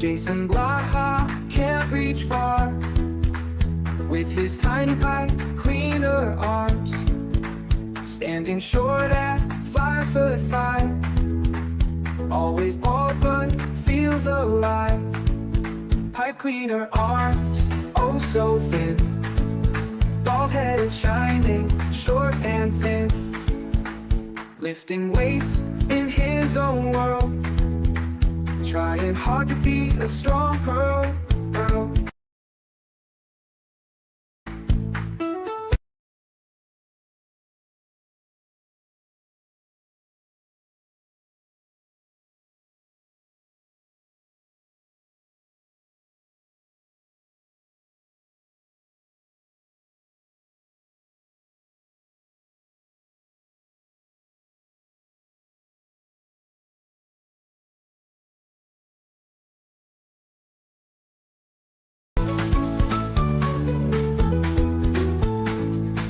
Jason Blaha can't reach far with his tiny pipe cleaner arms, standing short at 5'5", always bald but feels alive. Pipe cleaner arms, oh so thin, bald head shining, short and thin, lifting weights in his own world, trying hard to be a strong pearl.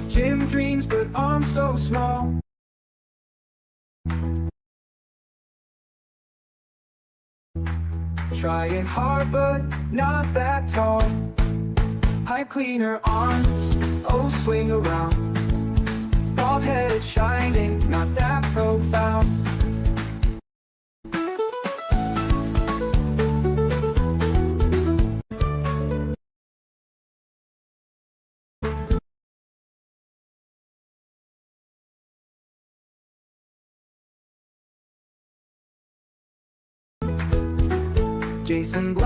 Gym dreams but arms so small, trying hard but not that tall. Pipe cleaner arms, oh swing around, bald head shining, not that profound. Jason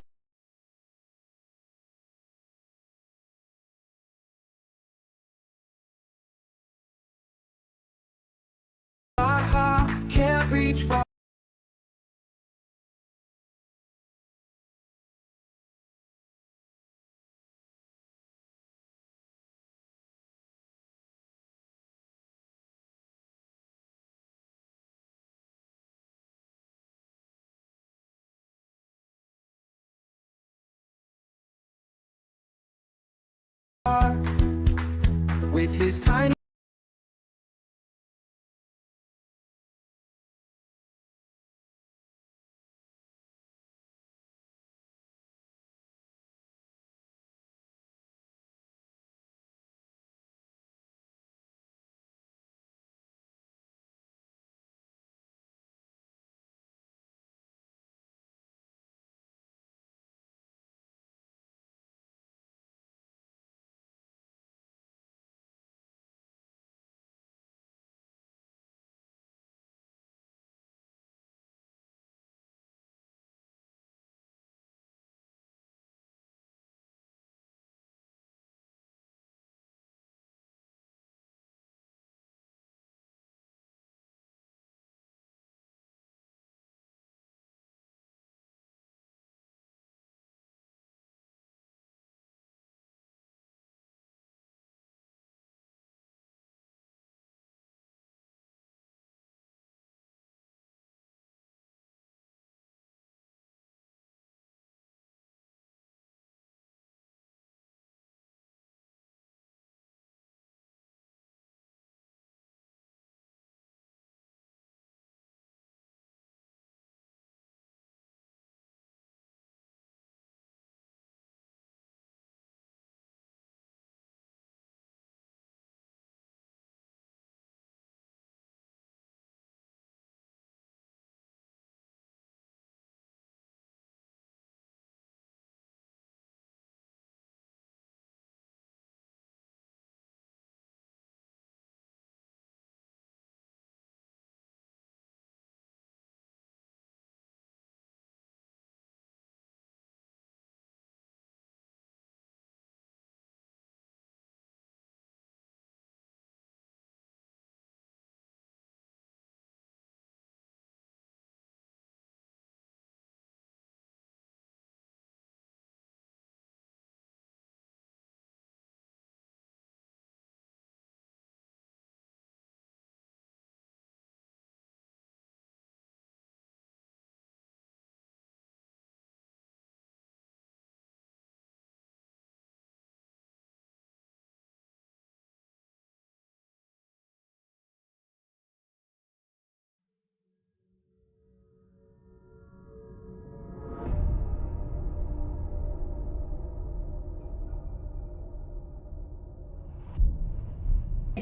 Blaha can't reach far. With his tiny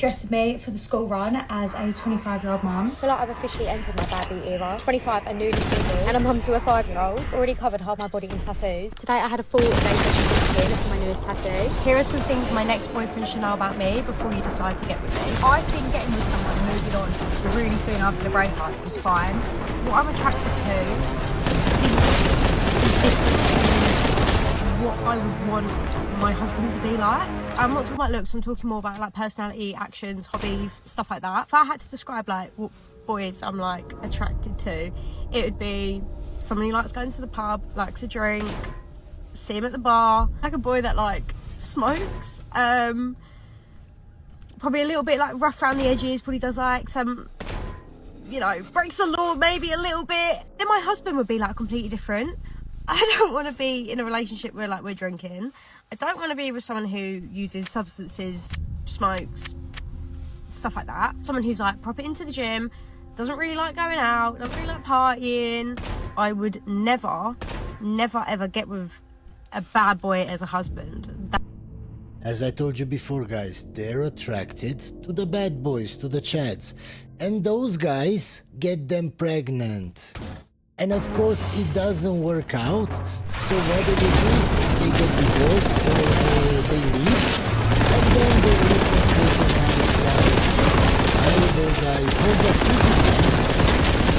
dressed me for the school run as a 25-year-old mum. I feel like I've officially entered my bad beat era. 25 and newly single, and I'm mum to a 5-year-old. Already covered half my body in tattoos. Today I had a full day session with for my newest tattoo. Here are some things my next boyfriend should know about me before you decide to get with me. I think getting with someone and moving on really soon after the breakup is fine. What I'm attracted to is what I would want my husband to be like. I'm not talking about looks, I'm talking more about like personality, actions, hobbies, stuff like that. If I had to describe like what boys I'm like attracted to, it would be someone who likes going to the pub, likes a drink, see him at the bar, like a boy that like smokes, probably a little bit like rough around the edges, probably does like some, you know, breaks the law maybe a little bit. Then my husband would be like completely different. I don't want to be in a relationship where like we're drinking. I don't want to be with someone who uses substances, smokes, stuff like that. Someone who's like proper into the gym, doesn't really like going out, doesn't really like partying. I would never ever get with a bad boy as a husband. As I told you before, guys, they're attracted to the bad boys, to the chads. And those guys get them pregnant. And of course, it doesn't work out. So what do? They get divorced or they leave. And then they're looking for the nice guy, valuable guy, or the pretty guy,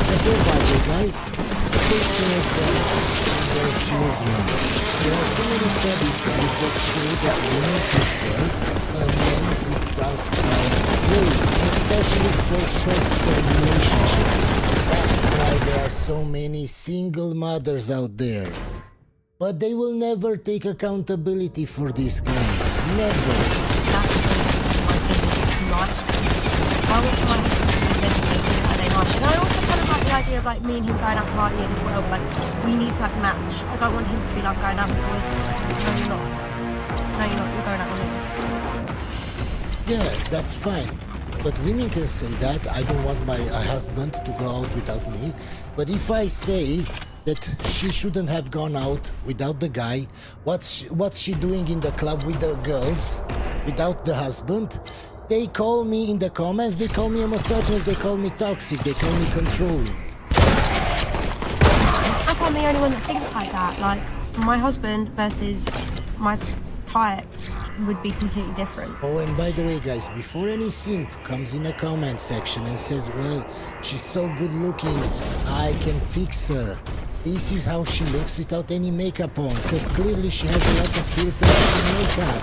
the provider guy, take care of them and their children. There are so many studies, guys, that show that women prefer men without traits, especially for short-term relationships. That's why there are so many single mothers out there. But they will never take accountability for these guys. Never. And I also kind of like the idea of like me and him going out partying as well, but like we need to like match. I don't want him to be like going out with boys. No, you're not. No, you're not. You're going out with me. Yeah, that's fine. But women can say that. I don't want my husband to go out without me. But if I say that she shouldn't have gone out without the guy, what's she doing in the club with the girls without the husband? They call me in the comments, they call me a misogynist, they call me toxic, they call me controlling. I I'm the only one that thinks like that. Like, my husband versus my type would be completely different. Oh, and by the way, guys, before any simp comes in a comment section and says, well, she's so good looking, I can fix her. This is how she looks without any makeup on, because clearly she has a lot of filters and makeup.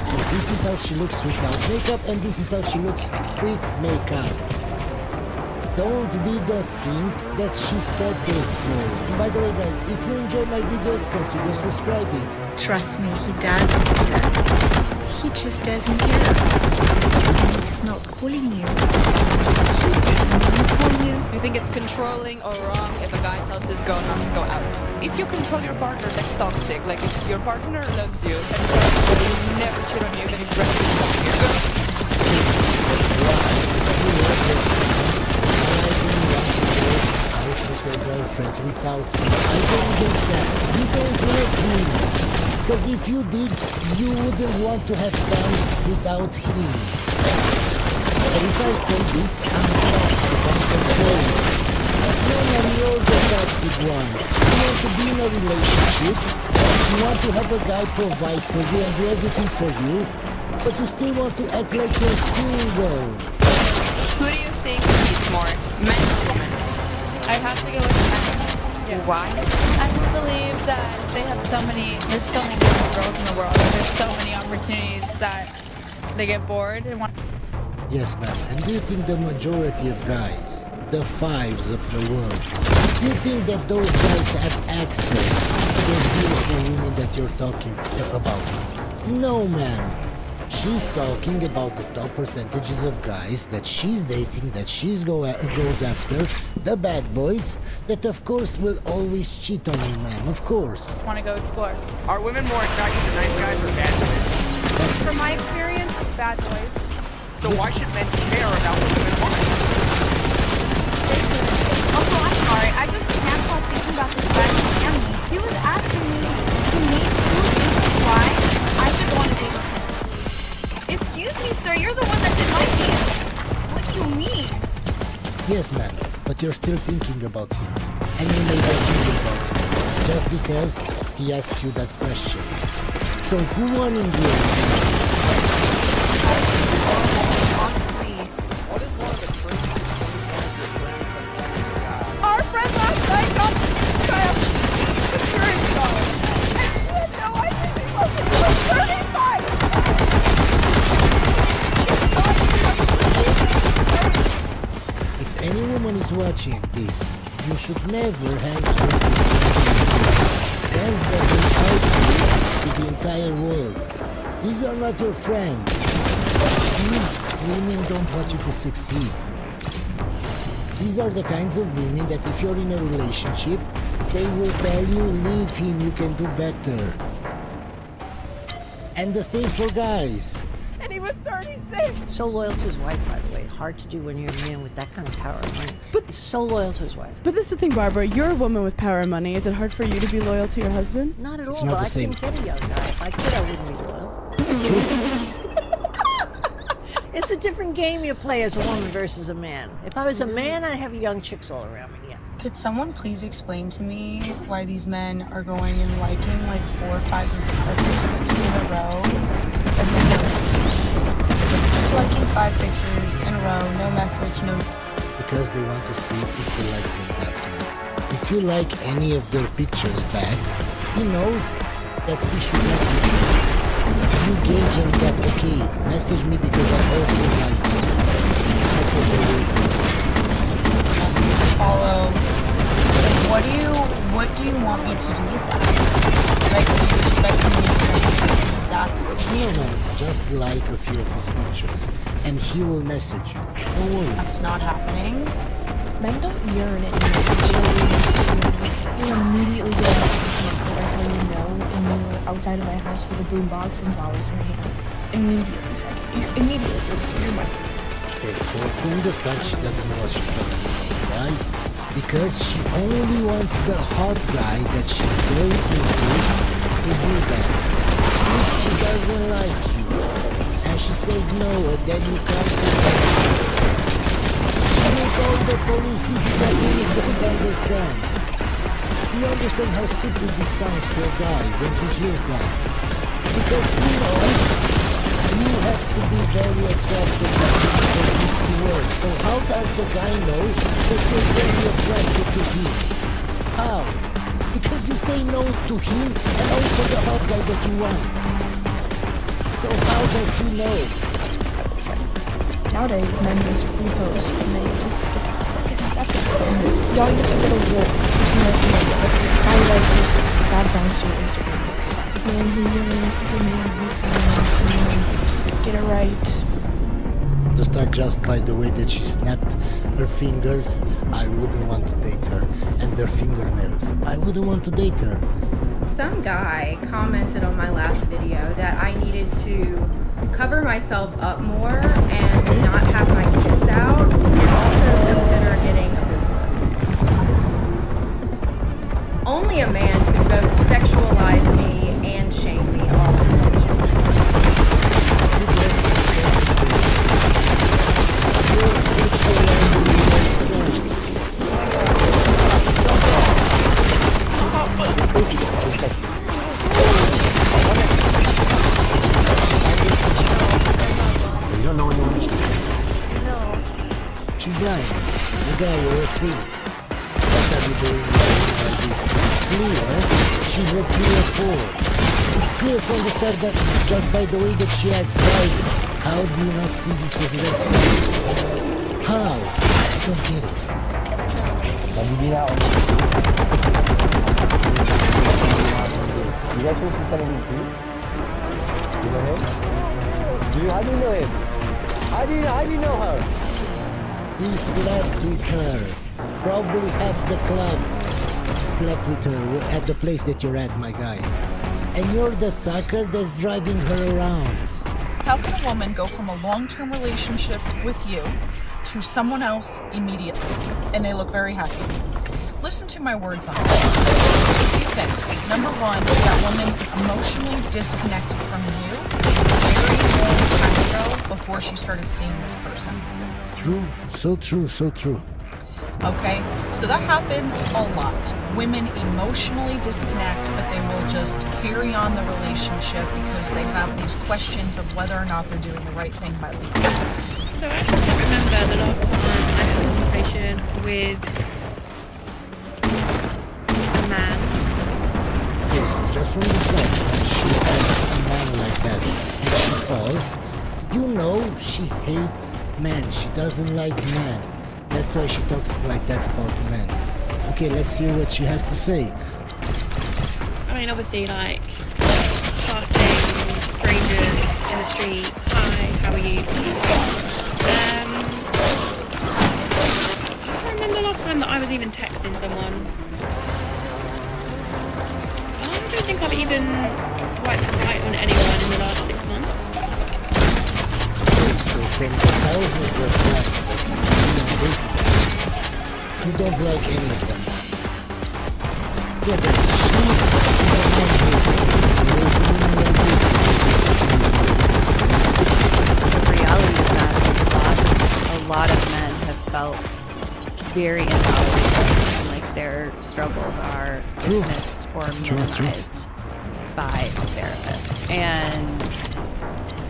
So this is how she looks without makeup, and this is how she looks with makeup. Don't be the simp that she settles for. And by the way, guys, if you enjoy my videos, consider subscribing. Trust me, he does understand. He just doesn't care. And he's not calling you. He doesn't want to call you. You think it's controlling or wrong if a guy tells his girl not to go out? If you control your partner, that's toxic. Like, if your partner loves you and he's never cheat on you, then he's ready to fuck your girl. Girlfriends without him. I don't get that. You don't love him. Because if you did, you wouldn't want to have fun without him. But if I say this, I'm toxic, I'm controlling. No, you're the toxic one. You want to be in a relationship, you want to have a guy provide for you and do everything for you, but you still want to act like you're single. Who do you think cheats more, men or women? I'd have to go with men. Yeah. Why? I just believe that there's so many beautiful girls in the world. There's so many opportunities that they get bored and want. Yes, ma'am. And do you think the majority of guys, the fives of the world, do you think that those guys have access to those beautiful women that you're talking about? No, ma'am. She's talking about the top percentages of guys that she's dating, that she's goes after, the bad boys, that of course will always cheat on you, ma'am, of course. Want to go explore. Are women more attracted to nice guys or bad boys? From my experience, bad boys. So why should men care about what women want? Also, I'm sorry, I just can't stop thinking about this guy's family. He was asking me to meet 2 reasons why I Excuse me, sir, you're the one that did my hand. What do you mean? Yes, ma'am, but you're still thinking about him. And you may not think about him just because he asked you that question. So who won in the end? Honestly. What is one of the craziest things one of your friends has done? Our friend last night got child security guard. And she had no idea he wasn't 35. If any woman is watching this, you should never hang out with friends that will out you to the entire world. These are not your friends. These women don't want you to succeed. These are the kinds of women that if you're in a relationship, they will tell you, leave him, you can do better. And the same for guys. And he was 36. So loyal to his wife, by the way. Hard to do when you're a man with that kind of power and money. But he's so loyal to his wife. But this is the thing, Barbara. You're a woman with power and money. Is it hard for you to be loyal to your husband? Not at all, It's not but the I same. couldn't get a young guy. If I could, I wouldn't be loyal. True. It's a different game you play as a woman versus a man. If I was a man, I'd have young chicks all around me, yeah. Could someone please explain to me why these men are going and liking like 4 or 5 pictures in a row and then no message? Just liking 5 pictures in a row, no message, no. Because they want to see if you like them back, man. If you like any of their pictures back, he knows that he should message you. You gave him that, okay, message me because I also like you. That's what they're waiting. Follow. Like, what do you want me to do with that? Like, do you expect me to do that? No, man, just like a few of his pictures, and he will message you. Don't worry. That's not happening. Men don't yearn at you immediately go up to the camp if I tell you no and you're outside of my house with a boombox and flowers in your hand. Immediately, you're my. Okay, so from the start she doesn't know what she's talking about. Why? Because she only wants the hot guy that she's going into to do that. If she doesn't like you, and she says no, and then you come to the police, she will call the police. This is what you don't understand. You understand how stupid this sounds to a guy when he hears that? Because he knows you have to be very attractive for this to work. So how does the guy know that you're very attracted to him? How? Because you say no to him and also the hot guy that you want. So how does he know? Nowadays, men just repost and they get that. Y'all used to get a wolf. How you guys use sad songs to your Instagram posts. Man who yearns, get it right. To start just by the way that she snapped her fingers, I wouldn't want to date her. And their fingernails, I wouldn't want to date her. Some guy commented on my last video that I needed to cover myself up more and not have my tits out, and also consider getting a boob lift. Only a man could both sexualize me and shame me all in one. You don't know anyone? No. She's lying. The guy you're a simp. What are you doing like this? It's clear. She's a clear fool. It's clear from the start that just by the way that she acts, guys, how do you not see this as red flag? How? I don't get it. You guys know she's 73? You know him? How do you know him? How do you know her? He slept with her. Probably half the club slept with her at the place that you're at, my guy. And you're the sucker that's driving her around. How can a woman go from a long-term relationship with you to someone else immediately, and they look very happy? Listen to my words on this. There's a few things. Number one, that woman emotionally disconnected from you a very long time ago before she started seeing this person. True, so true, so true. Okay, so that happens a lot. Women emotionally disconnect, but they will just carry on the relationship because they have these questions of whether or not they're doing the right thing by leaving. So I actually can't remember the last time I had a conversation with a man. Yes, just from the fact that she said a man like that, and she paused, you know she hates men. She doesn't like men. That's why she talks like that about men. Okay, let's hear what she has to say. I mean, obviously, like, passing strangers in the street, hi, how are you? I can't remember the last time that I was even texting someone. I don't think I've even swiped right on anyone in the last 6 months. So from the thousands of likes that you see on dating apps, you don't like any of them. Yeah, but she is a The reality is that a lot of men have felt very invalidated and like their struggles are dismissed or minimized by therapists. And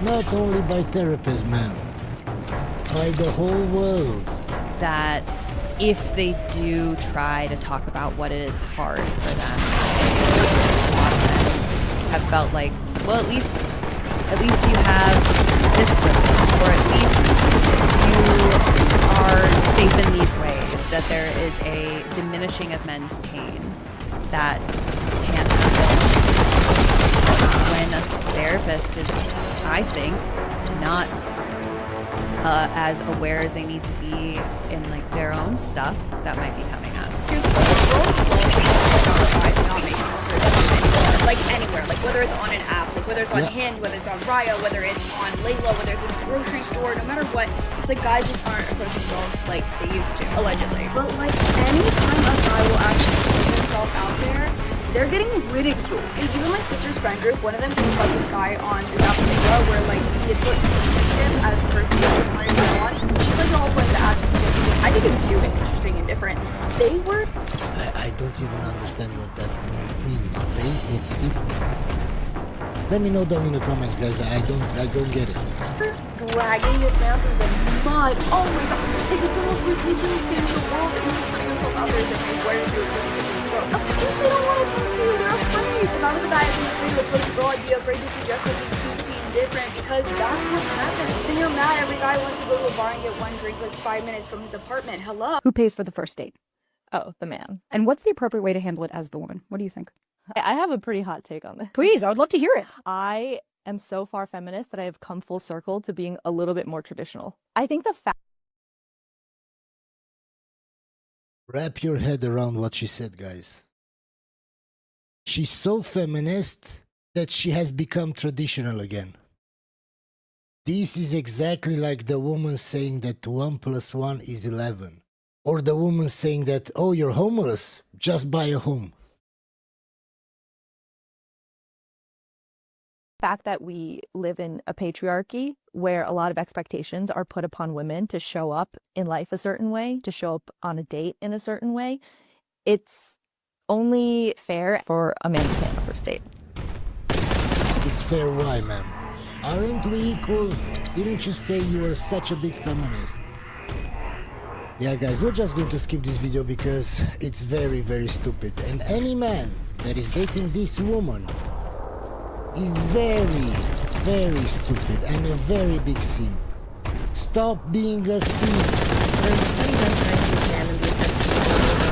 not only by therapists, ma'am, by the whole world. That if they do try to talk about what it is hard for them, a lot of them have felt like, well, at least you have this privilege, or at least you are safe in these ways, that there is a diminishing of men's pain that can happen when a therapist is, I think, not as aware as they need to be in like their own stuff that might be coming up. Like anywhere, like whether it's on an app, like whether it's on Hinge, whether it's on Raya, whether it's on Layla, whether it's in a grocery store, no matter what, it's like guys just aren't approaching girls like they used to, allegedly. But like anytime a guy will actually put himself out there, they're getting ridiculed. And even my sister's friend group, one of them came across this guy on the app where like he had put him as the person that was married on. She's like the whole point of the app. I think it's cute and interesting and different. They were. I don't even understand what that means. See? Let me know down in the comments, guys. I don't get it. Dragging this man through the mud. Oh my god. Like it's the most ridiculous thing in the world that he's putting himself out there saying, where are you doing? Of course they don't want to talk to you. They're afraid. If I was a guy I'd be afraid to approach a girl, I'd be afraid to suggest something cutesy and different because that's what's happening. Then you're mad every guy wants to go to a bar and get one drink like 5 minutes from his apartment. Hello? Who pays for the first date? Oh, the man. And what's the appropriate way to handle it as the woman? What do you think? I have a pretty hot take on this. Please, I would love to hear it. I am so far feminist that I have come full circle to being a little bit more traditional. I think the fact. Wrap your head around what she said, guys. She's so feminist that she has become traditional again. This is exactly like the woman saying that 1 + 1 is 11. Or the woman saying that, oh, you're homeless, just buy a home. The fact that we live in a patriarchy where a lot of expectations are put upon women to show up in life a certain way, to show up on a date in a certain way, it's only fair for a man to pay on a first date. It's fair why, ma'am? Aren't we equal? Didn't you say you were such a big feminist? Yeah, guys, we're just going to skip this video because it's very, very stupid. And any man that is dating this woman is very, very stupid and a very big simp. Stop being a simp. There was a study done trying to examine the effects of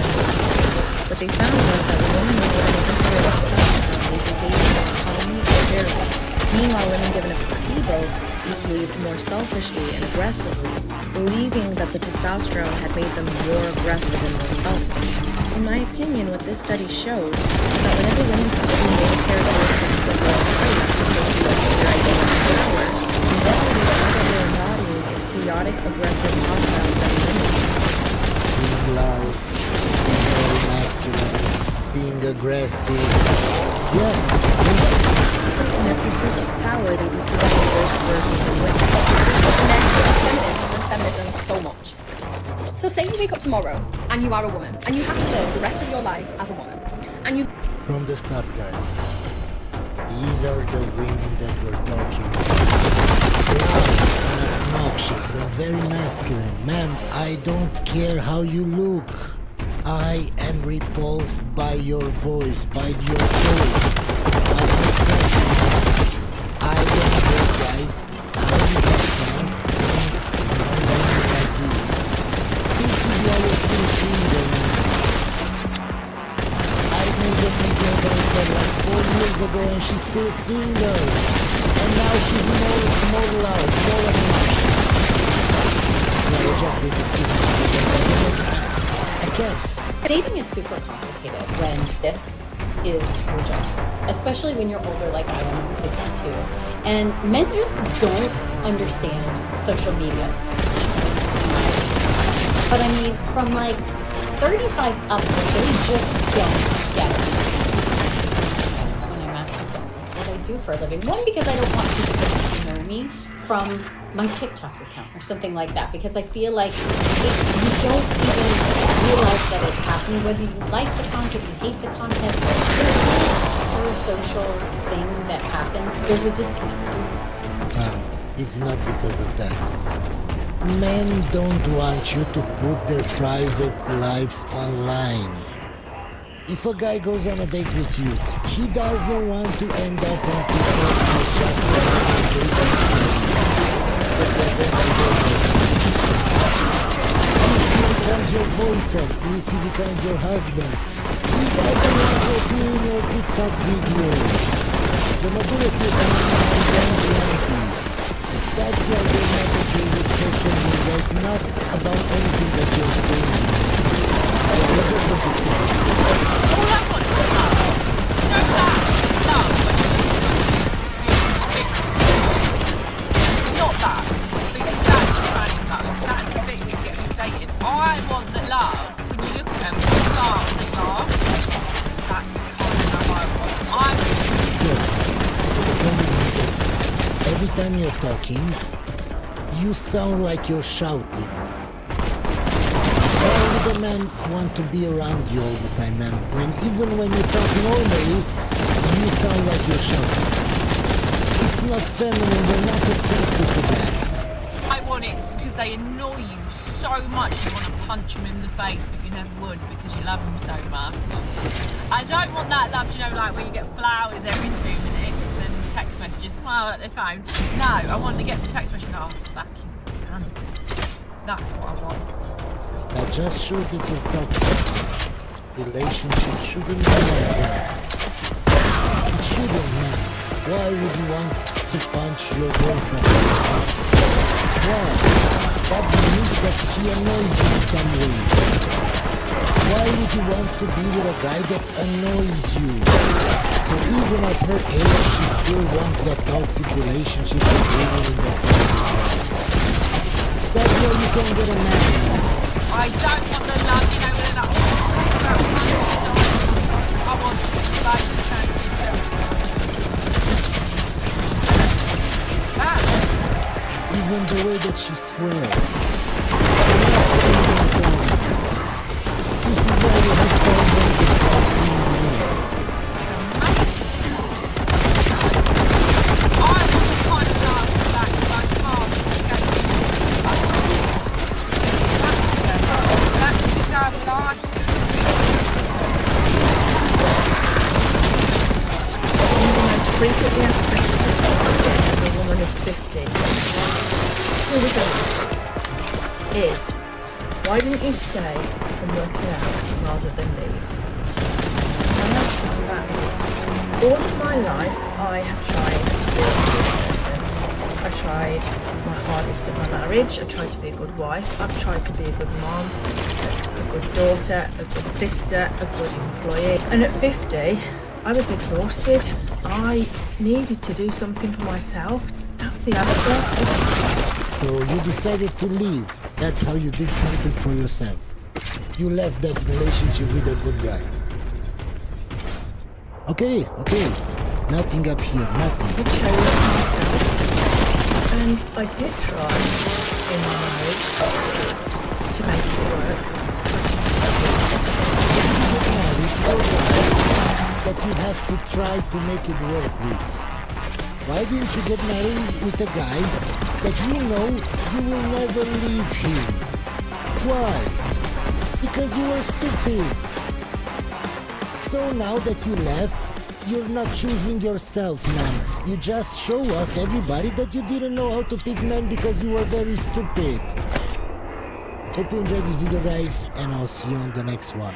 testosterone. What they found was that when women were given a considered testosterone, they could gain more autonomy and therapy. Meanwhile, women given a placebo behaved more selfishly and aggressively, believing that the testosterone had made them more aggressive and more selfish. In my opinion, what this study showed is that whenever women have the main characteristics of their traits associated with their identity and power, inevitably what they're embodying is chaotic, aggressive, hostile femininity. Being loud, being very masculine, being aggressive. Yeah. In their pursuit of power, they become the worst versions of women. say you wake up tomorrow and you are a woman and you have to live the rest of your life as a woman and you... From the start, guys, these are the women that we're talking about. Loud and obnoxious and very masculine. Ma'am, I don't care how you look. I am repulsed by your voice, by your tone, by your presence. I don't know, guys, how you can stand like this. This is why you're still single, man. I made a video about her like 4 years ago and she's still single. And now she's more loud, more obnoxious. So we're just going to skip it. I can't. Dating is super complicated when this is your job, especially when you're older like I am, I'm 52. And men just don't understand social media. But I mean, from like 35 up, they just don't get it. When I'm actually done with what I do for a living. One, because I don't want people to know me from my TikTok account or something like that, because I feel like you don't even realize that it's happening, whether you like the content, you hate the content, there's a social thing that happens, there's a disconnect. It's not because of that. Men don't want you to put their private lives online. If a guy goes on a date with you, he doesn't want to end up on TikTok just if he becomes your boyfriend, if he becomes your husband, he doesn't want to appear in your TikTok videos. The majority of men don't want this. That's why they're not okay with social media. It's not about anything that you're saying. We're just going to skip it. All I want is love. You know that love when you're not that, because that's the running colours, that's the bit you get dated. I want the love when you look at them, you start and they laugh. That's kind of how I want. Yes. The problem is that every time you're talking, you sound like you're shouting. Why would a man want to be around you all the time, man? Even when you talk normally, you sound like you're shouting. It's not feminine, we're not attracted to that. I want it because they annoy you so much you want to punch them in the face, but you never would because you love them so much. I don't want that love, you know, like where you get flowers every 2 minutes and text messages, smile at their phone. No, I want to get the text message and go, oh, fucking cunt. That's what I want. That just shows that your toxic relationship shouldn't be like that. It shouldn't, man. Why would you want to punch your boyfriend? Why? That means that he annoys you in some way. Why would you want to be with a guy that annoys you? So even at her age, she still wants that toxic relationship with women in their 20s. That's why you can get a man. I don't want the love, you know, when they're like, oh, I want like the fancy too. Even the way that she swears. This is why you have problems with talking men. I want to kind of love that, like, that's just how I like it. Frequently asked questions as a woman of 50 is, why didn't you stay and work it out rather than leave? My answer to that is, all of my life I have tried to be a good person. I tried my hardest at my marriage, I tried to be a good wife, I've tried to be a good mom, a good daughter, a good sister, a good employee. And at 50, I was exhausted. I needed to do something for myself. That's the answer. So you decided to leave. That's how you did something for yourself. You left that relationship with a good guy. Okay. Nothing up here, nothing. I chose myself. And I did try in my marriage to make it work. That you have to try to make it work with. Why didn't you get married with a guy that you know you will never leave him? Why? Because you were stupid. So now that you left, you're not choosing yourself, man. You just show us, everybody, that you didn't know how to pick men because you were very stupid. Hope you enjoyed this video, guys, and I'll see you on the next one.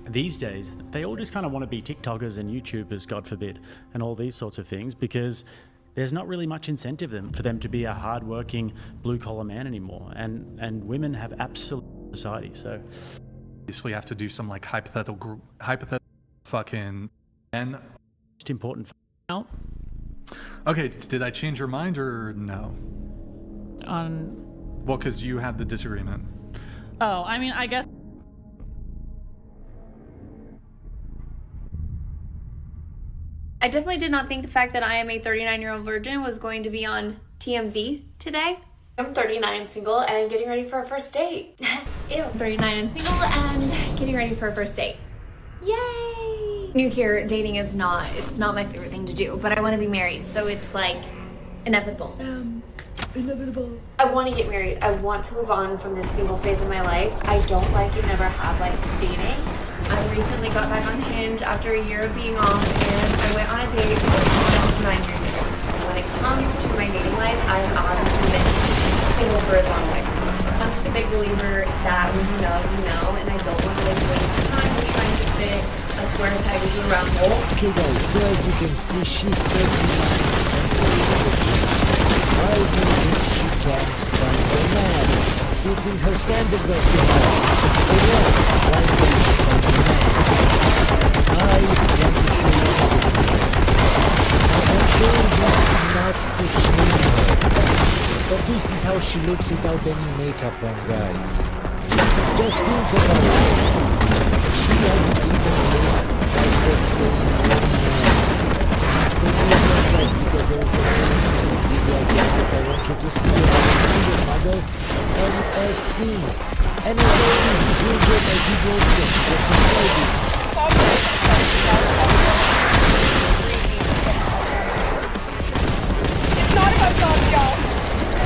these days, they all just kind of want to be TikTokers and YouTubers, God forbid, and all these sorts of things, because there's not really much incentive for them to be a hard-working, blue-collar man anymore. And women have absolute society, so... Obviously have to do some like hypothetical fucking... And... Just important out. Okay, did I change your mind or no? Well, because you had the disagreement. Oh, I mean, I guess... I definitely did not think the fact that I am a 39-year-old virgin was going to be on TMZ today. I'm 39 and single and getting ready for a first date. Ew. 39 and single and getting ready for a first date. Yay! New here, dating is not my favorite thing to do, but I want to be married, so it's like inevitable. Inevitable. I want to get married. I want to move on from this single phase of my life. I don't like it, never have liked dating. I recently got back on Hinge after a year of being off, and I went on a date almost 9 years ago. When it comes to my dating life, I have honestly been single for as long as I can. I'm just a big believer that when you know, and I don't want to waste time trying to fit a square peg into a round hole. Okay guys, so as you can see, she's 39. Why do you think she can't find a man? Do you think her standards are too high? Or what? Why can't she find a man? I want to show you evidence. I'm showing this not to shame her, but this is how she looks without any makeup on, guys. Just think about it. She doesn't even look like the same woman. Stay with me, guys, because there is a very interesting video again that I want you to see how a single mother on a scene. And it's very easy to enjoy my videos because subscribe. It's not about God, y'all.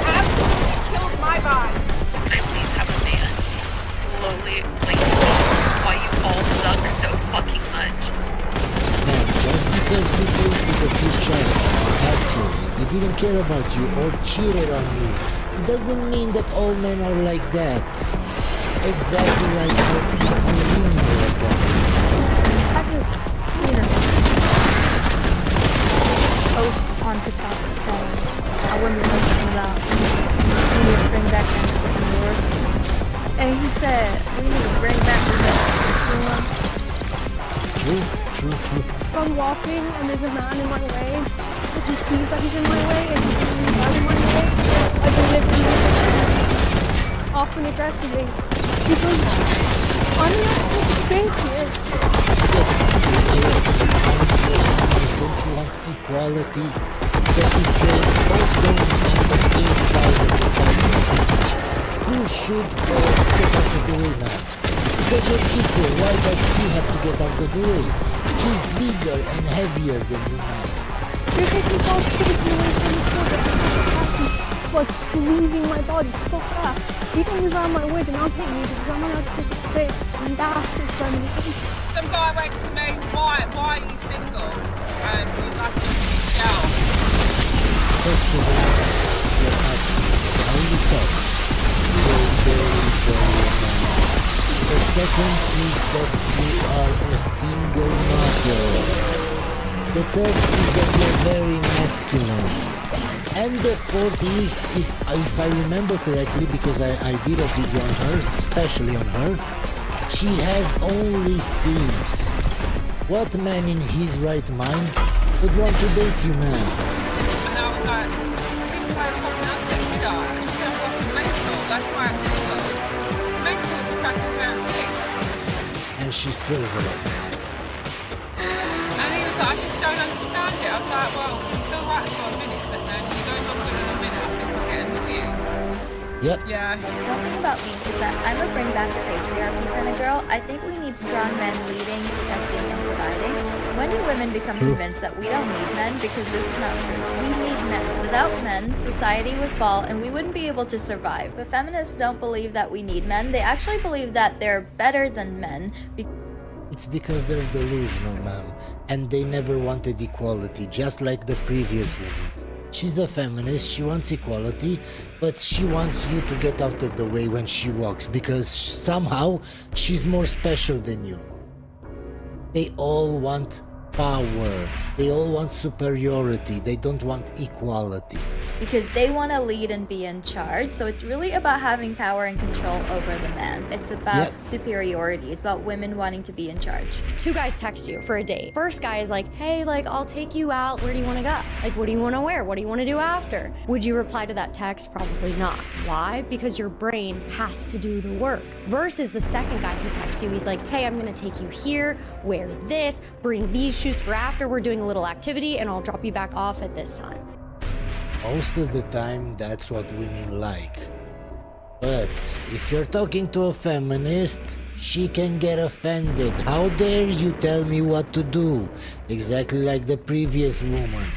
Absolutely killed my vibe. I please have a man slowly explain to me why you all suck so fucking much. Man, just because you dated a few assholes, they didn't care about you or cheated on you, it doesn't mean that all men are like that. Exactly like how people women are like that. I just seen her post on TikTok saying I wouldn't mention about we need to bring back the Lord. And he said we need to bring back the True. If I'm walking and there's a man in my way, if he sees that he's in my way and he's out in my way, I believe him often aggressively. Because I'm not taking things here. Don't you want equality? So if you're both going on the same side of the sidewalk, who should get out of the way now? Because you're equal, why does he have to get out of the way? He's bigger and heavier than you now. You're taking false space away from the children. Like squeezing my body. Fuck that. You don't move around my way, then I'm hitting you because I'm allowed to take a space. And that's extermination. Some guy went to me, why are you single? You like a girl. First of all, your accent, how you talk, very nice. The second is that you are a single mother. The third is that you're very masculine. And the fourth is, if I remember correctly, because I did a video on her, especially on her, she has only seams. What man in his right mind would want to date you, man? And I was like, I didn't say I was fucking ugly, did I? I just said I'm fucking mental, that's why I'm single. Mental for cracking pair of tits. And she swears a lot. And he was like, I just don't understand it. I was like, well, you're still right for a minute, but then you go longer than a minute, I think I'll get annoying. Yep. Yeah. One thing about me is that I'm a bring back the patriarchy kind of girl. I think we need strong men leading, protecting, and providing. When do women become convinced that we don't need men? Because this is not true. We need men. Without men, society would fall and we wouldn't be able to survive. But feminists don't believe that we need men. They actually believe that they're better than men. It's because they're delusional, ma'am. And they never wanted equality, just like the previous woman. She's a feminist, she wants equality, but she wants you to get out of the way when she walks, because somehow she's more special than you. They all want power. They all want superiority. They don't want equality. Because they want to lead and be in charge. So it's really about having power and control over the man. It's about superiority. It's about women wanting to be in charge. Two guys text you for a date. First guy is like, hey, like, I'll take you out. Where do you want to go? Like, what do you want to wear? What do you want to do after? Would you reply to that text? Probably not. Why? Because your brain has to do the work. Versus the second guy he texts you, he's like, hey, I'm going to take you here, wear this, bring these shoes for after. We're doing a little activity and I'll drop you back off at this time. Most of the time, that's what women like. But if you're talking to a feminist, she can get offended. How dare you tell me what to do? Exactly like the previous woman.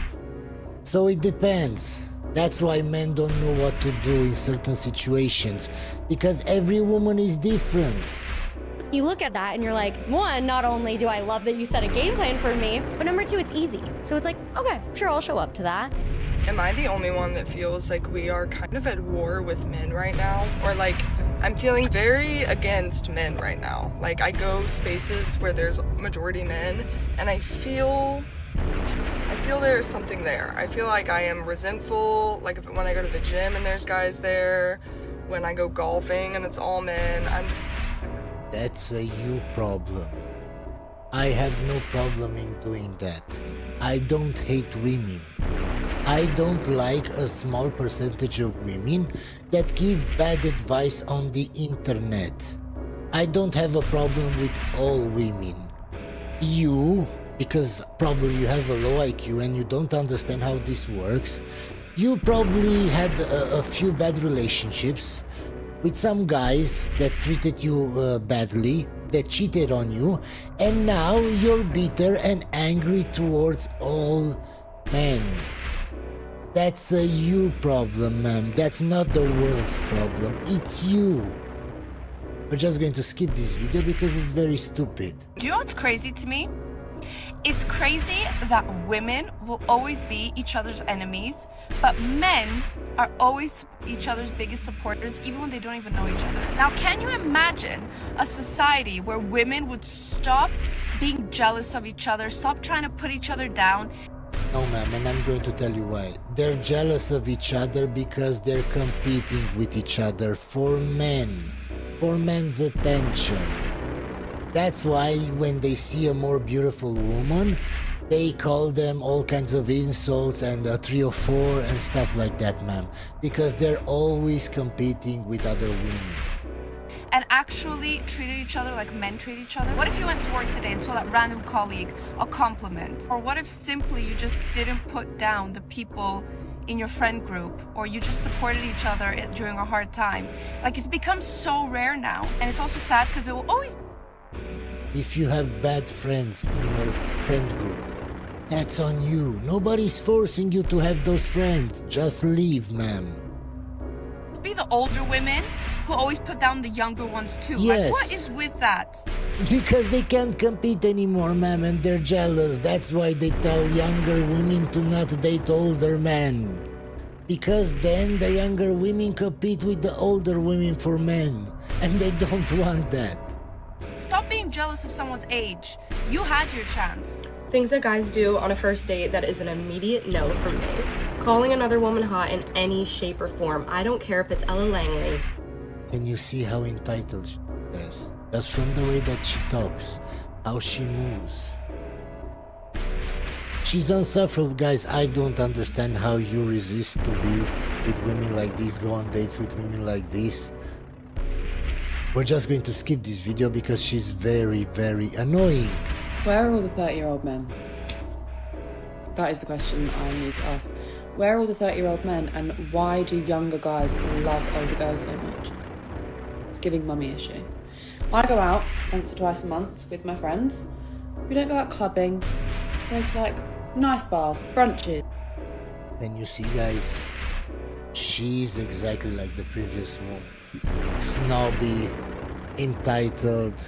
So it depends. That's why men don't know what to do in certain situations. Because every woman is different. You look at that and you're like, one, not only do I love that you set a game plan for me, but number two, it's easy. So it's like, okay, sure, I'll show up to that. Am I the only one that feels like we are kind of at war with men right now? Or like, I'm feeling very against men right now. Like, I go spaces where there's majority men, and I feel there's something there. I feel like I am resentful, like when I go to the gym and there's guys there, when I go golfing and it's all men, That's a you problem. I have no problem in doing that. I don't hate women. I don't like a small percentage of women that give bad advice on the internet. I don't have a problem with all women. You, because probably you have a low IQ and you don't understand how this works, you probably had a few bad relationships with some guys that treated you badly, that cheated on you, and now you're bitter and angry towards all men. That's a you problem, ma'am. That's not the world's problem. It's you. We're just going to skip this video because it's very stupid. Do you know what's crazy to me? It's crazy that women will always be each other's enemies, but men are always each other's biggest supporters, even when they don't even know each other. Now, can you imagine a society where women would stop being jealous of each other, stop trying to put each other down? No, ma'am, and I'm going to tell you why. They're jealous of each other because they're competing with each other for men, for men's attention. That's why when they see a more beautiful woman, they call them all kinds of insults and 3 or 4 and stuff like that, ma'am. Because they're always competing with other women. And actually treated each other like men treat each other? What if you went to work today and told that random colleague a compliment? Or what if simply you just didn't put down the people in your friend group, or you just supported each other during a hard time? Like, it's become so rare now. And it's also sad because it will always... If you have bad friends in your friend group, that's on you. Nobody's forcing you to have those friends. Just leave, ma'am. be the older women who always put down the younger ones too. Yes. Like, what is with that? Because they can't compete anymore, ma'am, and they're jealous. That's why they tell younger women to not date older men. Because then the younger women compete with the older women for men, and they don't want that. Stop being jealous of someone's age. You had your chance. Things that guys do on a first date that is an immediate no from me. Calling another woman hot in any shape or form. I don't care if it's Ella Langley. Can you see how entitled she is? Just from the way that she talks, how she moves. She's unsufferable, guys. I don't understand how you resist to be with women like this, go on dates with women like this. We're just going to skip this video because she's very, very annoying. Where are all the 30-year-old men? That is the question I need to ask. Where are all the 30-year-old men, and why do younger guys love older girls so much? It's giving mummy issue. I go out once or twice a month with my friends. We don't go out clubbing. There's like nice bars, brunches. And you see, guys, she's exactly like the previous one. Snobby, entitled,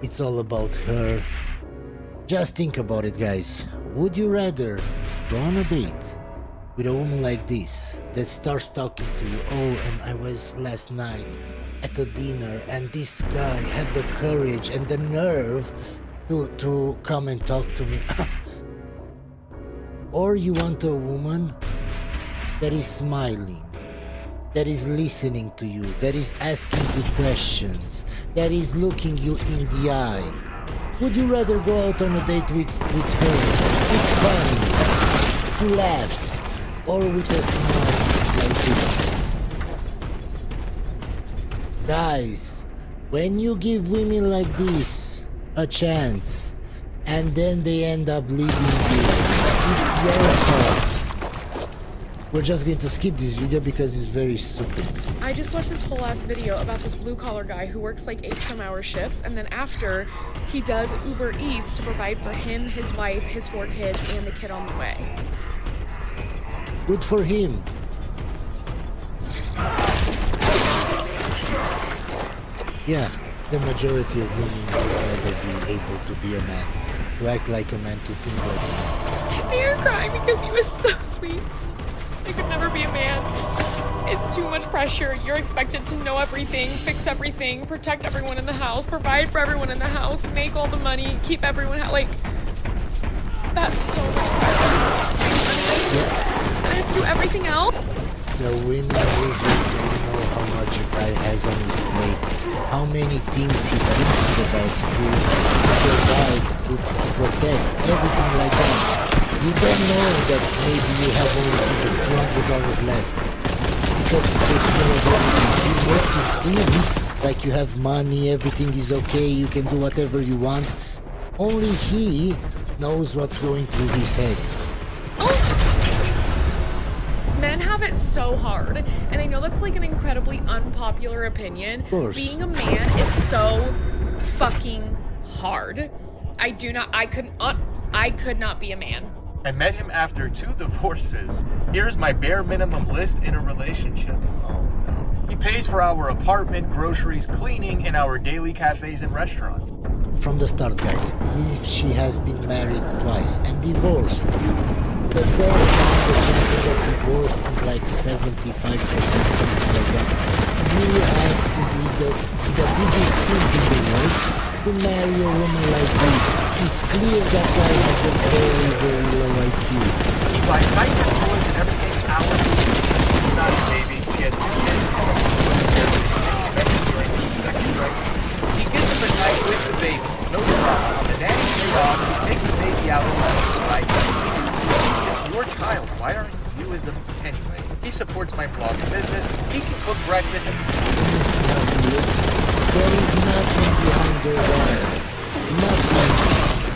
it's all about her. Just think about it, guys. Would you rather go on a date with a woman like this that starts talking to you? Oh, and I was last night at a dinner and this guy had the courage and the nerve to come and talk to me. Or you want a woman that is smiling, that is listening to you, that is asking you questions, that is looking you in the eye. Would you rather go out on a date with her who's funny, who laughs, or with a smile like this? Guys, when you give women like this a chance, and then they end up leaving you, it's your fault. We're just going to skip this video because it's very stupid. I just watched this whole ass video about this blue collar guy who works like 8-some-hour shifts, and then after, he does Uber Eats to provide for him, his wife, his 4 kids, and the kid on the way. Good for him. Yeah, the majority of women will never be able to be a man, to act like a man, to think like a man. They are crying because he was so sweet. They could never be a man. It's too much pressure. You're expected to know everything, fix everything, protect everyone in the house, provide for everyone in the house, make all the money, keep everyone like, that's so much pressure. And I have to do everything else. The women usually don't know how much a guy has on his plate, how many things he's thinking about to provide, to protect, everything like that. You don't know that maybe you have only $200 left because he takes care of everything. He makes it seem like you have money, everything is okay, you can do whatever you want. Only he knows what's going through his head. Men have it so hard, and I know that's like an incredibly unpopular opinion. Of course. Being a man is so fucking hard. I could not be a man. I met him after 2 divorces. Here's my bare minimum list in a relationship. Oh no. He pays for our apartment, groceries, cleaning, and our daily cafes and restaurants. From the start, guys, if she has been married twice and divorced, the third time the chances of divorce is like 75%, something like that. You have to be the biggest simp in the world to marry a woman like this. It's clear that guy has a very, very low IQ. He buys diaper, toys, and everything ours. She's not a baby. She had 2 kids. He gets up at night with the baby. No problem. The nanny's laid off. He takes the baby out and like, it's your child. Why aren't you as the anyway? He supports my blog business. He can cook breakfast. There is nothing behind those eyes. Nothing.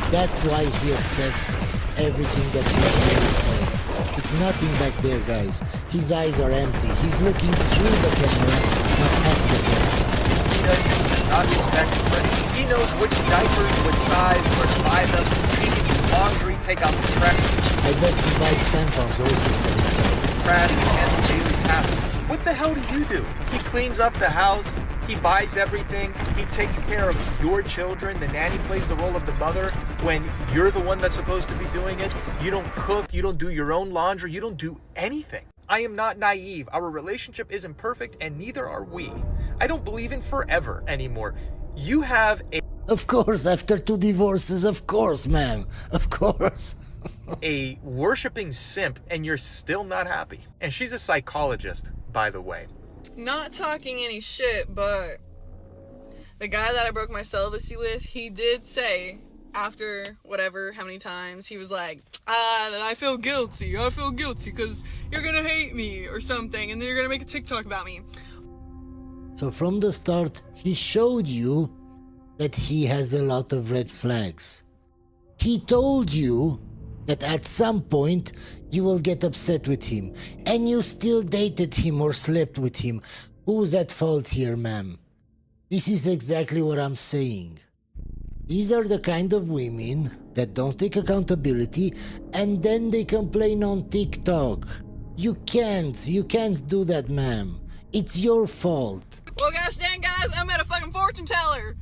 That's why he accepts everything that his friend says. It's nothing back there, guys. His eyes are empty. He's looking through the camera, not at the camera. Not expected. He knows which diapers, which size, where to buy them. He can do laundry, take out the trash. I bet he buys tampons also for himself. Trash and handle daily tasks. What the hell do? He cleans up the house. He buys everything. He takes care of your children. The nanny plays the role of the mother when you're the one that's supposed to be doing it. You don't cook. You don't do your own laundry. You don't do anything. I am not naive. Our relationship isn't perfect, and neither are we. I don't believe in forever anymore. You have a... Of course, after 2 divorces, of course, ma'am. Of course. a worshipping simp, and you're still not happy. And she's a psychologist, by the way. Not talking any shit, but the guy that I broke my celibacy with, he did say, after whatever, how many times, he was like, I feel guilty because you're gonna hate me or something, and then you're gonna make a TikTok about me. So from the start, he showed you that he has a lot of red flags. He told you that at some point you will get upset with him, and you still dated him or slept with him. Who's at fault here, ma'am? This is exactly what I'm saying. These are the kind of women that don't take accountability, and then they complain on TikTok. You can't do that, ma'am. It's your fault. Well, gosh dang, guys, I'm at a fucking fortune teller.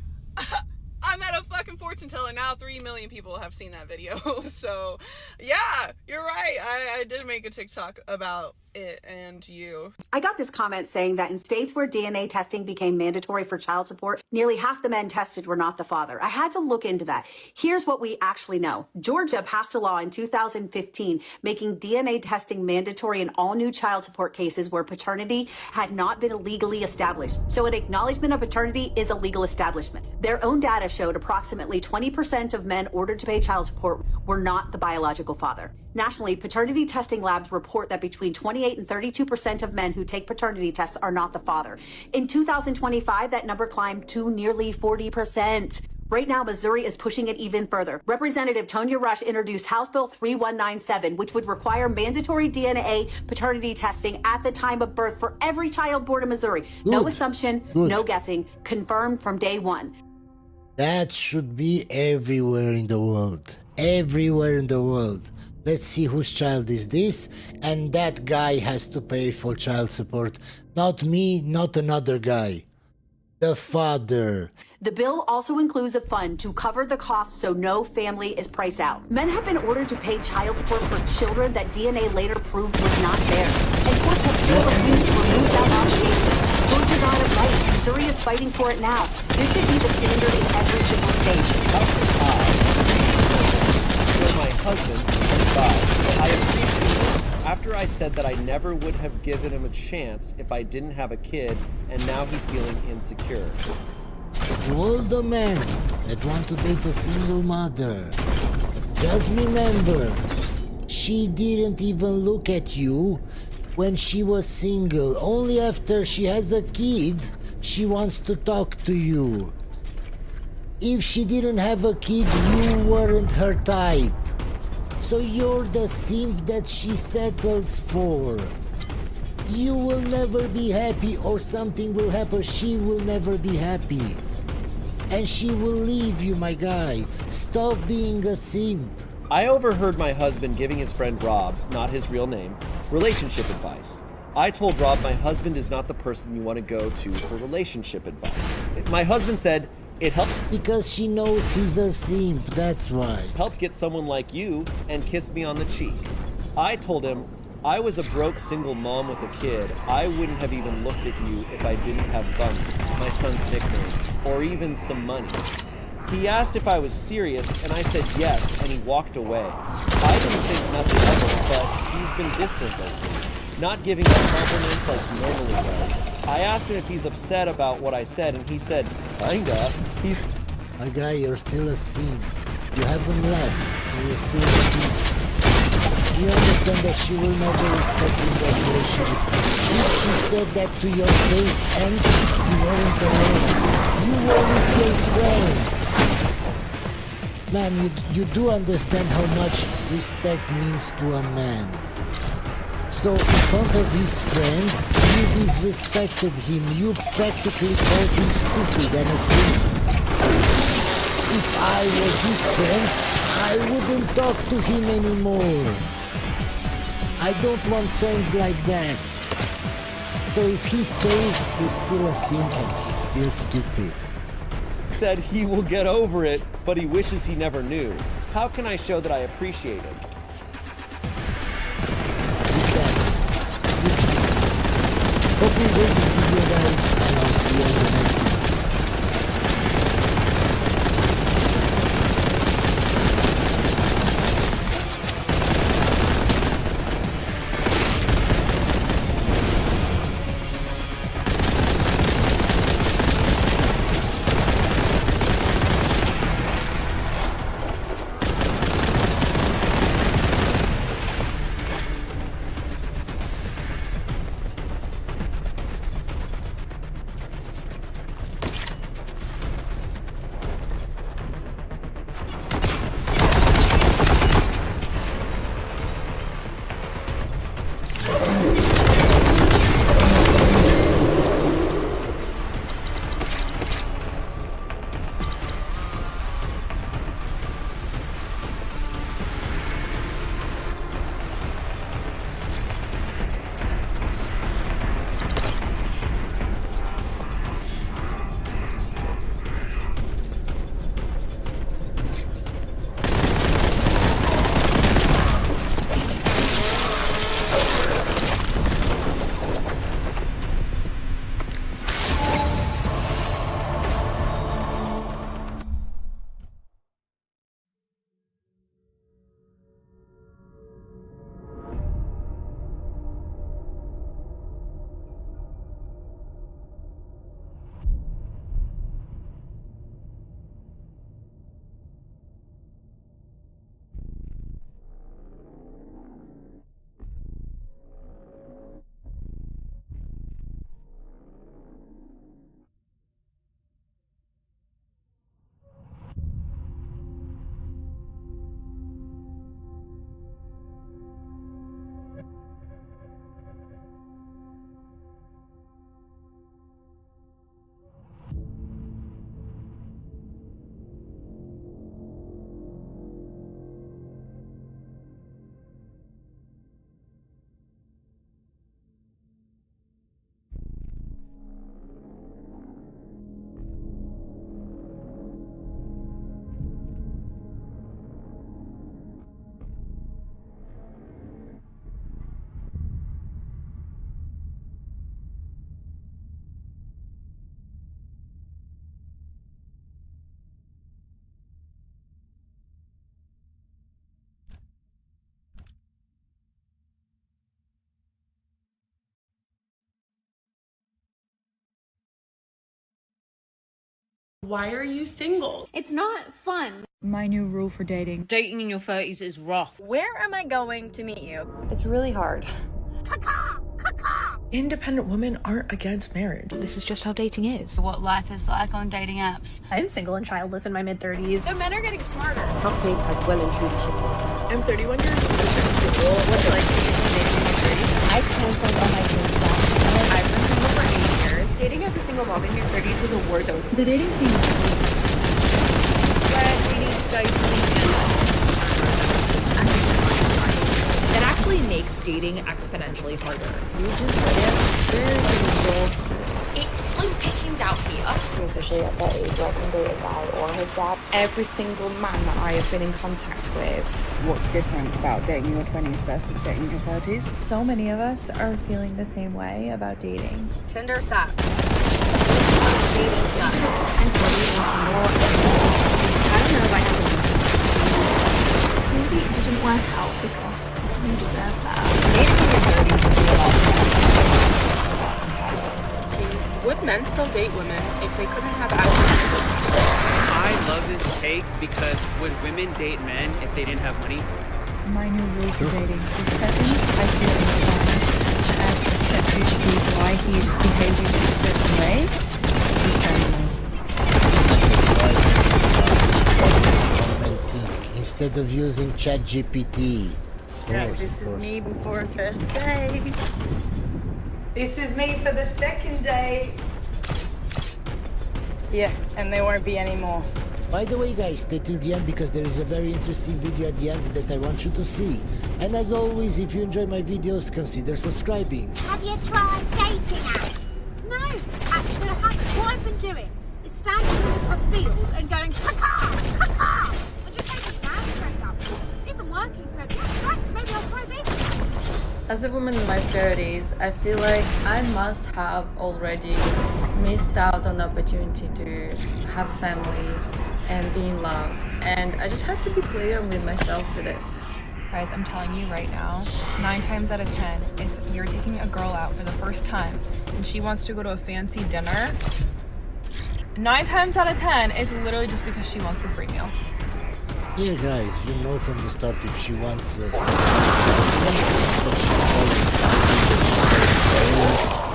I'm at a fucking fortune teller now. 3 million people have seen that video. So, yeah, you're right. I did make a TikTok about it and you. I got this comment saying that in states where DNA testing became mandatory for child support, nearly half the men tested were not the father. I had to look into that. Here's what we actually know. Georgia passed a law in 2015 making DNA testing mandatory in all new child support cases where paternity had not been legally established. So an acknowledgement of paternity is a legal establishment. Their own data showed approximately 20% of men ordered to pay child support were not the biological father. Nationally, paternity testing labs report that between 28 and 32% of men who take paternity tests are not the father. In 2025, that number climbed to nearly 40%. Right now, Missouri is pushing it even further. Representative Tonya Rush introduced House Bill 3197, which would require mandatory DNA paternity testing at the time of birth for every child born in Missouri. No assumption, no guessing, confirmed from day one. That should be everywhere in the world. Everywhere in the world. Let's see whose child is this, and that guy has to pay for child support. Not me, not another guy. The father. The bill also includes a fund to cover the cost so no family is priced out. Men have been ordered to pay child support for children that DNA later proved was not theirs. And courts have still refused to remove that obligation. Georgia got it right. Missouri is fighting for it now. This should be the standard in every single state. My husband, 25, I appreciate him after I said that I never would have given him a chance if I didn't have a kid, and now he's feeling insecure. To all the men that want to date a single mother, just remember, she didn't even look at you when she was single. Only after she has a kid, she wants to talk to you. If she didn't have a kid, you weren't her type. So you're the simp that she settles for. You will never be happy, or something will happen. She will never be happy. And she will leave you, my guy. Stop being a simp. I overheard my husband giving his friend Rob, not his real name, relationship advice. I told Rob my husband is not the person you want to go to for relationship advice. My husband said, it helped because she knows he's a simp, that's why. Helped get someone like you and kissed me on the cheek. I told him I was a broke single mom with a kid. I wouldn't have even looked at you if I didn't have Bunny, my son's nickname, or even some money. He asked if I was serious, and I said yes, and he walked away. I didn't think nothing of it, but he's been distant lately, not giving me compliments like he normally does. I asked him if he's upset about what I said, and he said, kinda. My guy, you're still a simp. You haven't left, so you're still a simp. You understand that she will never respect you in that relationship. If she said that to your face and you weren't alone, you were with your friend. Ma'am, you do understand how much respect means to a man. So in front of his friend, you disrespected him. You practically called him stupid and a simp. If I were his friend, I wouldn't talk to him anymore. I don't want friends like that. So if he stays, he's still a simp and he's still stupid. Said he will get over it, but he wishes he never knew. How can I show that I appreciate him? Hope you enjoyed this video, guys, and I'll see you on the next one. Why are you single? It's not fun. My new rule for dating. Dating in your 30s is rough. Where am I going to meet you? It's really hard. Independent women aren't against marriage. This is just how dating is. What life is like on dating apps. I'm single and childless in my mid-30s. The men are getting smarter. Something has well and truly shifted. I'm 31 years old and single. What's it like to be dating in your 30s? I've canceled all my dating plans. I've been single for 8 years. Dating as a single mom in your 30s is a war zone. The dating scene is Where we need to go to It actually makes dating exponentially harder. You just get very exhausted. It's slim pickings out here. I'm officially at that age where I can date a guy or his dad. Every single man that I have been in contact with. What's different about dating in your 20s versus dating in your 30s? So many of us are feeling the same way about dating. Tinder sucks. Dating sucks. I'm 20 and single. I don't know if I have a Maybe it didn't work out because you deserve that. Would men still date women if they couldn't have access to I love this take because would women date men if they didn't have money? My new rule for dating. The second I feel inclined to ask ChatGPT why he's behaving in a certain way, he turns me. Instead of using ChatGPT. Yeah, this is me before first day. This is me for the second day. Yeah, and there won't be any more. By the way, guys, stay till the end because there is a very interesting video at the end that I want you to see. And as always, if you enjoy my videos, consider subscribing. Have you tried dating apps? No, actually I haven't. What I've been doing is standing in a field and going caca, caca, and just taking sound straight up. It isn't working, so yeah, thanks. Maybe I'll try dating apps. As a woman in my 30s, I feel like I must have already missed out on the opportunity to have a family and be in love. And I just had to be clear with myself with it. Guys, I'm telling you right now, 9 times out of 10, if you're taking a girl out for the first time and she wants to go to a fancy dinner, 9 times out of 10 it's literally just because she wants the free meal. Yeah, guys, you know from the start if she wants something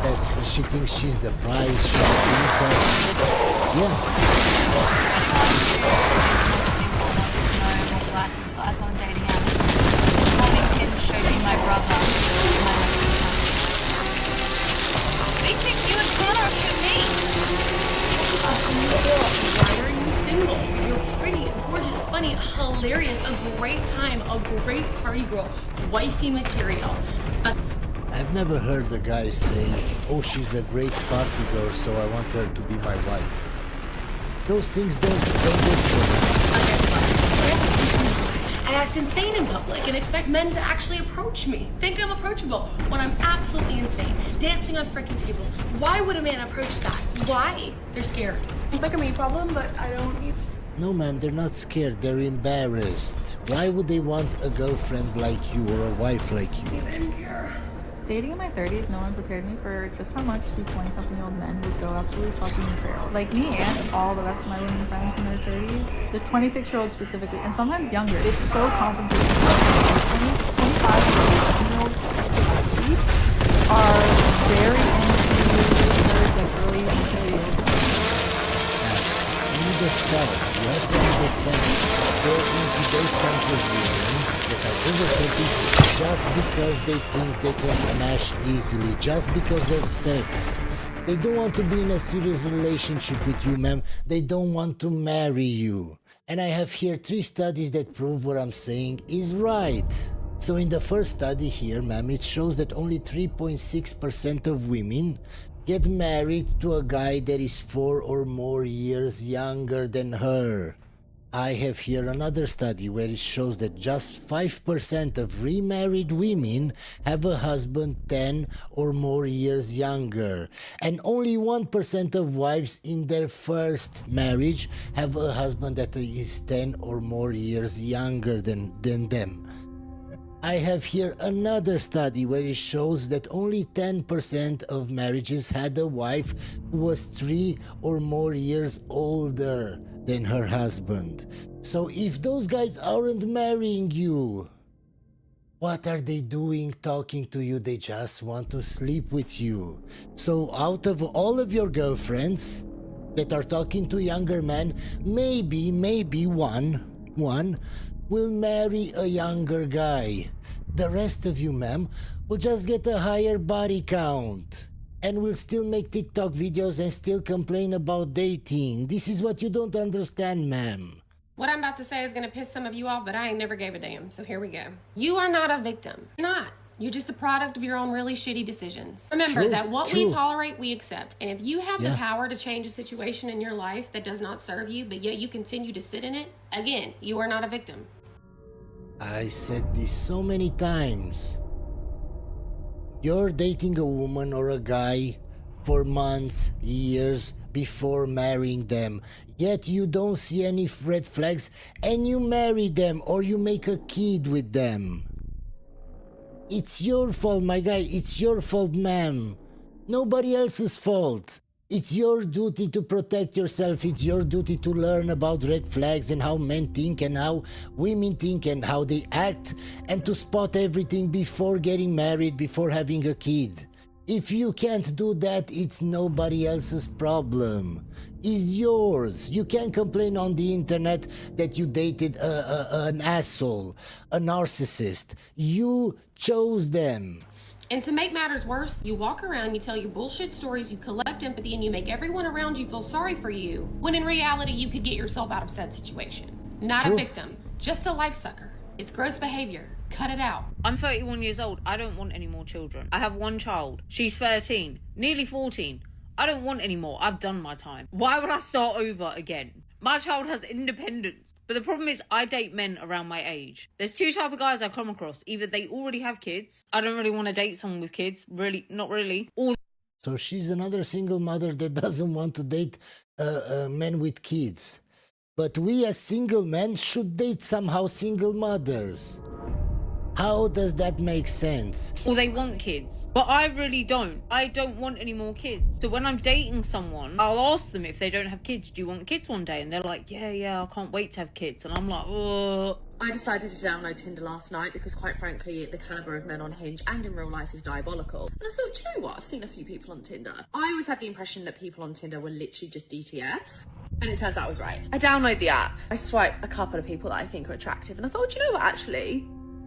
that she thinks she's the prize, she's the princess. Yeah. Why are you single? You're pretty, gorgeous, funny, hilarious, a great time, a great party girl, wifey material. But I've never heard a guy say, oh, she's a great party girl, so I want her to be my wife. Those things don't work for I act insane in public and expect men to actually approach me. Think I'm approachable when I'm absolutely insane. Dancing on freaking tables. Why would a man approach that? Why? They're scared. It's like a me problem, but I don't need. No, ma'am, they're not scared, they're embarrassed. Why would they want a girlfriend like you or a wife like you? Dating in my 30s, no one prepared me for just how much these 20-something-year-old men would go absolutely fucking feral. Like me and all the rest of my women friends in their 30s, the 26-year-olds specifically, and sometimes younger. It's so concentrated. 25-year-olds specifically are very into their early materials. Understand. You have to understand. They're into those kinds of women that are over 30 just because they think they can smash easily, just because of sex. They don't want to be in a serious relationship with you, ma'am. They don't want to marry you. And I have here 3 studies that prove what I'm saying is right. So in the first study here, ma'am, it shows that only 3.6% of women get married to a guy that is 4 or more years younger than her. I have here another study where it shows that just 5% of remarried women have a husband 10 or more years younger. And only 1% of wives in their first marriage have a husband that is 10 or more years younger than them. I have here another study where it shows that only 10% of marriages had a wife who was 3 or more years older than her husband. So if those guys aren't marrying you, what are they doing talking to you? They just want to sleep with you. So out of all of your girlfriends that are talking to younger men, maybe one will marry a younger guy. The rest of you, ma'am, will just get a higher body count and will still make TikTok videos and still complain about dating. This is what you don't understand, ma'am. What I'm about to say is gonna piss some of you off, but I ain't never gave a damn, so here we go. You are not a victim. You're not. You're just a product of your own really shitty decisions. Remember that what we tolerate, we accept. And if you have the power to change a situation in your life that does not serve you, but yet you continue to sit in it, again, you are not a victim. I said this so many times. You're dating a woman or a guy for months, years before marrying them, yet you don't see any red flags and you marry them or you make a kid with them. It's your fault, my guy. It's your fault, ma'am. Nobody else's fault. It's your duty to protect yourself. It's your duty to learn about red flags and how men think and how women think and how they act, and to spot everything before getting married, before having a kid. If you can't do that, it's nobody else's problem. It's yours. You can't complain on the internet that you dated an asshole, a narcissist. You chose them. And to make matters worse, you walk around, you tell your bullshit stories, you collect empathy, and you make everyone around you feel sorry for you, when in reality you could get yourself out of said situation. Not a victim, just a life sucker. It's gross behavior. Cut it out. I'm 31 years old. I don't want any more children. I have one child. She's 13, nearly 14. I don't want any more. I've done my time. Why would I start over again? My child has independence. But the problem is I date men around my age. There's two types of guys I come across. Either they already have kids. I don't really want to date someone with kids. Really, not really. Or so she's another single mother that doesn't want to date men with kids. But we as single men should date somehow single mothers. How does that make sense? Or they want kids. But I really don't. I don't want any more kids. So when I'm dating someone, I'll ask them if they don't have kids, do you want kids one day? And they're like, yeah, I can't wait to have kids. And I'm like, oh. I decided to download Tinder last night because, quite frankly, the calibre of men on Hinge and in real life is diabolical. And I thought, do you know what? I've seen a few people on Tinder. I always had the impression that people on Tinder were literally just DTF. And it turns out I was right. I download the app. I swipe a couple of people that I think are attractive. And I thought, do you know what, actually?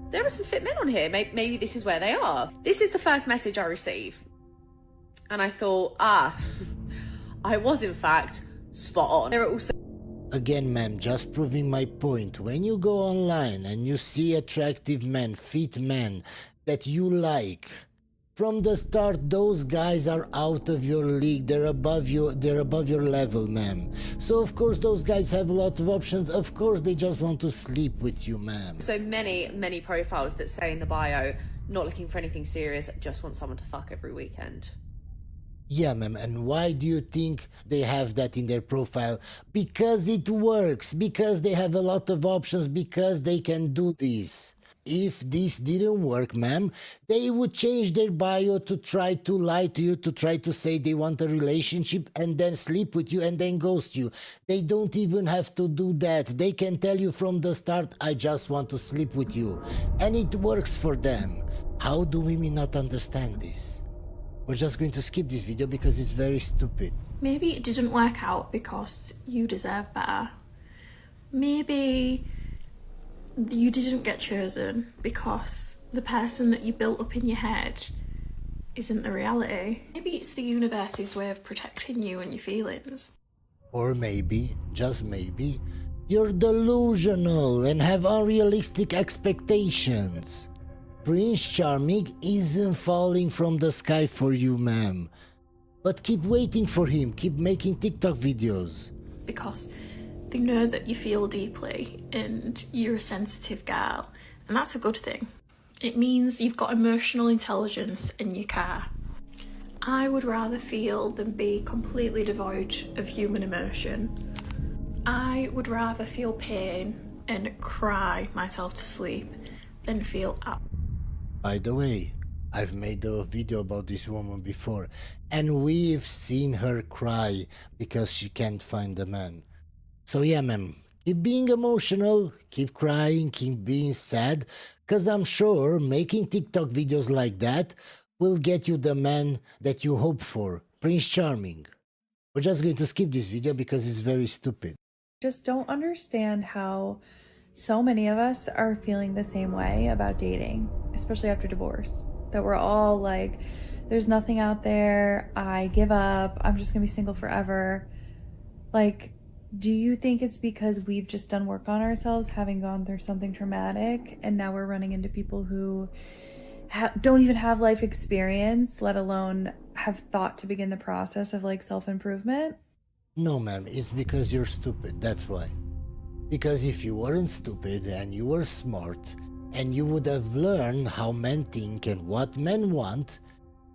There are some fit men on here. Maybe this is where they are. This is the first message I receive. And I thought, I was in fact spot on. There are also... Again, ma'am, just proving my point. When you go online and you see attractive men, fit men that you like, from the start, those guys are out of your league. They're above you. They're above your level, ma'am. So of course, those guys have a lot of options. Of course, they just want to sleep with you, ma'am. So many profiles that say in the bio, not looking for anything serious, just want someone to fuck every weekend. Yeah, ma'am. And why do you think they have that in their profile? Because it works. Because they have a lot of options. Because they can do this. If this didn't work, ma'am, they would change their bio to try to lie to you, to try to say they want a relationship and then sleep with you and then ghost you. They don't even have to do that. They can tell you from the start, I just want to sleep with you. And it works for them. How do women not understand this? We're just going to skip this video because it's very stupid. Maybe it didn't work out because you deserve better. Maybe you didn't get chosen because the person that you built up in your head isn't the reality. Maybe it's the universe's way of protecting you and your feelings. Or maybe, just maybe, you're delusional and have unrealistic expectations. Prince Charming isn't falling from the sky for you, ma'am. But keep waiting for him, keep making TikTok videos. Because they know that you feel deeply and you're a sensitive girl, and that's a good thing. It means you've got emotional intelligence and you care. I would rather feel than be completely devoid of human emotion. I would rather feel pain and cry myself to sleep than feel By the way, I've made a video about this woman before, and we've seen her cry because she can't find a man. So yeah, ma'am, keep being emotional, keep crying, keep being sad, because I'm sure making TikTok videos like that will get you the man that you hope for, Prince Charming. We're just going to skip this video because it's very stupid. Just don't understand how so many of us are feeling the same way about dating, especially after divorce. That we're all like, there's nothing out there, I give up, I'm just gonna be single forever. Like, do you think it's because we've just done work on ourselves, having gone through something traumatic, and now we're running into people who don't even have life experience, let alone have thought to begin the process of like self-improvement? No, ma'am, it's because you're stupid, that's why. Because if you weren't stupid and you were smart, and you would have learned how men think and what men want,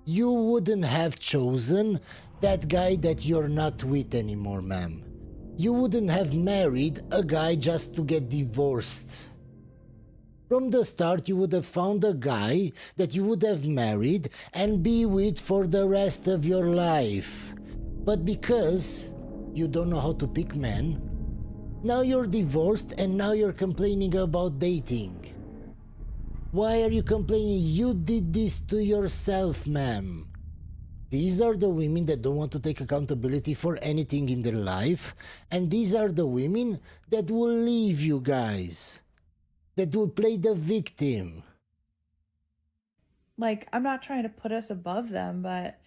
you wouldn't have chosen that guy that you're not with anymore, ma'am. You wouldn't have married a guy just to get divorced. From the start, you would have found a guy that you would have married and be with for the rest of your life. But because you don't know how to pick men, now you're divorced and now you're complaining about dating. Why are you complaining? You did this to yourself, ma'am. These are the women that don't want to take accountability for anything in their life, and these are the women that will leave you guys, that will play the victim. Like, I'm not trying to put us above them, but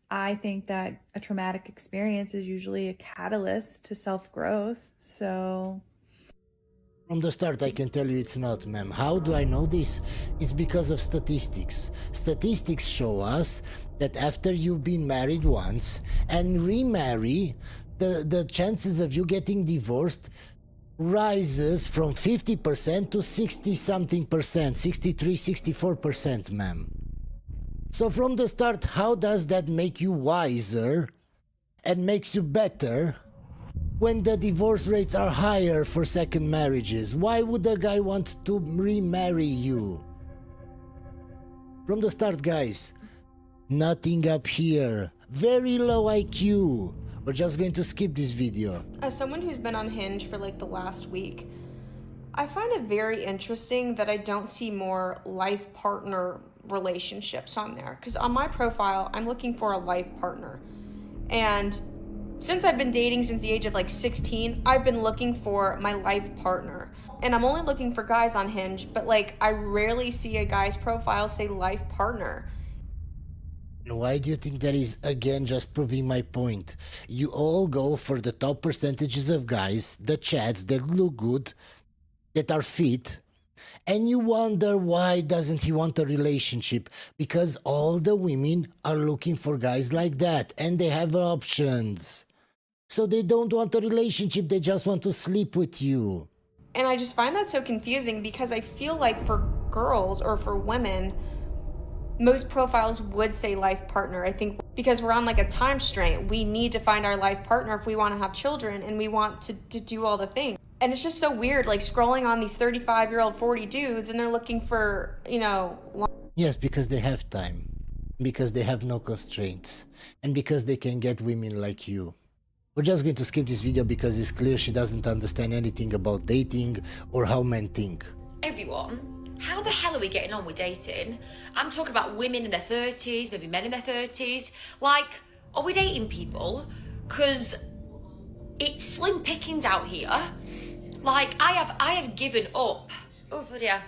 I think that a traumatic experience is usually a catalyst to self-growth, so... From the start, I can tell you it's not, ma'am. How do I know this? It's because of statistics. Statistics show us that after you've been married once and remarry, the chances of you getting divorced rises from 50% to 60-something percent, 63, 64%, ma'am. So from the start, how does that make you wiser and makes you better when the divorce rates are higher for second marriages? Why would a guy want to remarry you? From the start, guys, nothing up here. Very low IQ. We're just going to skip this video. As someone who's been on Hinge for like the last week, I find it very interesting that I don't see more life partner relationships on there. Because on my profile, I'm looking for a life partner. And since I've been dating since the age of like 16, I've been looking for my life partner. And I'm only looking for guys on Hinge, but like I rarely see a guy's profile say life partner. Why do you think that is, again, just proving my point? You all go for the top percentages of guys, the chads that look good, that are fit, and you wonder why doesn't he want a relationship? Because all the women are looking for guys like that, and they have options. So they don't want a relationship, they just want to sleep with you. And I just find that so confusing because I feel like for girls or for women, most profiles would say life partner. I think because we're on like a time strain, we need to find our life partner if we want to have children and we want to do all the things. And it's just so weird, like scrolling on these 35-year-old 40 dudes and they're looking for, you know... Yes, because they have time. Because they have no constraints. And because they can get women like you. We're just going to skip this video because it's clear she doesn't understand anything about dating or how men think. Everyone, how the hell are we getting on with dating? I'm talking about women in their 30s, maybe men in their 30s. Like, are we dating people? Because it's slim pickings out here. Like, I have given up. Oh, bloody hell.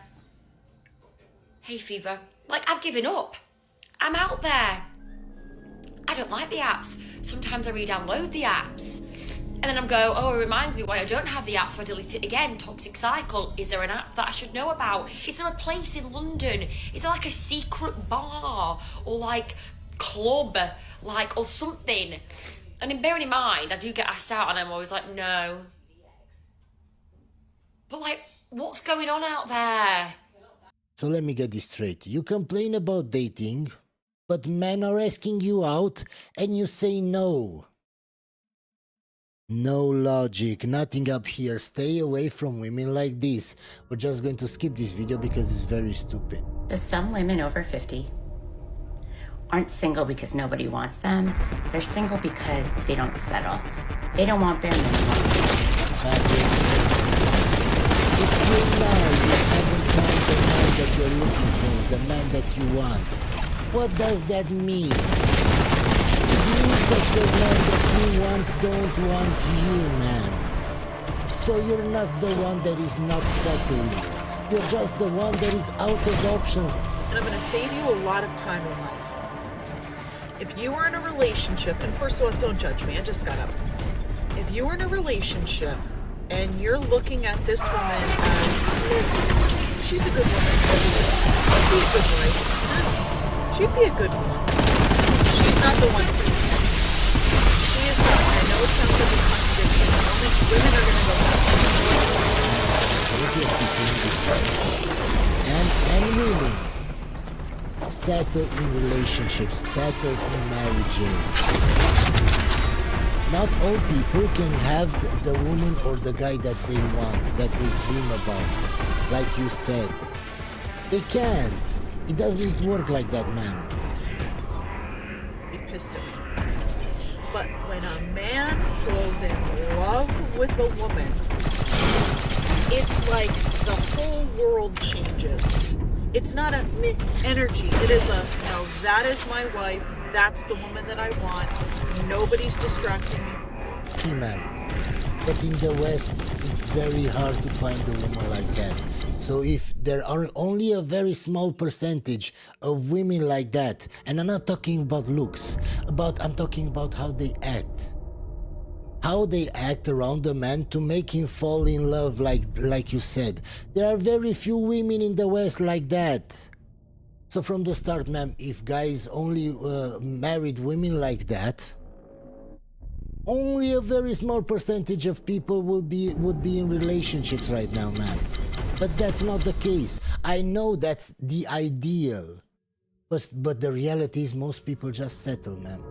Hay fever. Like, I've given up. I'm out there. I don't like the apps. Sometimes I re-download the apps. And then I'm go, oh, it reminds me why I don't have the app, so I delete it again. Toxic cycle. Is there an app that I should know about? Is there a place in London? Is there like a secret bar or like club, like, or something? And in bearing in mind, I do get asked out and I'm always like, no. But like, what's going on out there? So let me get this straight. You complain about dating, but men are asking you out and you say no. No logic, nothing up here. Stay away from women like this. We're just going to skip this video because it's very stupid. Some women over 50 aren't single because nobody wants them. They're single because they don't settle. They don't want bare minimum. It's good now. You haven't found the man that you're looking for, the man that you want. What does that mean? It means that the man that you want don't want you, man. So you're not the one that is not settling. You're just the one that is out of options. And I'm going to save you a lot of time in life. If you are in a relationship, and first of all, don't judge me, I just got up. If you're in a relationship and you're looking at this woman as, she's a good woman, she'd be a good wife, she'd be a good woman. She's not the one for you. She is not. I know it sounds like a contradiction. Only women are going to go and women settle in relationships, settle in marriages. Not all people can have the woman or the guy that they want, that they dream about, like you said. They can't. It doesn't work like that, man. be pissed at me. But when a man falls in love with a woman, it's like the whole world changes. It's not a meh energy. It is a, no, that is my wife. That's the woman that I want. Nobody's distracting me. Okay, ma'am. But in the West, it's very hard to find a woman like that. So if there are only a very small percentage of women like that, and I'm not talking about looks, I'm talking about how they act. How they act around a man to make him fall in love, like you said. There are very few women in the West like that. So from the start, ma'am, if guys only married women like that, only a very small percentage of people would be in relationships right now, ma'am. But that's not the case. I know that's the ideal. But the reality is most people just settle, ma'am.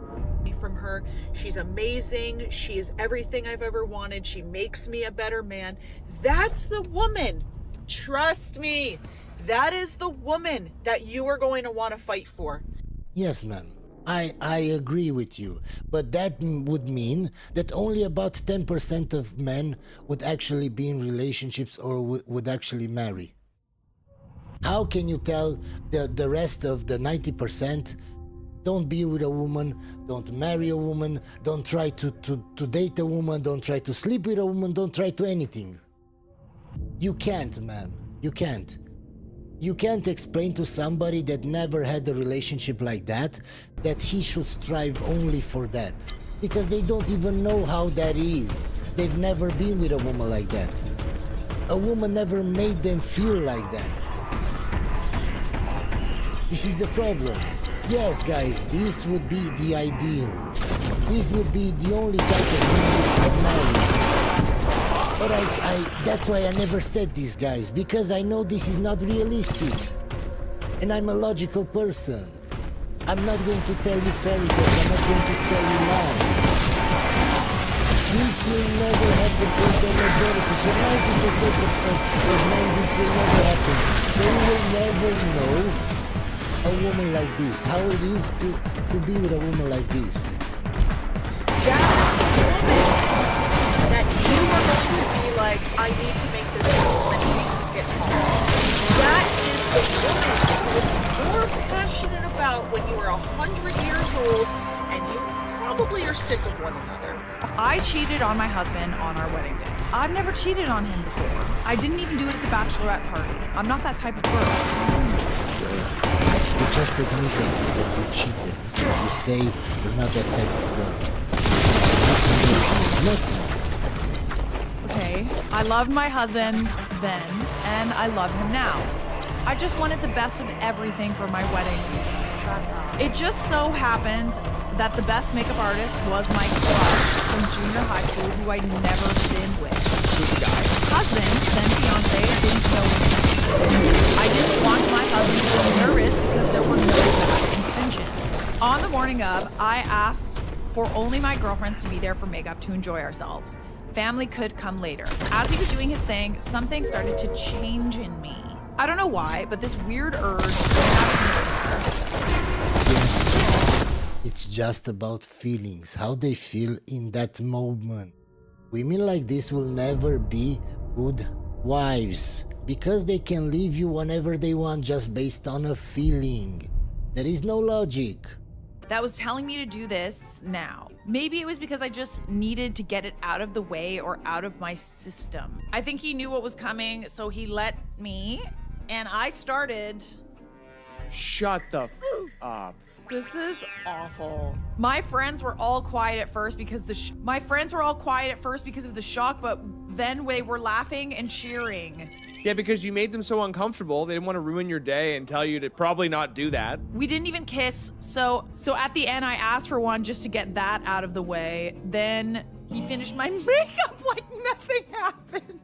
From her, she's amazing. She is everything I've ever wanted. She makes me a better man. That's the woman. Trust me. That is the woman that you are going to want to fight for. Yes, ma'am. I agree with you, but that would mean that only about 10% of men would actually be in relationships or would actually marry. How can you tell the rest of the 90% don't be with a woman, don't marry a woman, don't try to date a woman, don't try to sleep with a woman, don't try to anything? You can't, ma'am. You can't. You can't explain to somebody that never had a relationship like that he should strive only for that. Because they don't even know how that is. They've never been with a woman like that. A woman never made them feel like that. This is the problem. Yes, guys, this would be the ideal. This would be the only type of woman you should marry. But that's why I never said this, guys, because I know this is not realistic. And I'm a logical person. I'm not going to tell you fairy tales, I'm not going to sell you lies. This will never happen for the majority. For 90% of men, this will never happen. They will never know a woman like this, how it is to be with a woman like this. That you are going to be like, I need to make this happen when things get hard. That is the woman you're passionate about when you are 100 years old and you probably are sick of one another. I cheated on my husband on our wedding day. I've never cheated on him before. I didn't even do it at the bachelorette party. I'm not that type of girl. You just admit that you cheated. You say you're not that type of girl. Nothing. Okay, I loved my husband then, and I love him now. I just wanted the best of everything for my wedding. It just so happened that the best makeup artist was my crush from junior high school who I'd never been with. Husband, then fiance, didn't know me. I didn't want my husband to be nervous because there were no bad intentions. On the morning of, I asked for only my girlfriends to be there for makeup to enjoy ourselves. Family could come later. As he was doing his thing, something started to change in me. I don't know why, but this weird urge. It's just about feelings, how they feel in that moment. Women like this will never be good wives because they can leave you whenever they want just based on a feeling. There is no logic. That was telling me to do this now. Maybe it was because I just needed to get it out of the way or out of my system. I think he knew what was coming, so he let me, and I started. Shut the f up. This is awful. My friends were all quiet at first because of the shock, but then they were laughing and cheering. Yeah, because you made them so uncomfortable. They didn't want to ruin your day and tell you to probably not do that. We didn't even kiss, so at the end I asked for one just to get that out of the way. Then he finished my makeup like nothing happened.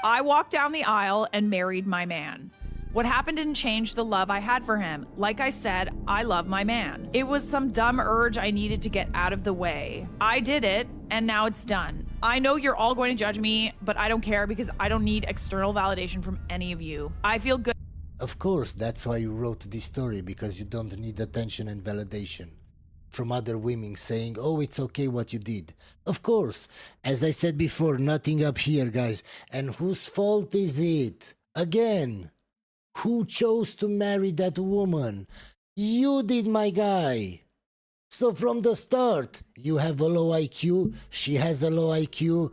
I walked down the aisle and married my man. What happened didn't change the love I had for him. Like I said, I love my man. It was some dumb urge I needed to get out of the way. I did it, and now it's done. I know you're all going to judge me, but I don't care because I don't need external validation from any of you. I feel good. Of course, that's why you wrote this story, because you don't need attention and validation from other women saying, oh, it's okay what you did. Of course, as I said before, nothing up here, guys. And whose fault is it? Again, who chose to marry that woman? You did, my guy. So from the start, you have a low IQ, she has a low IQ,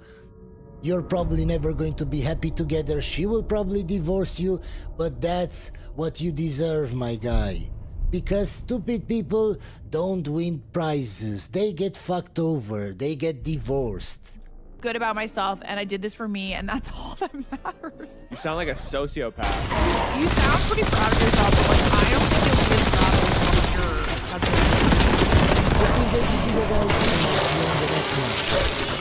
you're probably never going to be happy together, she will probably divorce you, but that's what you deserve, my guy. Because stupid people don't win prizes, they get fucked over, they get divorced. Good about myself, and I did this for me, and that's all that matters. You sound like a sociopath. You sound pretty proud of yourself, but like, I don't think you'll be as proud of your husband. Hope you guys, and I'll see you on the next one.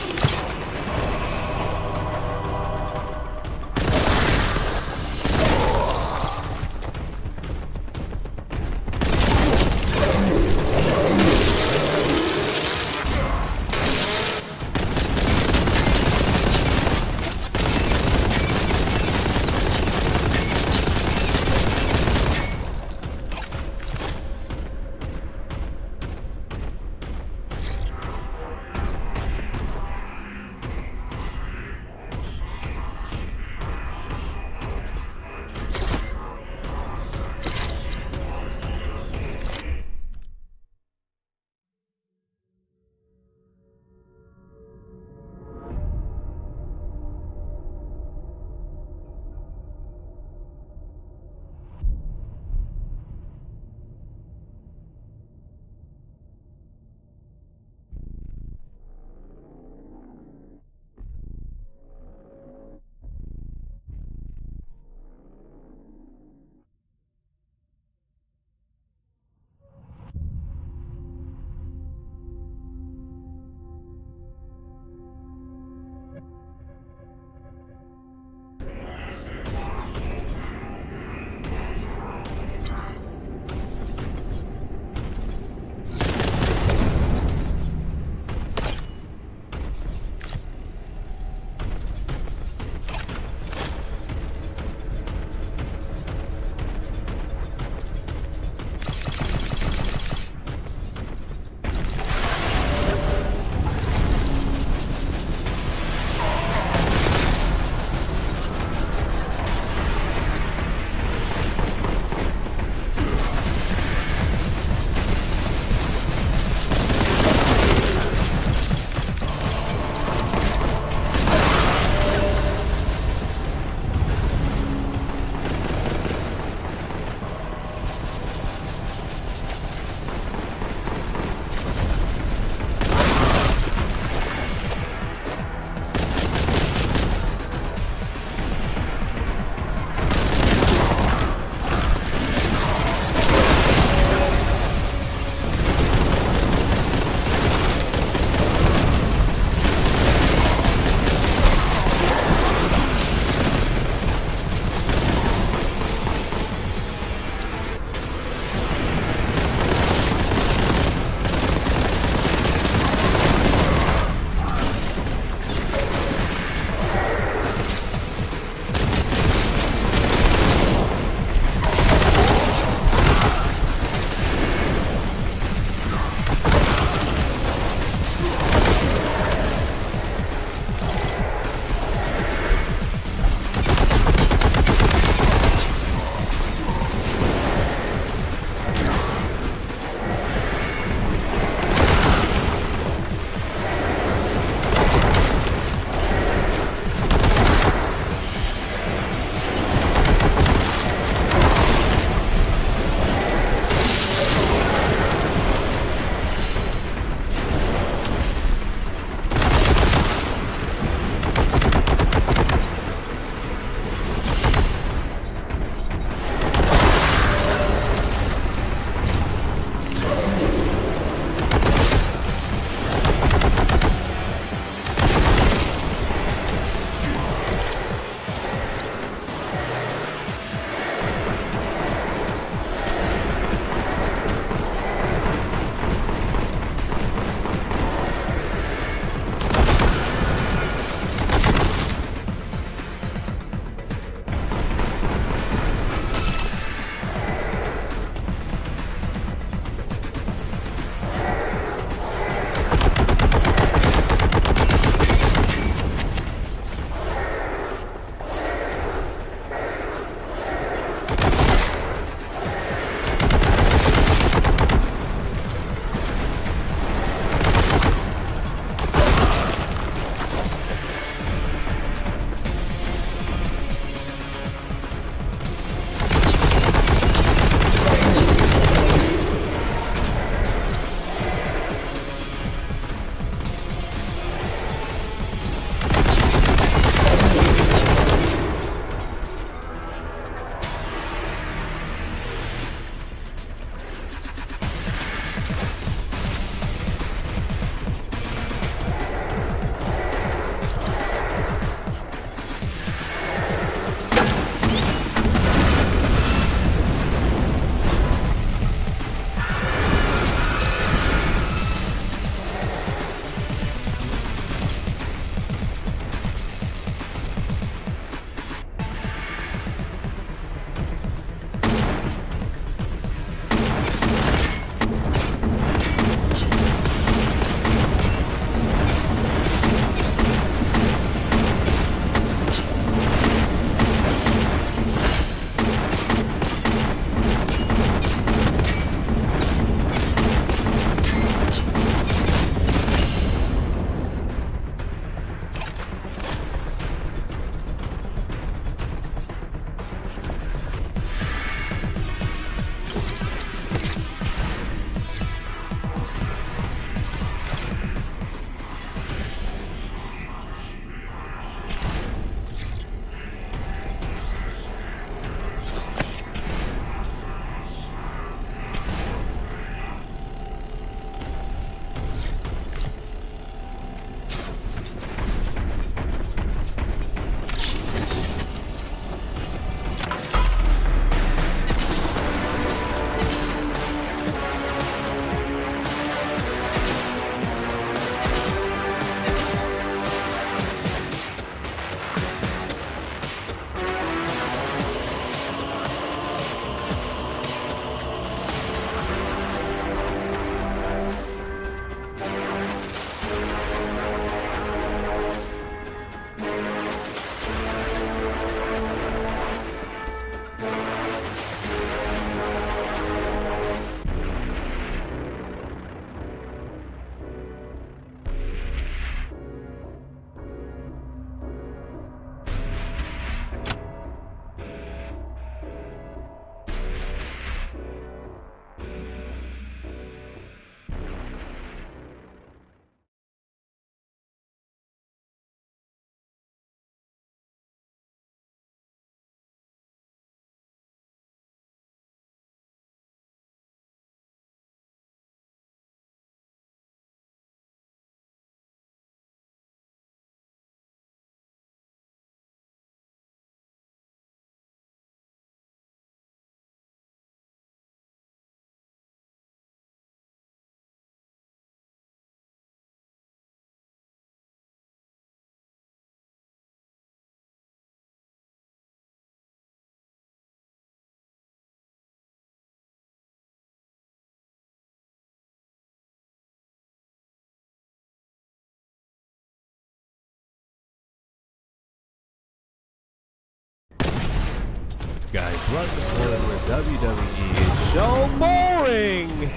guys, run the point where WWE is so boring.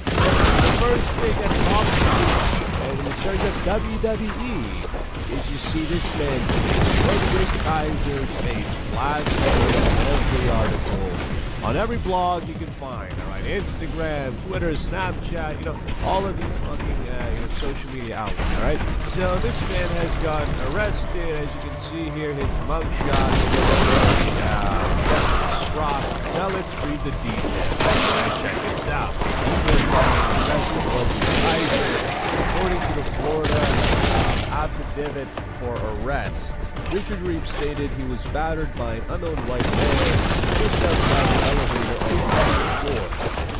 The first thing that pops up when you search up WWE is you see this man, Ludwig Kaiser's face plastered on every article. On every blog you can find, all right, Instagram, Twitter, Snapchat, all of these fucking social media outlets, all right. So this man has gotten arrested, as you can see here, his mugshot. Now let's read the details. All right, check this out. He's been arrested according to the Florida affidavit for arrest. Richard Reep stated he was battered by an unknown white man just outside the elevator on the floor.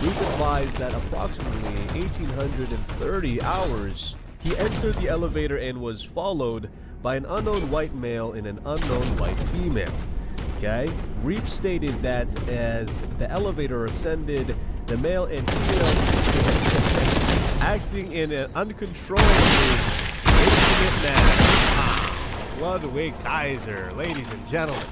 Reep advised that approximately 1830 hours, he entered the elevator and was followed by an unknown white male and an unknown white female. Okay? Reep stated that as the elevator ascended, the male and female acting in an uncontrollably intimate manner. Ludwig Kaiser, ladies and gentlemen,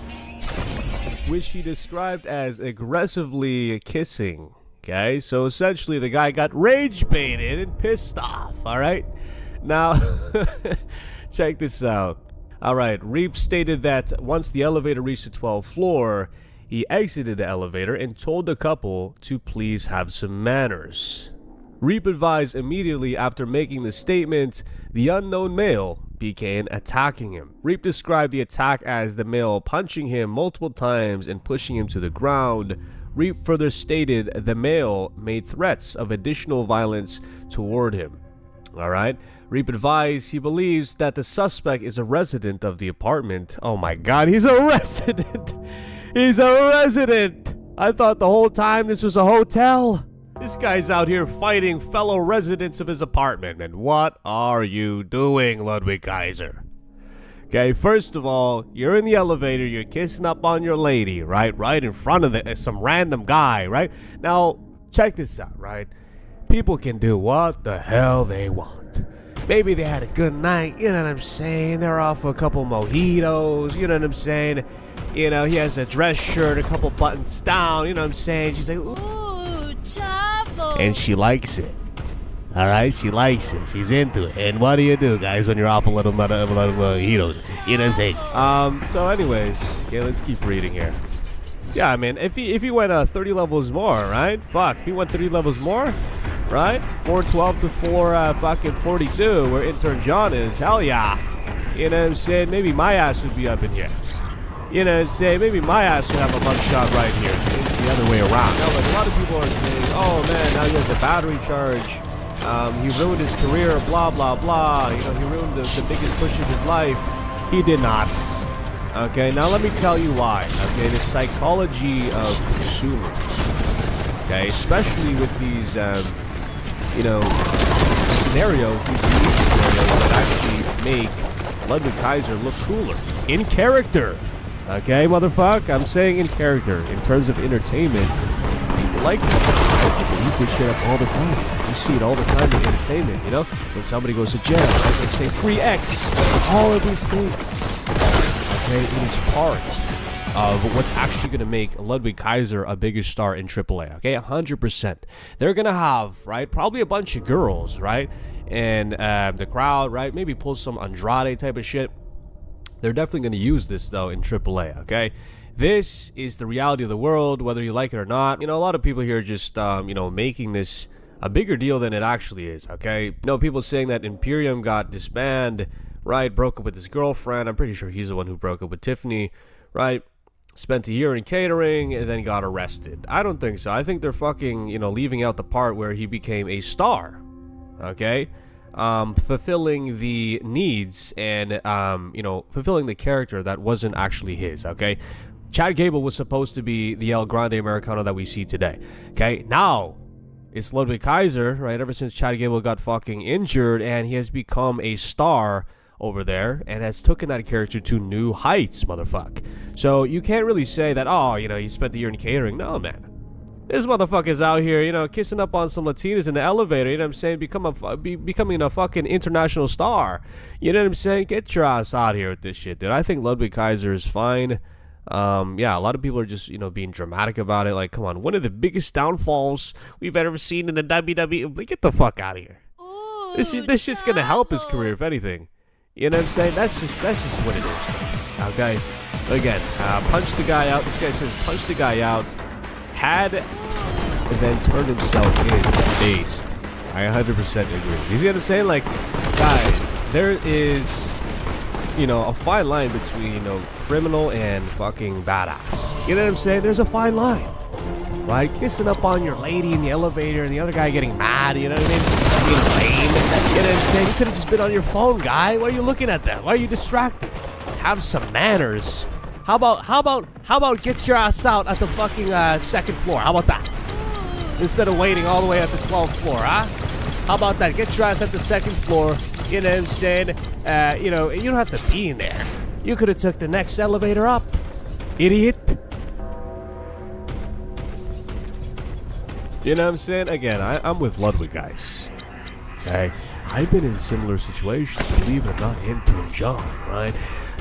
which he described as aggressively kissing. Okay, so essentially the guy got rage baited and pissed off. All right, now check this out. All right, Reep stated that once the elevator reached the 12th floor, he exited the elevator and told the couple to please have some manners. Reep advised immediately after making the statement, the unknown male began attacking him. Reep described the attack as the male punching him multiple times and pushing him to the ground. Reep further stated the male made threats of additional violence toward him. Alright, Reep advised he believes that the suspect is a resident of the apartment. Oh my god, he's a resident! He's a resident! I thought the whole time this was a hotel. This guy's out here fighting fellow residents of his apartment. And what are you doing, Ludwig Kaiser? Okay, first of all, you're in the elevator, you're kissing up on your lady, right? Right in front of some random guy, right? Now, check this out, right? People can do what the hell they want. Maybe they had a good night, you know what I'm saying? They're off for a couple mojitos, you know what I'm saying? He has a dress shirt, a couple buttons down, you know what I'm saying? She's like, ooh. Chavo. And she likes it. All right, she likes it. She's into it. And what do you do, guys, when you're off a little mojitos? You know what I'm saying? So, anyways, okay, let's keep reading here. Yeah, I mean, if he went 30 levels more, right? Fuck, if he went 30 levels more, right? 412 to 42, where intern John is. Hell yeah. You know what I'm saying? Maybe my ass would be up in here. You know what I'm saying? Maybe my ass would have a mugshot right here. It's the other way around. Now, like, a lot of people are saying, oh man, now he has a battery charge. He ruined his career, blah, blah, blah. He ruined the biggest push of his life. He did not. Okay, now let me tell you why. Okay, the psychology of consumers. Okay, especially with these, scenarios, these unique scenarios that actually make Ludwig Kaiser look cooler. In character. Okay, motherfucker, I'm saying in character. In terms of entertainment, people like that. People eat this shit up all the time. You see it all the time in entertainment, When somebody goes to jail, right? They say free X. All of these things. Okay, it is part of what's actually going to make Ludwig Kaiser a bigger star in AAA. Okay, 100%. They're going to have, right, probably a bunch of girls, right? And the crowd, right? Maybe pull some Andrade type of shit. They're definitely going to use this, though, in AAA, okay? This is the reality of the world, whether you like it or not. A lot of people here are just, making this a bigger deal than it actually is, okay? People saying that Imperium got disbanded, right? Broke up with his girlfriend. I'm pretty sure he's the one who broke up with Tiffany, right? Spent a year in catering and then got arrested. I don't think so. I think they're fucking, leaving out the part where he became a star, okay? Fulfilling the needs and, fulfilling the character that wasn't actually his, okay? Chad Gable was supposed to be the El Grande Americano that we see today, okay? Now, it's Ludwig Kaiser, right? Ever since Chad Gable got fucking injured, and he has become a star over there and has taken that character to new heights, motherfucker. So you can't really say that, oh, he spent the year in catering. No, man. This motherfucker's out here, kissing up on some Latinas in the elevator, you know what I'm saying? Becoming a fucking international star. You know what I'm saying? Get your ass out here with this shit, dude. I think Ludwig Kaiser is fine. Yeah, a lot of people are just, you know, being dramatic about it. Like, come on, one of the biggest downfalls we've ever seen in the WWE. Like, get the fuck out of here. This shit's gonna help his career, if anything. You know what I'm saying? That's just what it is, guys. Okay. Again, punched the guy out. This guy says punched the guy out. Had and then turned himself in. Based. I 100% agree. You see what I'm saying? Like, guys, there is, you know, a fine line between, you know, criminal and fucking badass. You know what I'm saying? There's a fine line. Right? Kissing up on your lady in the elevator and the other guy getting mad, you know what I mean? Being lame. You know what I'm saying? You could have just been on your phone, guy. Why are you looking at that? Why are you distracted? Have some manners. How about get your ass out at the fucking second floor? How about that? Instead of waiting all the way at the 12th floor, huh? How about that? Get your ass at the second floor. You know what I'm saying? You know, you don't have to be in there. You could have took the next elevator up. Idiot. You know what I'm saying? Again, I'm with Ludwig, guys. Okay? I've been in similar situations, believe it or not, Intern John, right?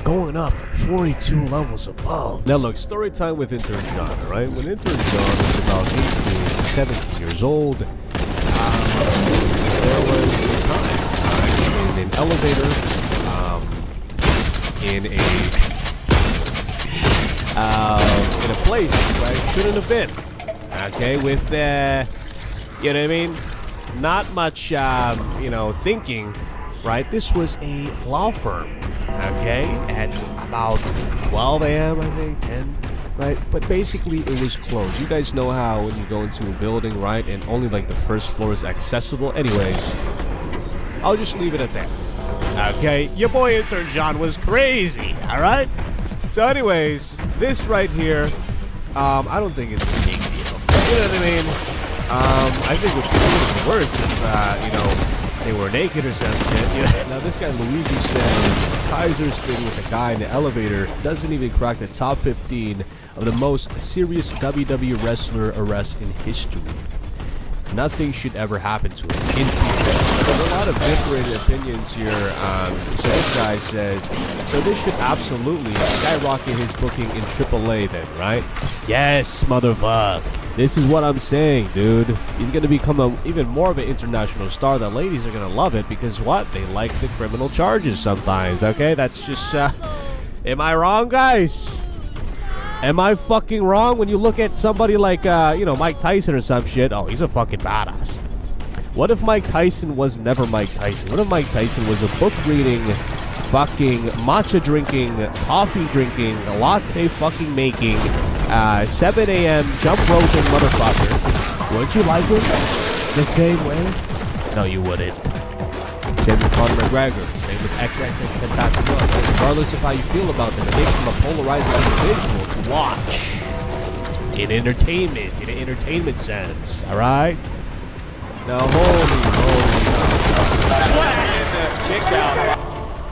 Going up 42 levels above. Now look, story time with Intern John, right? When Intern John was about 18, 17 years old, there was a time in an elevator, in a place where I shouldn't have been. Okay, with, you know what I mean? Not much, you know, thinking, right? This was a law firm, okay? At about 12 a.m., I think, 10, right? But basically, it was closed. You guys know how when you go into a building, right? And only, like, the first floor is accessible. Anyways, I'll just leave it at that. Okay? Your boy Intern John was crazy, all right? So anyways, this right here, I don't think it's a big deal. You know what I mean? I think it would be worse if, you know, they were naked or something. You know? Now, this guy Luigi said Kaiser's thing with a guy in the elevator doesn't even crack the top 15 of the most serious WWE wrestler arrests in history. Nothing should ever happen to him. There's a lot of different opinions here. So this guy says, so this should absolutely skyrocket his booking in AAA then, right? Yes, motherfucker. This is what I'm saying, dude. He's going to become even more of an international star. The ladies are going to love it because what? They like the criminal charges sometimes, okay? That's just, am I wrong, guys? Am I fucking wrong when you look at somebody like, you know, Mike Tyson or some shit? Oh, he's a fucking badass. What if Mike Tyson was never Mike Tyson? What if Mike Tyson was a book-reading, fucking matcha-drinking, coffee-drinking, latte fucking making, 7 a.m. jump roping motherfucker? Wouldn't you like him the same way? No, you wouldn't. Same with Conor McGregor. Same with XXX. Regardless of how you feel about them, it makes them a polarizing individual to watch. In an entertainment sense, alright? Now, holy.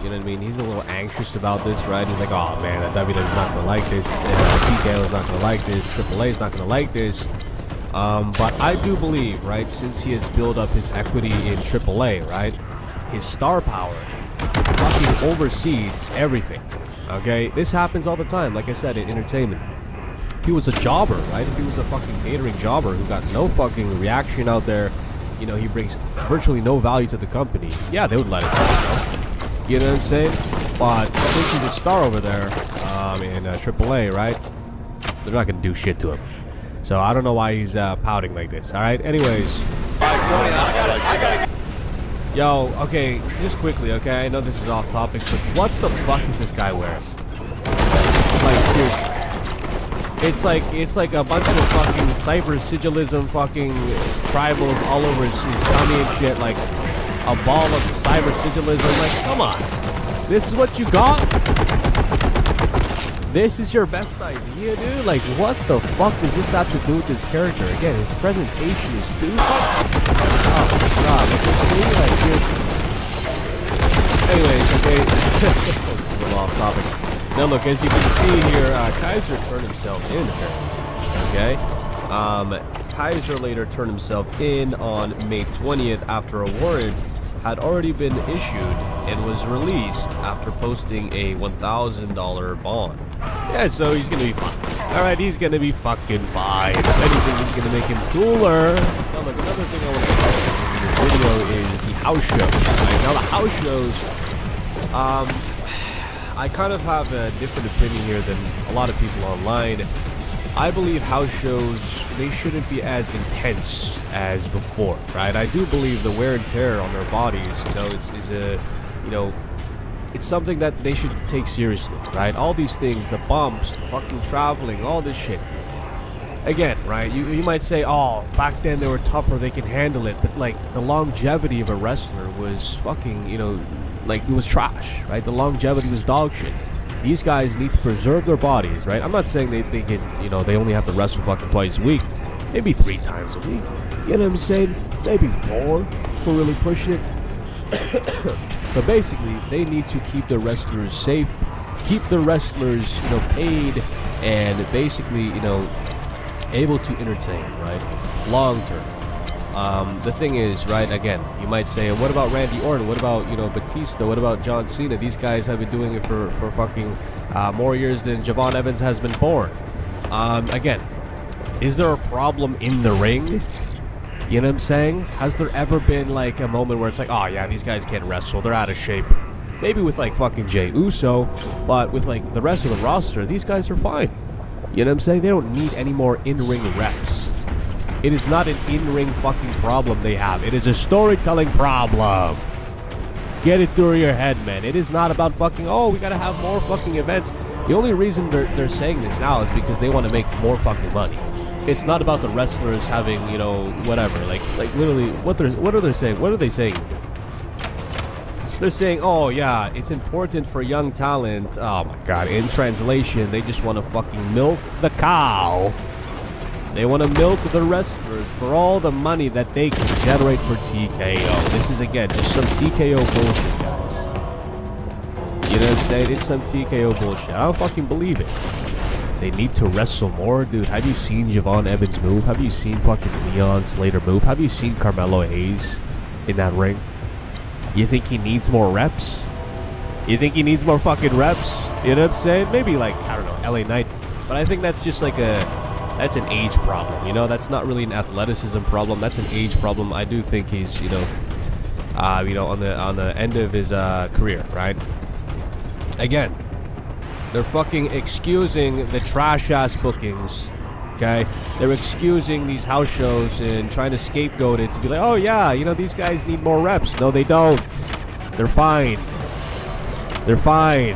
You know what I mean? He's a little anxious about this, right? He's like, oh man, WWE's not gonna like this. TKO's not gonna like this. AAA's not gonna like this. But I do believe, right, since he has built up his equity in AAA, right, his star power fucking oversees everything. Okay, this happens all the time. Like I said, in entertainment. If he was a jobber, right? If he was a fucking catering jobber who got no fucking reaction out there, you know, he brings virtually no value to the company. Yeah, they would let it go. You know what I'm saying? But since he's a star over there in AAA, right? They're not gonna do shit to him. So I don't know why he's pouting like this. All right. Anyways. Yo, okay, just quickly, okay? I know this is off topic, but what the fuck is this guy wearing? Like seriously. It's like a bunch of fucking cyber sigilism fucking tribals all over his tummy and shit, like a ball of cyber sigilism. Like, come on. This is what you got? This is your best idea, dude? Like, what the fuck does this have to do with his character? Again, his presentation is dude. Oh my god, like, anyways, okay. It's a little off topic. Now look, as you can see here, Kaiser turned himself in apparently. Okay? Kaiser later turned himself in on May 20th after a warrant had already been issued and was released after posting a $1,000 bond. Yeah, so he's gonna be fine. Alright, he's gonna be fucking fine. If anything, he's gonna make him cooler. Now look, another thing I want to cover in this video is the house shows. Right? Now the house shows, I kind of have a different opinion here than a lot of people online. I believe house shows, they shouldn't be as intense as before, right? I do believe the wear and tear on their bodies, is a, it's something that they should take seriously, right? All these things, the bumps, the fucking traveling, all this shit. Again, right, you might say, oh, back then they were tougher, they can handle it, but like the longevity of a wrestler was fucking, like it was trash, right? The longevity was dog shit. These guys need to preserve their bodies, right? I'm not saying they can, they only have to wrestle fucking twice a week. Maybe 3 times a week. You know what I'm saying? Maybe 4 for really pushing it. But basically, they need to keep the wrestlers safe, keep the wrestlers, paid, and basically, able to entertain, right? Long term. The thing is, right, again, you might say, what about Randy Orton? What about, Batista? What about John Cena? These guys have been doing it for fucking more years than Javon Evans has been born. Again, is there a problem in the ring? You know what I'm saying? Has there ever been, like, a moment where it's like, oh, yeah, these guys can't wrestle. They're out of shape. Maybe with, like, fucking Jey Uso, but with, like, the rest of the roster, these guys are fine. You know what I'm saying? They don't need any more in-ring reps. It is not an in-ring fucking problem they have. It is a storytelling problem. Get it through your head, man. It is not about fucking, oh, we gotta have more fucking events. The only reason they're saying this now is because they want to make more fucking money. It's not about the wrestlers having, whatever. Like literally, what are they saying? What are they saying? They're saying, oh, yeah, it's important for young talent. Oh, my God. In translation, they just want to fucking milk the cow. They want to milk the wrestlers for all the money that they can generate for TKO. This is, again, just some TKO bullshit, guys. You know what I'm saying? It's some TKO bullshit. I don't fucking believe it. They need to wrestle more. Dude, have you seen Javon Evans move? Have you seen fucking Leon Slater move? Have you seen Carmelo Hayes in that ring? You think he needs more reps? You think he needs more fucking reps? You know what I'm saying? Maybe like, I don't know, LA Knight. But I think that's just like that's an age problem, That's not really an athleticism problem. That's an age problem. I do think he's, on the end of his career, right? Again, they're fucking excusing the trash-ass bookings, okay? They're excusing these house shows and trying to scapegoat it to be like, oh, yeah, these guys need more reps. No, they don't. They're fine. They're fine.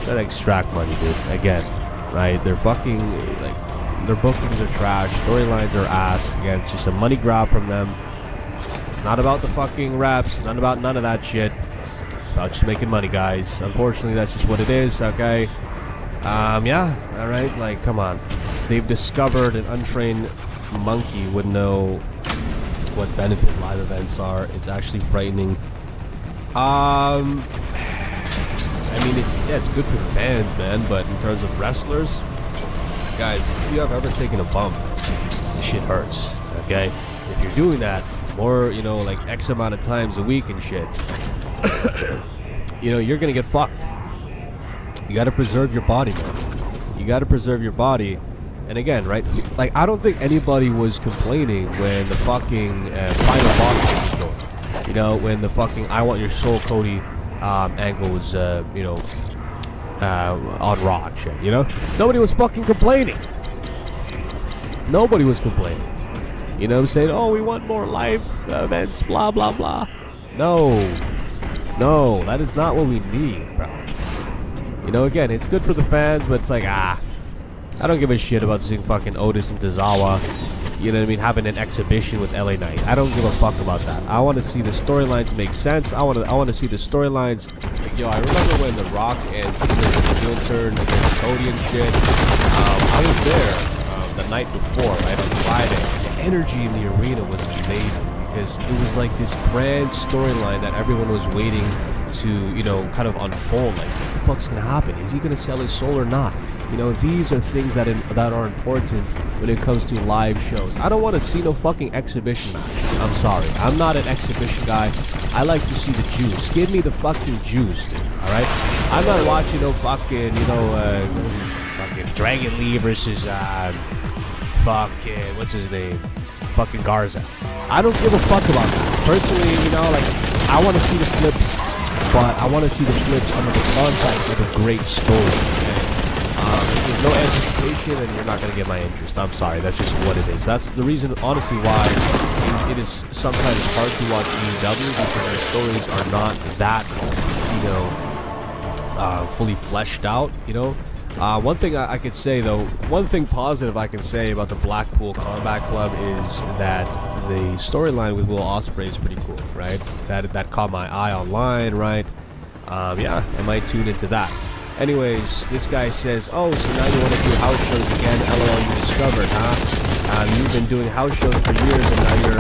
Trying to extract money, dude. Again, right? They're fucking, their bookings are trash. Storylines are ass. Again, it's just a money grab from them. It's not about the fucking reps. Not about none of that shit. It's about just making money, guys. Unfortunately, that's just what it is, okay? Yeah, alright, like, come on. They've discovered an untrained monkey would know what benefit live events are. It's actually frightening. I mean, it's good for the fans, man, but in terms of wrestlers, guys, if you have ever taken a bump, this shit hurts, okay? If you're doing that more, like X amount of times a week and shit, you're gonna get fucked. You gotta preserve your body, man. You gotta preserve your body. And again, right, like, I don't think anybody was complaining when the fucking final boss was going. When the fucking I Want Your Soul Cody angle was, on Raw and shit, Nobody was fucking complaining. Nobody was complaining. You know what I'm saying? Oh, we want more live events, blah, blah, blah. No, that is not what we need, bro. Again, it's good for the fans, but it's like, I don't give a shit about seeing fucking Otis and Tozawa, you know what I mean, having an exhibition with LA Knight. I don't give a fuck about that. I want to see the storylines make sense. I want to see the storylines. Like, I remember when The Rock and Cena was doing turn against Cody and shit. I was there the night before, right, on Friday. The energy in the arena was amazing because it was like this grand storyline that everyone was waiting to, kind of unfold. Like, what the fuck's gonna happen? Is he gonna sell his soul or not? You know, these are things that are important when it comes to live shows. I don't want to see no fucking exhibition. I'm sorry. I'm not an exhibition guy. I like to see the juice. Give me the fucking juice, dude. All right? I'm not watching no fucking, fucking Dragon Lee versus, fucking, what's his name? Fucking Garza. I don't give a fuck about that. Personally, I want to see the flips, but I want to see the flips under the context of a great story. If there's no anticipation, then you're not going to get my interest. I'm sorry. That's just what it is. That's the reason, honestly, why it is sometimes hard to watch AEW, because the stories are not that, fully fleshed out, One thing I could say, though, one thing positive I can say about the Blackpool Combat Club is that the storyline with Will Ospreay is pretty cool, right? That caught my eye online, right? Yeah, I might tune into that. Anyways, this guy says, oh, so now you want to do house shows again? LOL, you discovered, huh? You've been doing house shows for years, and now you're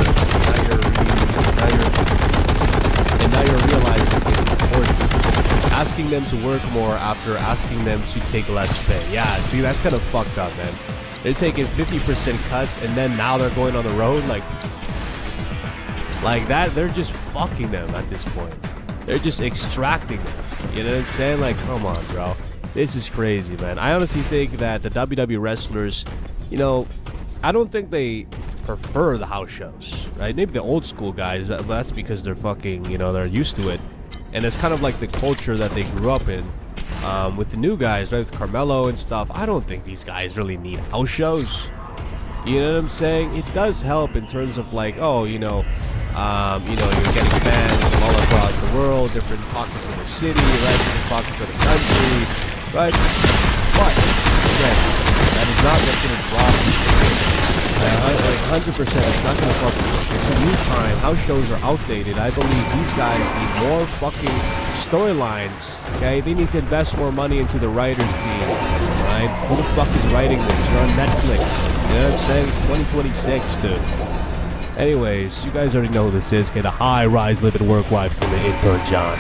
realizing it's important. Asking them to work more after asking them to take less pay. Yeah, see, that's kind of fucked up, man. They're taking 50% cuts, and then now they're going on the road, like that. They're just fucking them at this point. They're just extracting them. You know what I'm saying? Like, come on, bro. This is crazy, man. I honestly think that the WWE wrestlers, I don't think they prefer the house shows, right? Maybe the old school guys, but that's because they're fucking, they're used to it. And it's kind of like the culture that they grew up in. With the new guys, right, with Carmelo and stuff, I don't think these guys really need house shows. You know what I'm saying? It does help in terms of like, you're getting fans from all across the world, different pockets of the city, right, different pockets of the country, right? But again, that is not what's gonna draw people. 100%, it's not gonna fucking. It's a new time. House shows are outdated. I believe these guys need more fucking storylines. Okay, they need to invest more money into the writers team. Right? Who the fuck is writing this? You're on Netflix. You know what I'm saying? It's 2026, dude. Anyways, you guys already know who this is. Okay, the high-rise live and work wives to the intern John.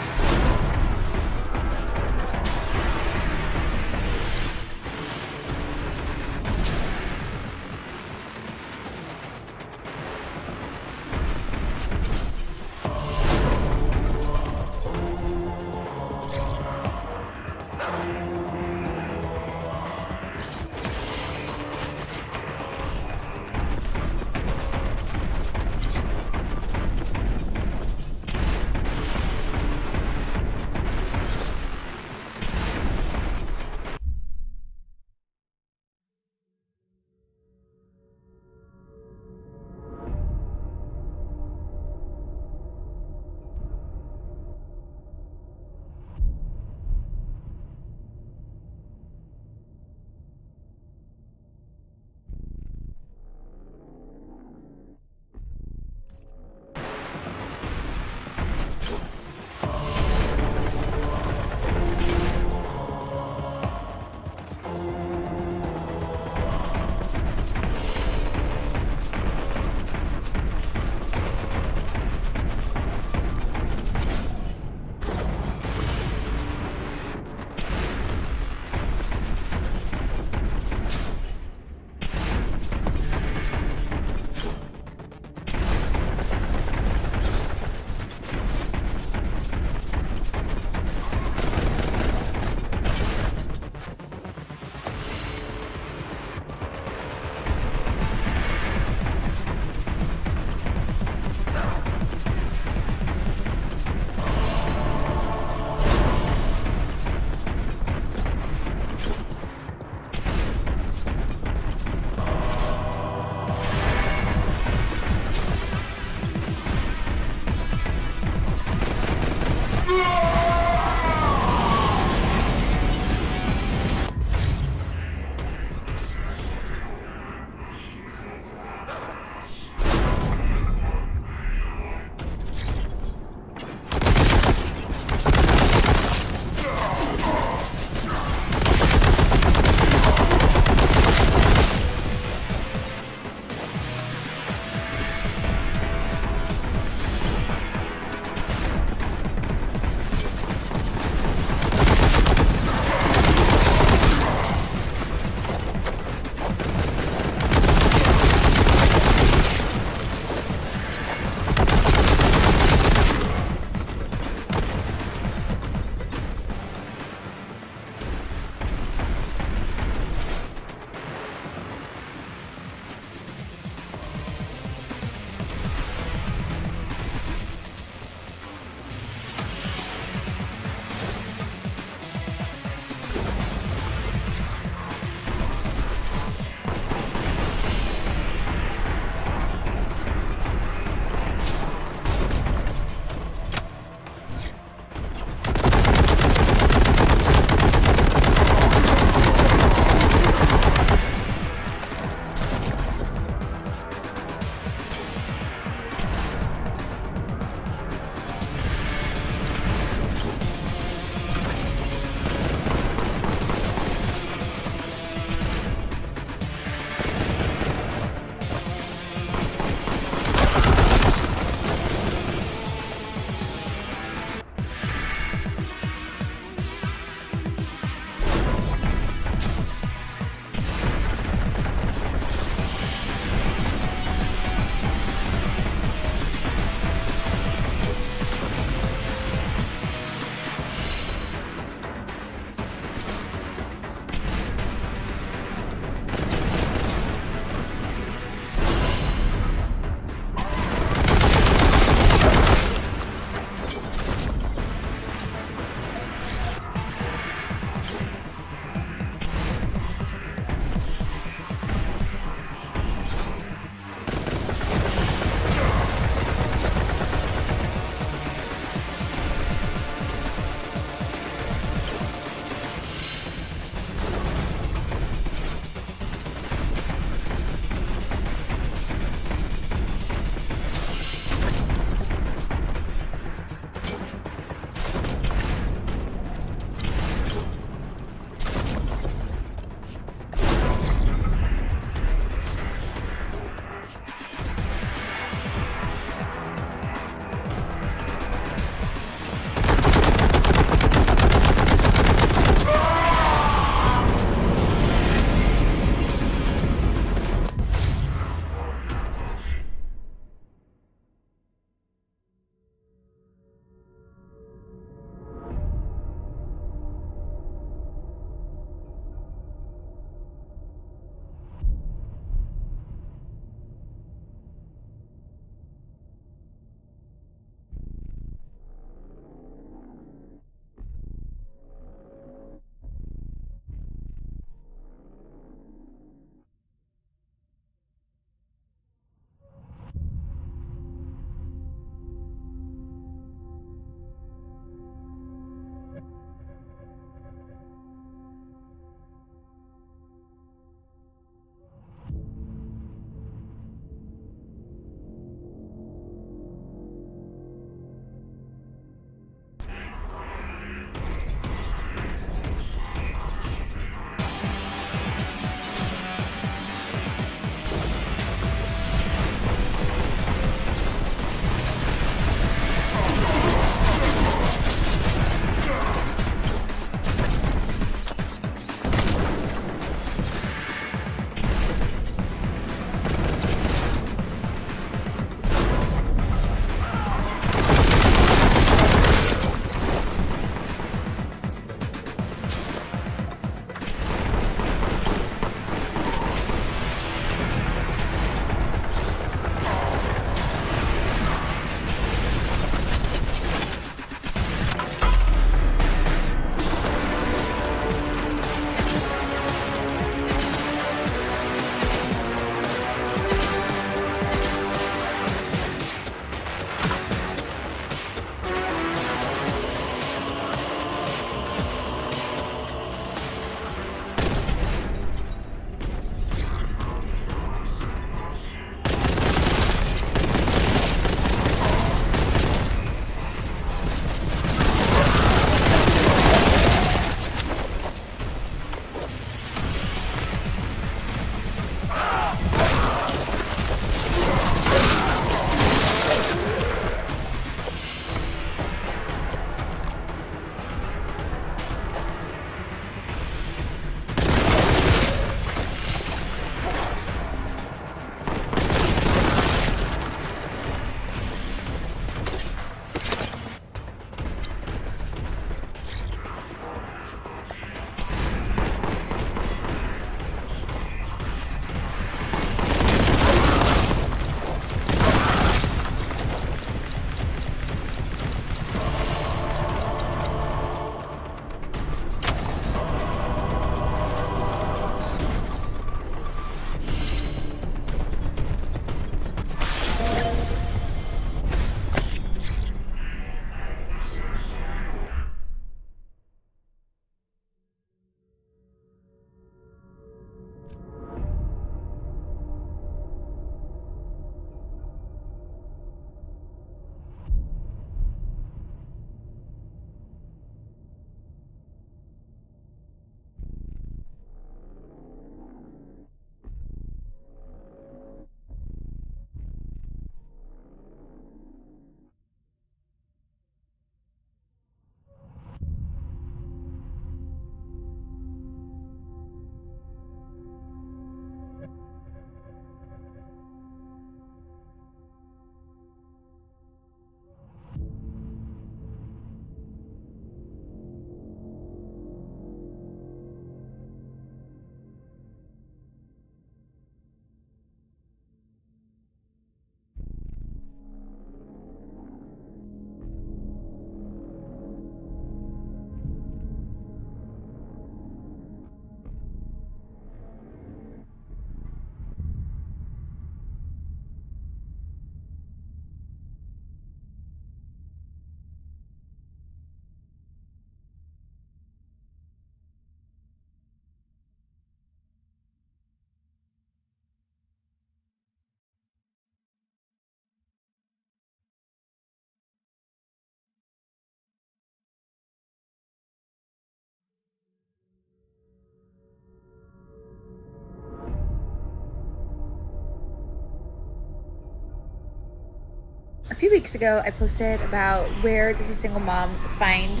A few weeks ago, I posted about where does a single mom find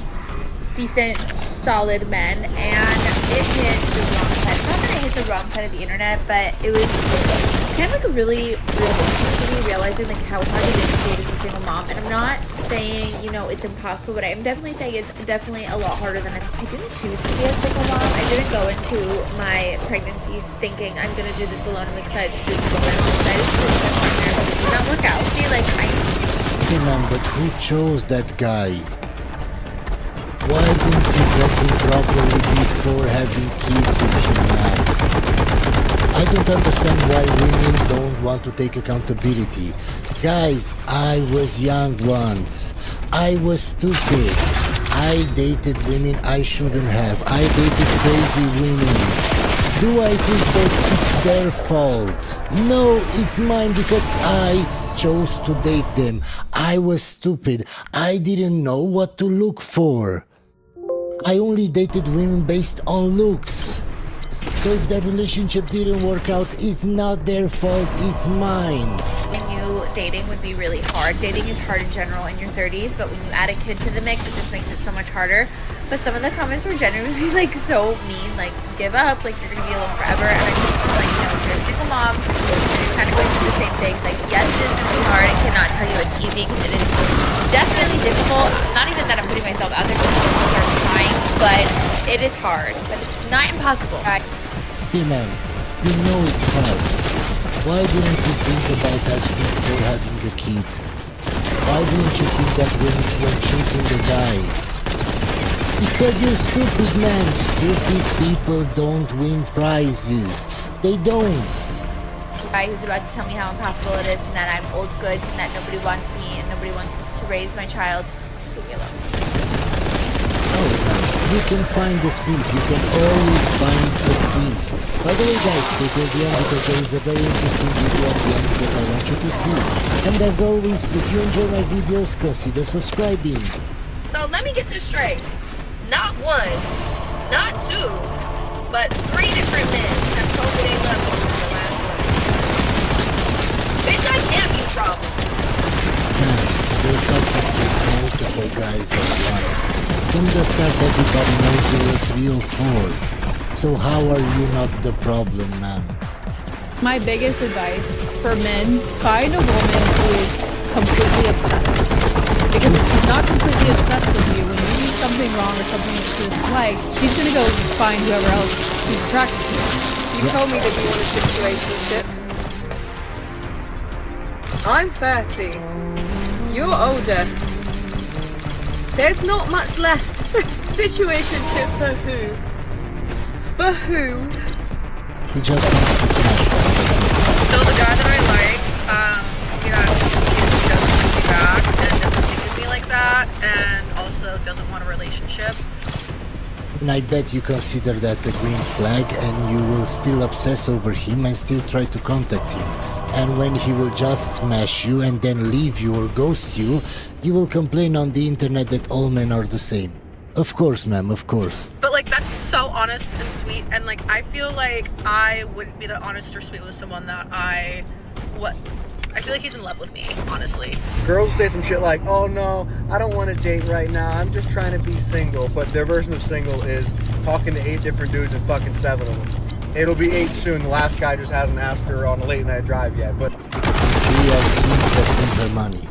decent, solid men, and it hit the wrong side. Not that it hit the wrong side of the internet, but it was kind of like a really real thing to me, realizing like how hard it is to date as a single mom. And I'm not saying, you know, it's impossible, but I am definitely saying it's definitely a lot harder than I didn't choose to be a single mom. I didn't go into my pregnancies thinking I'm gonna do this alone. I'm excited to do this alone. I'm excited to do this with my partner, but it did not work out. See, like Hey man, but who chose that guy? Why didn't you vet him properly before having kids with him now? I don't understand why women don't want to take accountability. Guys, I was young once. I was stupid. I dated women I shouldn't have. I dated crazy women. Do I think that it's their fault? No, it's mine because I chose to date them. I was stupid. I didn't know what to look for. I only dated women based on looks. So if that relationship didn't work out, it's not their fault, it's mine. when you dating would be really hard. Dating is hard in general in your 30s, but when you add a kid to the mix, it just makes it so much harder. But some of the comments were genuinely like so mean, like give up, like you're gonna be alone forever. And I just feel like, you know, if you're a single mom and you're kind of going through the same thing, like yes, it is gonna be hard. I cannot tell you it's easy because it is definitely difficult. Not even that I'm putting myself out there because I'm trying, but it is hard. But it's not impossible. Hey man, you know it's hard. Why didn't you think about that before having a kid? Why didn't you think that when choosing a guy? Because you're stupid, man. Stupid people don't win prizes. They don't. Guy who's about to tell me how impossible it is and that I'm old goods and that nobody wants me and nobody wants to raise my child. Just leave me alone. You can find a simp. You can always find a simp. By the way, guys, stay till the end because there is a very interesting video at the end that I want you to see. And as always, if you enjoy my videos, consider subscribing. So let me get this straight. Not one, not two, but 3 different men have told me they love me since the last night. Bitch, I can't be a problem. Man, you're talking to multiple guys at once. From the start, everybody knows you're a 3 or 4. So how are you not the problem, man? My biggest advice for men, find a woman who is completely obsessed with you. Because if she's not completely obsessed with you, when you do something wrong or something that she doesn't like, she's gonna go find whoever else she's attracted to. You told me to be in a situationship. I'm 30. You're older. There's not much left. Situationship for who? For who? He just wants to smash one, that's it. So the guy that I like, he doesn't like me back and doesn't think of me like that, and also doesn't want a relationship. And I bet you consider that a green flag and you will still obsess over him and still try to contact him. And when he will just smash you and then leave you or ghost you, you will complain on the internet that all men are the same. Of course, ma'am, of course. But like that's so honest and sweet, and like I feel like I wouldn't be that honest or sweet with someone that I feel like he's in love with me, honestly. Girls say some shit like, oh no, I don't want to date right now, I'm just trying to be single. But their version of single is talking to 8 different dudes and fucking 7 of them. It'll be 8 soon, the last guy just hasn't asked her on a late night drive yet, but... She has seen that sent her money.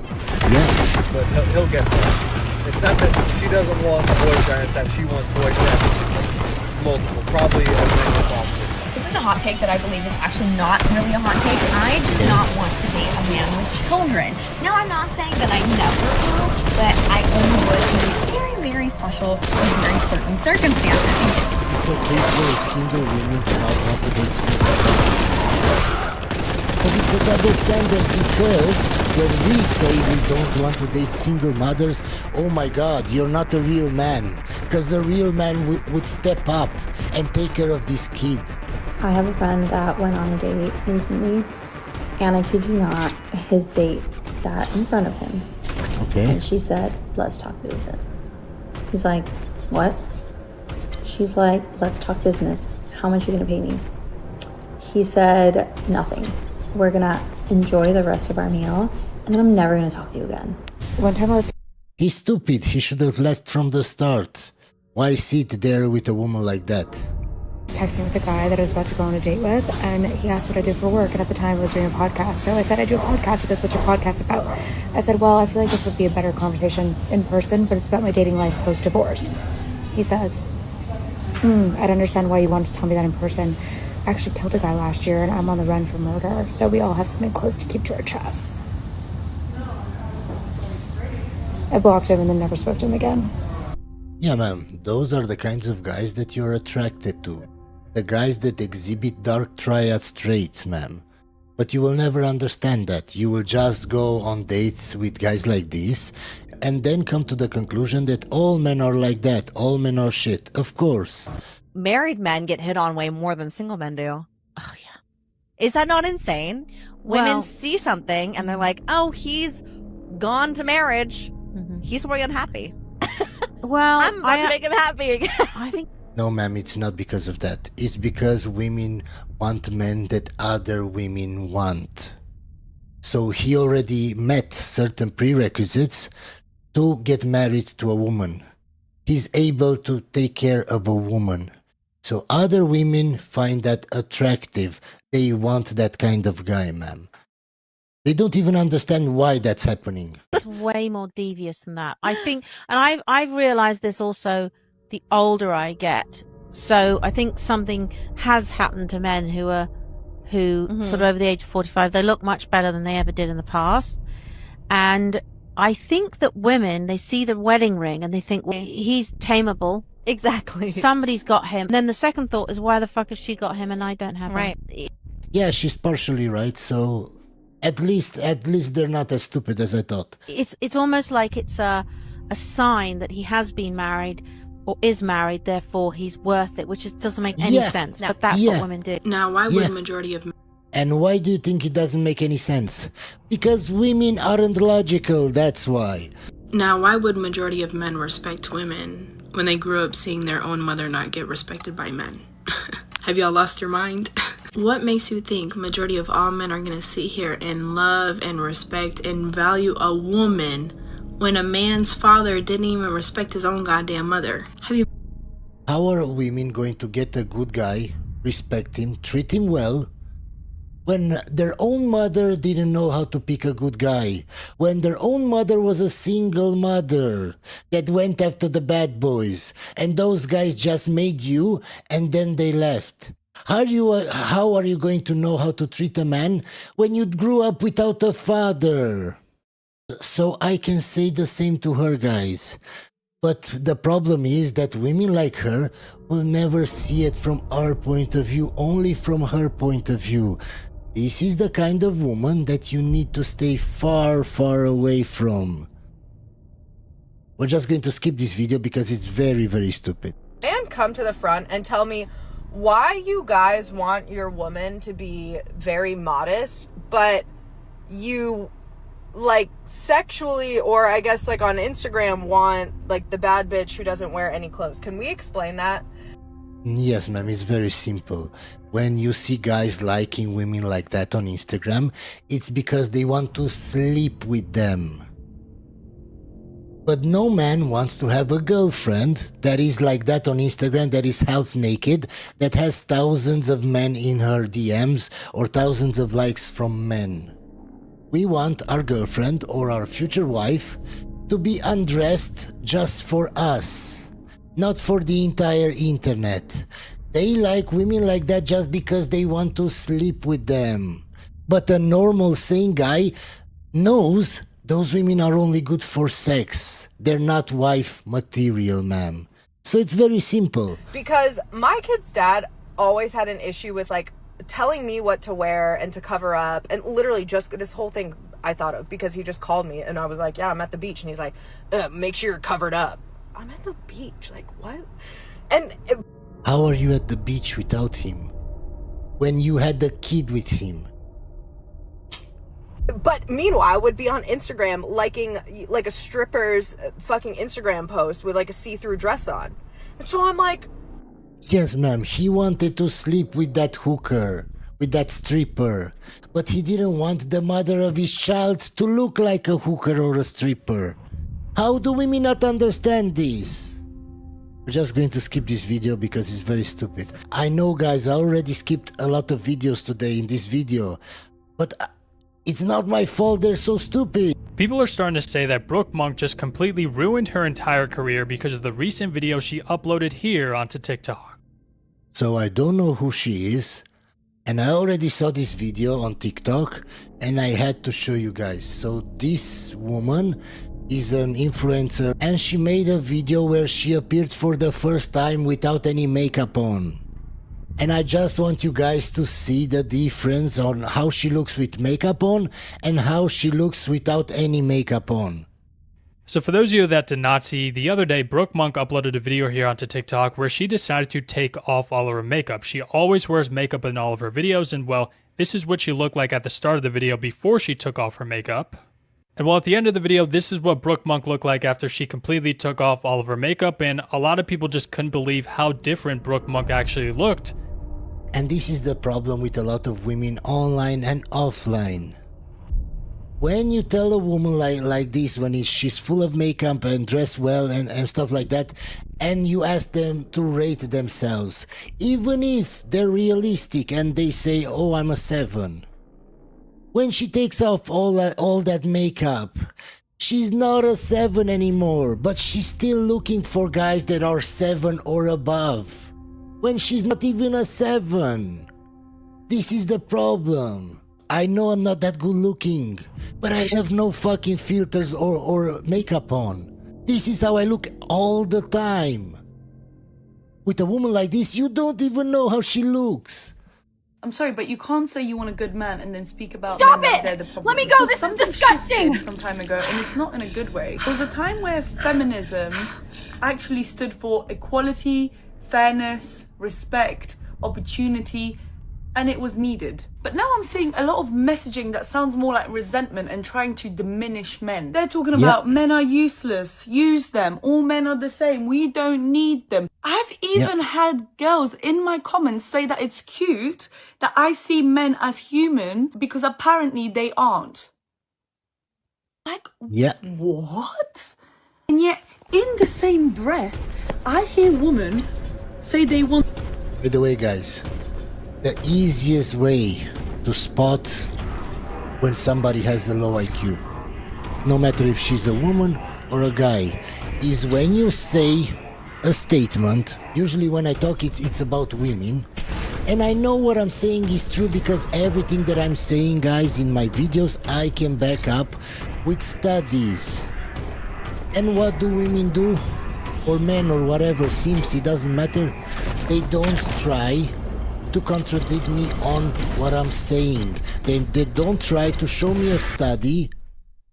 Yeah. But he'll get there. It's not that she doesn't want a boyfriend, it's that she wants boyfriends. Multiple, probably as many as possible. This is a hot take that I believe is actually not really a hot take. I do not want to date a man with children. Now, I'm not saying that I never will, but I only would in very, very special or very certain circumstances. It's okay for single women to not want to date single couples. But it's a double standard because when we say we don't want to date single mothers, oh my god, you're not a real man. Because a real man would step up and take care of this kid. I have a friend that went on a date recently, and I kid you not, his date sat in front of him. Okay. And she said, let's talk business. He's like, what? She's like, let's talk business. How much are you gonna pay me? He said, nothing. We're gonna enjoy the rest of our meal, and then I'm never gonna talk to you again. One time I was He's stupid. He should have left from the start. Why sit there with a woman like that? texting with a guy that I was about to go on a date with, and he asked what I did for work, and at the time I was doing a podcast. So I said, I do a podcast. He goes, what's your podcast about? I said, well, I feel like this would be a better conversation in person, but it's about my dating life post-divorce. He says, I'd understand why you wanted to tell me that in person. I actually killed a guy last year, and I'm on the run for murder, so we all have something close to keep to our chests. I blocked him and then never spoke to him again. Yeah, ma'am, those are the kinds of guys that you're attracted to. The guys that exhibit dark triad traits, ma'am. But you will never understand that. You will just go on dates with guys like this and then come to the conclusion that all men are like that, all men are shit. Of course. Married men get hit on way more than single men do. Oh, yeah. Is that not insane? Women see something and they're like, oh, he's gone to marriage. He's probably unhappy. Well, I'm about to make him happy again. I think. No, ma'am, it's not because of that. It's because women want men that other women want. So he already met certain prerequisites to get married to a woman. He's able to take care of a woman. So other women find that attractive. They want that kind of guy, ma'am. They don't even understand why that's happening. It's way more devious than that. I think, and I've realized this also the older I get. So I think something has happened to men who sort of over the age of 45, they look much better than they ever did in the past. And I think that women, they see the wedding ring and they think, well, he's tameable. Exactly. Somebody's got him. And then the second thought is, why the fuck has she got him and I don't have him? Yeah, she's partially right. So at least they're not as stupid as I thought. It's almost like it's a sign that he has been married or is married, therefore he's worth it, which doesn't make any sense. But that's what women do. Now, why would majority of And why do you think it doesn't make any sense? Because women aren't logical, that's why. Now, why would majority of men respect women when they grew up seeing their own mother not get respected by men? Have y'all lost your mind? What makes you think majority of all men are gonna sit here and love and respect and value a woman when a man's father didn't even respect his own goddamn mother? How are women going to get a good guy, respect him, treat him well, when their own mother didn't know how to pick a good guy? When their own mother was a single mother that went after the bad boys, and those guys just made you and then they left? How are you going to know how to treat a man when you grew up without a father? So I can say the same to her, guys. But the problem is that women like her will never see it from our point of view, only from her point of view. This is the kind of woman that you need to stay far, far away from. We're just going to skip this video because it's very, very stupid. And come to the front and tell me why you guys want your woman to be very modest, but you like sexually, or I guess like on Instagram, want like the bad bitch who doesn't wear any clothes. Can we explain that? Yes, ma'am, it's very simple. When you see guys liking women like that on Instagram, it's because they want to sleep with them. But no man wants to have a girlfriend that is like that on Instagram, that is half naked, that has thousands of men in her DMs or thousands of likes from men. We want our girlfriend or our future wife to be undressed just for us, not for the entire internet. They like women like that just because they want to sleep with them. But a normal sane guy knows those women are only good for sex. They're not wife material, ma'am. So it's very simple. Because my kid's dad always had an issue with like telling me what to wear and to cover up, and literally just this whole thing I thought of because he just called me and I was like, yeah, I'm at the beach, and he's like, make sure you're covered up. I'm at the beach, like what? And how are you at the beach without him when you had the kid with him? But meanwhile, I would be on Instagram liking like a stripper's fucking Instagram post with like a see-through dress on. And so I'm like, yes, ma'am, he wanted to sleep with that hooker. with that stripper. But he didn't want the mother of his child to look like a hooker or a stripper. How do women not understand this? We're just going to skip this video because it's very stupid. I know, guys, I already skipped a lot of videos today in this video, but it's not my fault they're so stupid. People are starting to say that Brooke Monk just completely ruined her entire career because of the recent video she uploaded here onto TikTok. So I don't know who she is, and I already saw this video on TikTok, and I had to show you guys. So this woman is an influencer, and she made a video where she appeared for the first time without any makeup on. And I just want you guys to see the difference on how she looks with makeup on and how she looks without any makeup on. So for those of you that did not see, the other day Brooke Monk uploaded a video here onto TikTok where she decided to take off all of her makeup. She always wears makeup in all of her videos, and well, this is what she looked like at the start of the video before she took off her makeup. And well, at the end of the video, this is what Brooke Monk looked like after she completely took off all of her makeup, and a lot of people just couldn't believe how different Brooke Monk actually looked. And this is the problem with a lot of women online and offline. When you tell a woman like this, when she's full of makeup and dressed well and stuff like that, and you ask them to rate themselves, even if they're realistic and they say, oh, I'm a 7. When she takes off all that makeup, she's not a 7 anymore, but she's still looking for guys that are 7 or above, when she's not even a 7. This is the problem. I know I'm not that good looking, but I have no fucking filters or makeup on. This is how I look all the time. With a woman like this, you don't even know how she looks. I'm sorry, but you can't say you want a good man and then speak about Stop men like it! they're the problem. Let me go, Because this is something disgusting! shifted some time ago, and it's not in a good way. There was a time where feminism actually stood for equality, fairness, respect, opportunity, and it was needed. But now I'm seeing a lot of messaging that sounds more like resentment and trying to diminish men. They're talking about men are useless, use them, all men are the same, we don't need them. I've even had girls in my comments say that it's cute that I see men as human because apparently they aren't. Like, what? And yet, in the same breath, I hear women say they want... By the way, guys, the easiest way to spot when somebody has a low IQ, no matter if she's a woman or a guy, is when you say a statement. Usually when I talk, it's about women. And I know what I'm saying is true because everything that I'm saying, guys, in my videos, I can back up with studies. And what do women do? Or men or whatever, seems it doesn't matter. They don't try to contradict me on what I'm saying. They don't try to show me a study.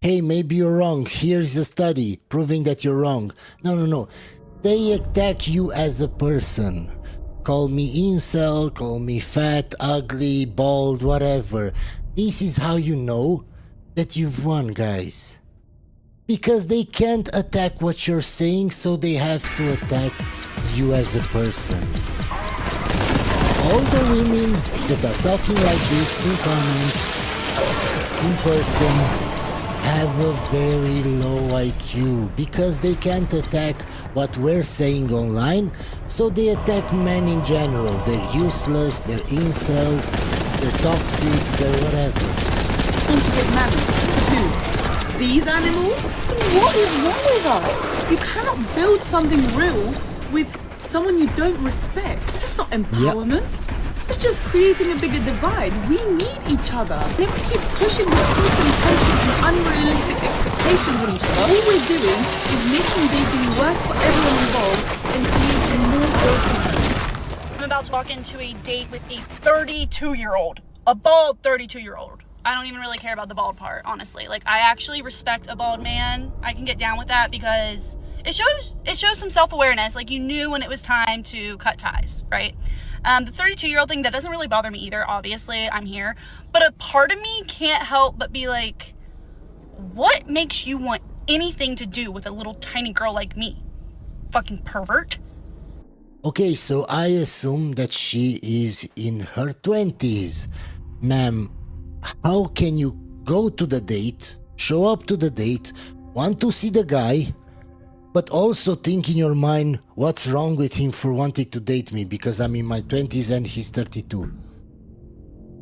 Hey, maybe you're wrong. Here's a study proving that you're wrong. No. They attack you as a person. Call me incel, call me fat, ugly, bald, whatever. This is how you know that you've won, guys. Because they can't attack what you're saying, so they have to attack you as a person. All the women that are talking like this in comments, in person, have a very low IQ because they can't attack what we're saying online, so they attack men in general. They're useless, they're incels, they're toxic, they're whatever. Want to get married? Who? These animals? What is wrong with us? You cannot build something real with someone you don't respect. That's not empowerment. It's just creating a bigger divide. We need each other. And if we keep pushing this constant tension and unrealistic expectations on each other, all we're doing is making dating worse for everyone involved and creating more broken. I'm about to walk into a date with a 32-year-old. A bald 32-year-old. I don't even really care about the bald part, honestly. Like, I actually respect a bald man. I can get down with that because it shows some self-awareness. Like, you knew when it was time to cut ties, right? The 32-year-old thing, that doesn't really bother me either. Obviously, I'm here. But a part of me can't help but be like, what makes you want anything to do with a little tiny girl like me? Fucking pervert. Okay, so I assume that she is in her 20s. Ma'am, how can you go to the date, show up to the date, want to see the guy, but also think in your mind, what's wrong with him for wanting to date me because I'm in my 20s and he's 32?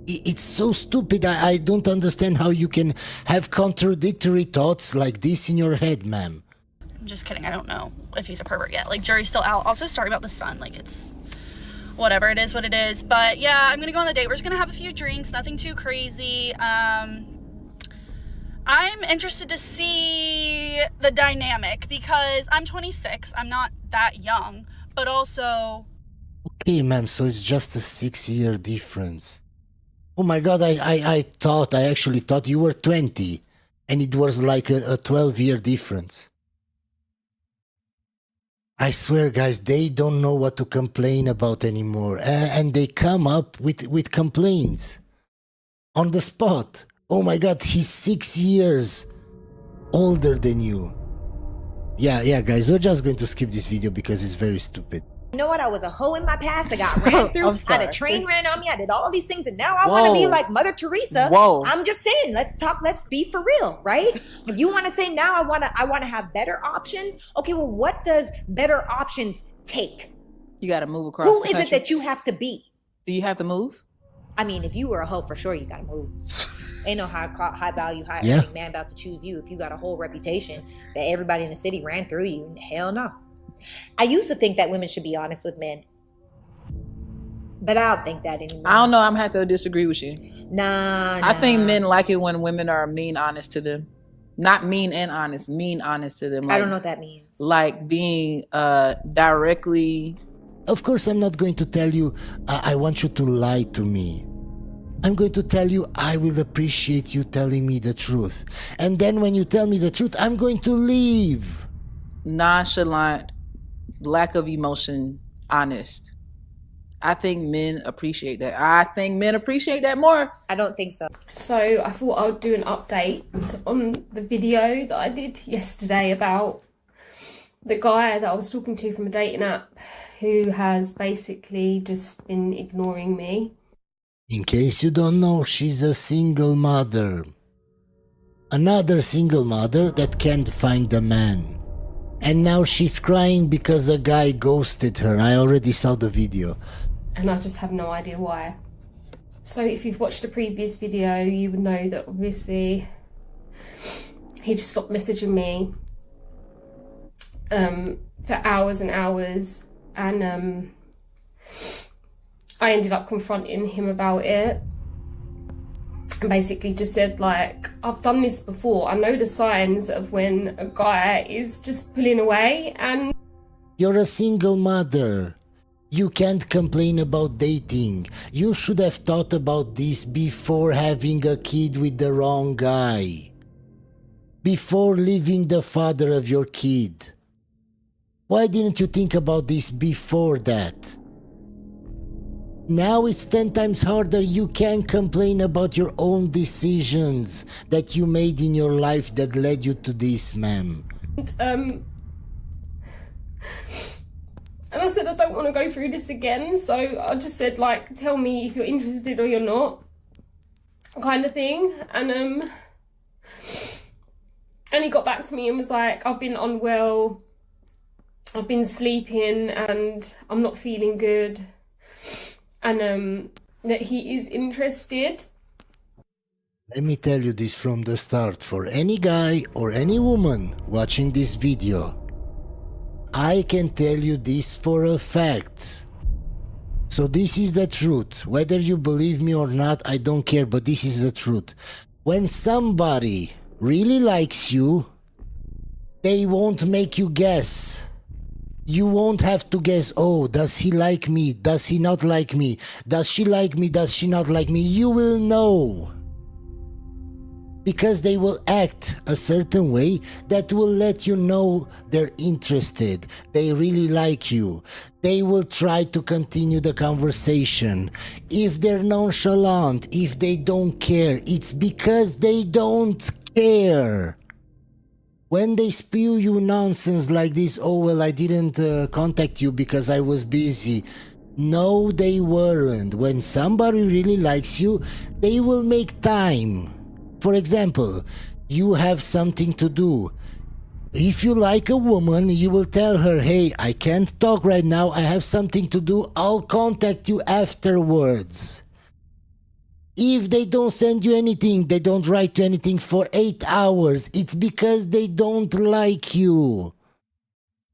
It's so stupid. I don't understand how you can have contradictory thoughts like this in your head, ma'am. I'm just kidding. I don't know if he's a pervert yet. Like, jury's still out. Also, sorry about the sun. Like, it's whatever. It is what it is. But yeah, I'm gonna go on the date. We're just gonna have a few drinks. Nothing too crazy. I'm interested to see the dynamic because I'm 26. I'm not that young, but also. Okay, ma'am. So it's just a 6-year difference. Oh my God! I actually thought you were 20, and it was like a 12-year difference. I swear, guys, they don't know what to complain about anymore. And they come up with complaints on the spot. Oh my God, he's 6 years older than you. Yeah, guys, we're just going to skip this video because it's very stupid. You know what? I was a hoe in my past. I got ran through. I had a train ran on me. I did all these things, and now I want to be like Mother Teresa. Whoa. I'm just saying, let's talk. Let's be for real, right? If you want to say now, I want to have better options. Okay, well, what does better options take? You got to move across. Who the is country. it that you have to be? Do you have to move? I mean, if you were a hoe, for sure, you got to move. Ain't no high value, high Yeah. earning man about to choose you if you got a whole reputation that everybody in the city ran through you. Hell no. I used to think that women should be honest with men. But I don't think that anymore. I don't know. I'm gonna have to disagree with you. Nah. I think men like it when women are mean honest to them. Not mean and honest, mean honest to them. I don't know what that means. Like being directly. Of course, I'm not going to tell you, I want you to lie to me. I'm going to tell you, I will appreciate you telling me the truth. And then when you tell me the truth, I'm going to leave. Nonchalant, lack of emotion, honest. I think men appreciate that. I think men appreciate that more. I don't think so. So I thought I would do an update on the video that I did yesterday about the guy that I was talking to from a dating app who has basically just been ignoring me. In case you don't know, she's a single mother. Another single mother that can't find a man. And now she's crying because a guy ghosted her. I already saw the video. And I just have no idea why. So if you've watched the previous video, you would know that obviously he just stopped messaging me for hours and hours, and I ended up confronting him about it and basically just said, like, I've done this before. I know the signs of when a guy is just pulling away. And you're a single mother. You can't complain about dating. You should have thought about this before having a kid with the wrong guy. Before leaving the father of your kid. Why didn't you think about this before that? Now it's 10 times harder. You can't complain about your own decisions that you made in your life that led you to this, ma'am. And I said, I don't want to go through this again. So I just said, like, tell me if you're interested or you're not, kind of thing. And he got back to me and was like, I've been unwell, I've been sleeping, and I'm not feeling good. And that he is interested. Let me tell you this from the start. For any guy or any woman watching this video, I can tell you this for a fact. So this is the truth. Whether you believe me or not, I don't care, but this is the truth. When somebody really likes you, they won't make you guess. You won't have to guess, oh, does he like me? Does he not like me? Does she like me? Does she not like me? You will know. Because they will act a certain way that will let you know they're interested. They really like you. They will try to continue the conversation. If they're nonchalant, if they don't care, it's because they don't care. When they spew you nonsense like this, oh well, I didn't contact you because I was busy. No, they weren't. When somebody really likes you, they will make time. For example, you have something to do. If you like a woman, you will tell her, hey, I can't talk right now, I have something to do, I'll contact you afterwards. If they don't send you anything, they don't write you anything for 8 hours, it's because they don't like you.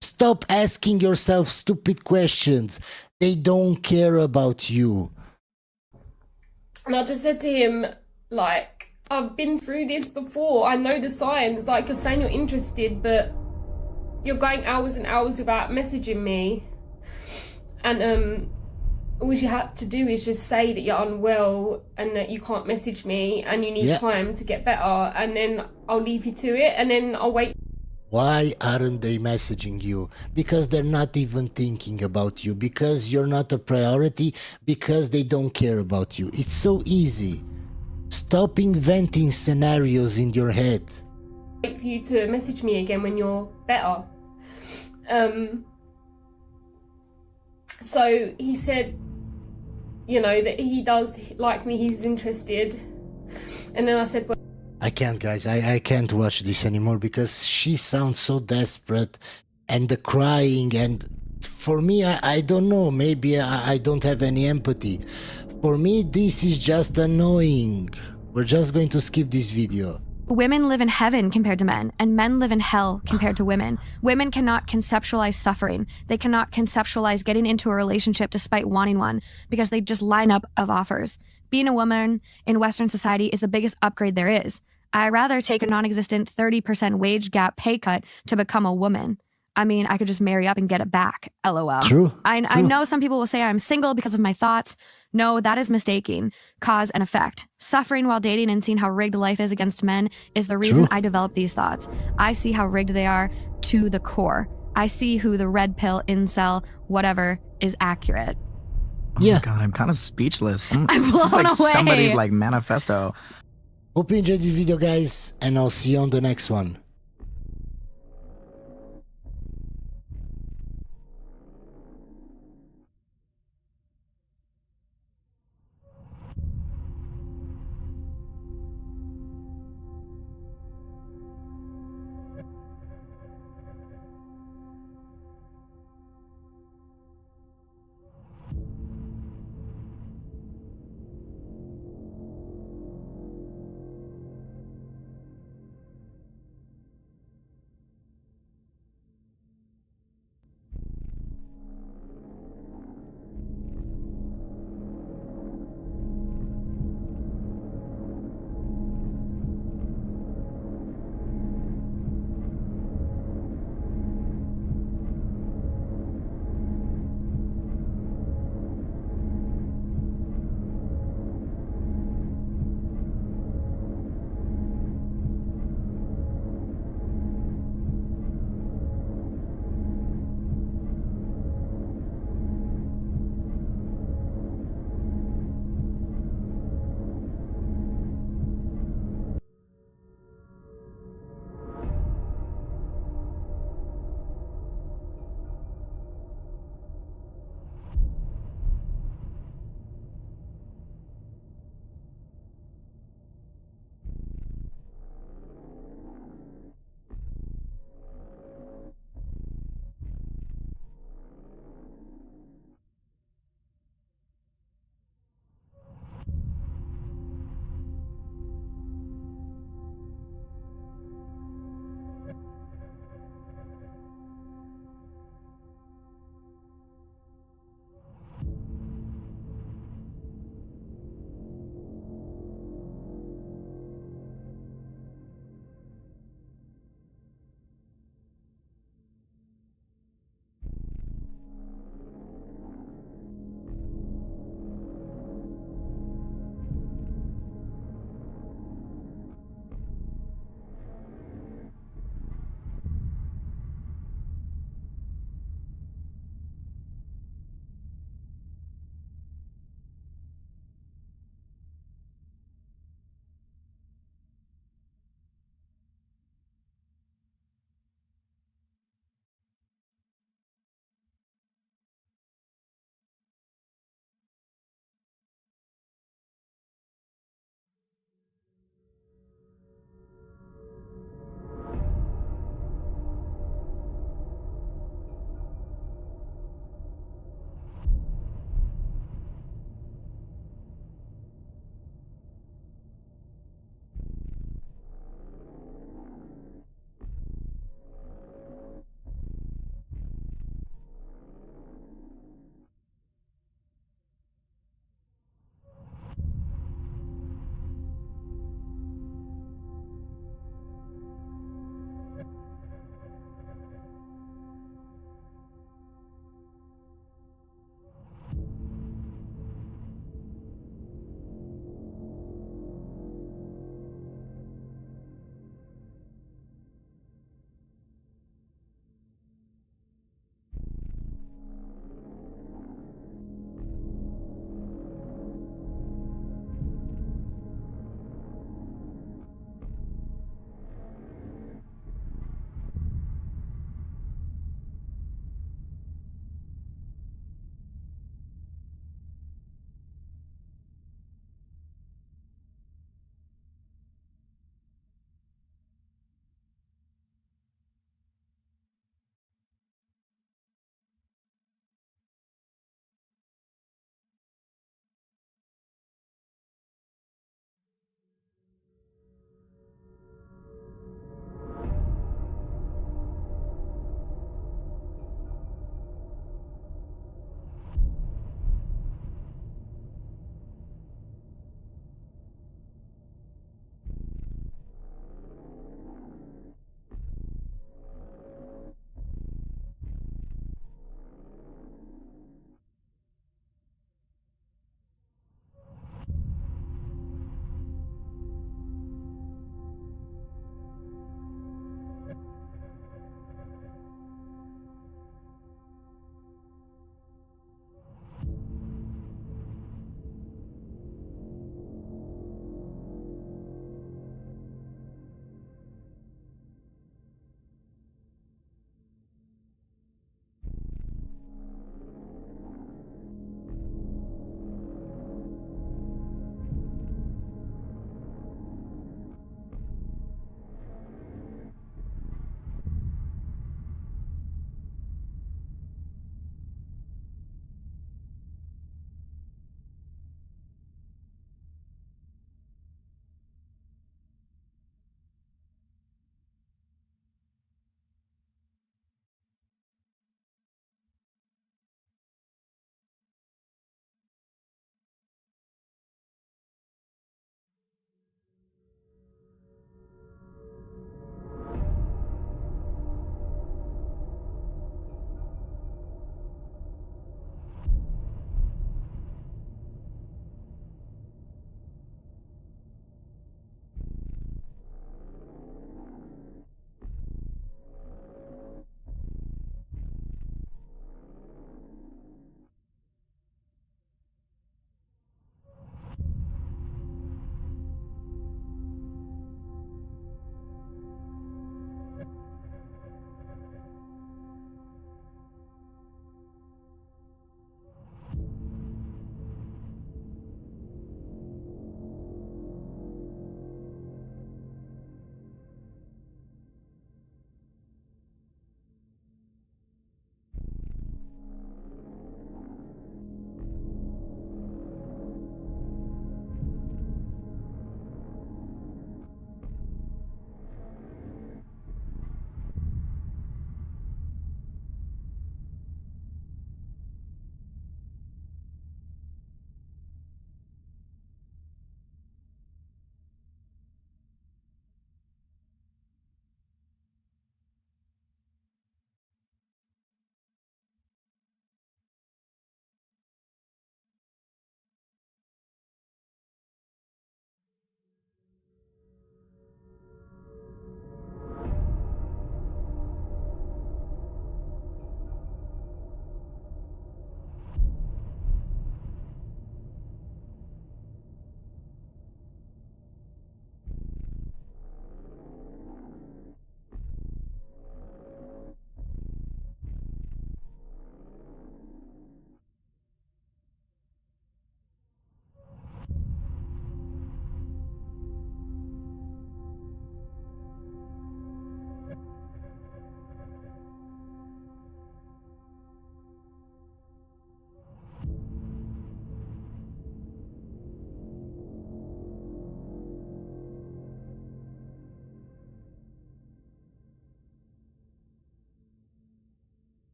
Stop asking yourself stupid questions. They don't care about you. And I just said to him, like, I've been through this before. I know the signs. Like, you're saying you're interested, but you're going hours and hours without messaging me. And all you have to do is just say that you're unwell and that you can't message me and you need time to get better. And then I'll leave you to it and then I'll wait. Why aren't they messaging you? Because they're not even thinking about you. Because you're not a priority. Because they don't care about you. It's so easy. Stop inventing scenarios in your head. Wait for you to message me again when you're better. So he said, you know, that he does like me, he's interested. And then I said, well, I can't, guys. I can't watch this anymore because she sounds so desperate. And the crying, and for me, I don't know. Maybe I don't have any empathy. For me, this is just annoying. We're just going to skip this video. Women live in heaven compared to men, and men live in hell compared to women. Women cannot conceptualize suffering. They cannot conceptualize getting into a relationship despite wanting one because they just line up of offers. Being a woman in Western society is the biggest upgrade there is. I'd rather take a non-existent 30% wage gap pay cut to become a woman. I mean, I could just marry up and get it back. LOL. True. I know some people will say I'm single because of my thoughts. No, that is mistaking. Cause and effect. Suffering while dating and seeing how rigged life is against men is the reason I developed these thoughts. I see how rigged they are to the core. I see who the red pill, incel, whatever is accurate. Oh my God, I'm kind of speechless. I'm this is like blown away. somebody's like manifesto. Hope you enjoyed this video, guys, and I'll see you on the next one.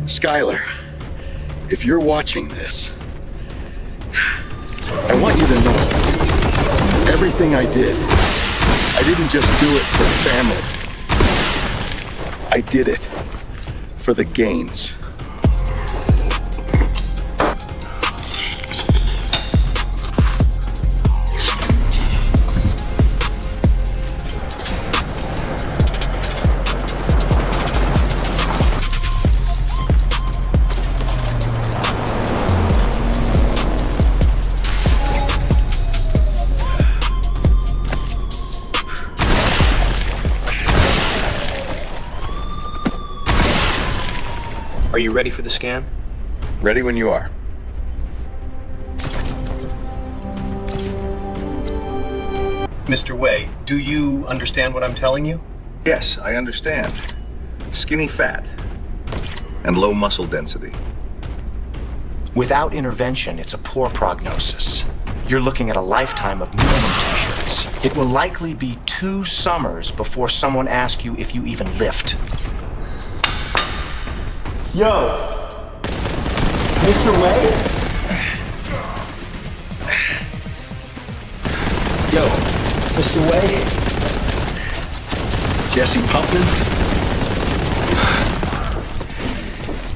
Skylar, if you're watching this, I want you to know everything I did, I didn't just do it for family. I did it for the gains. Are you ready for the scan? Ready when you are. Mr. Wei, do you understand what I'm telling you? Yes, I understand. Skinny fat and low muscle density. Without intervention, it's a poor prognosis. You're looking at a lifetime of minimum t-shirts. It will likely be 2 summers before someone asks you if you even lift. Yo, Mr. Wei? Yo, Mr. Wei? Jesse Pumpkin?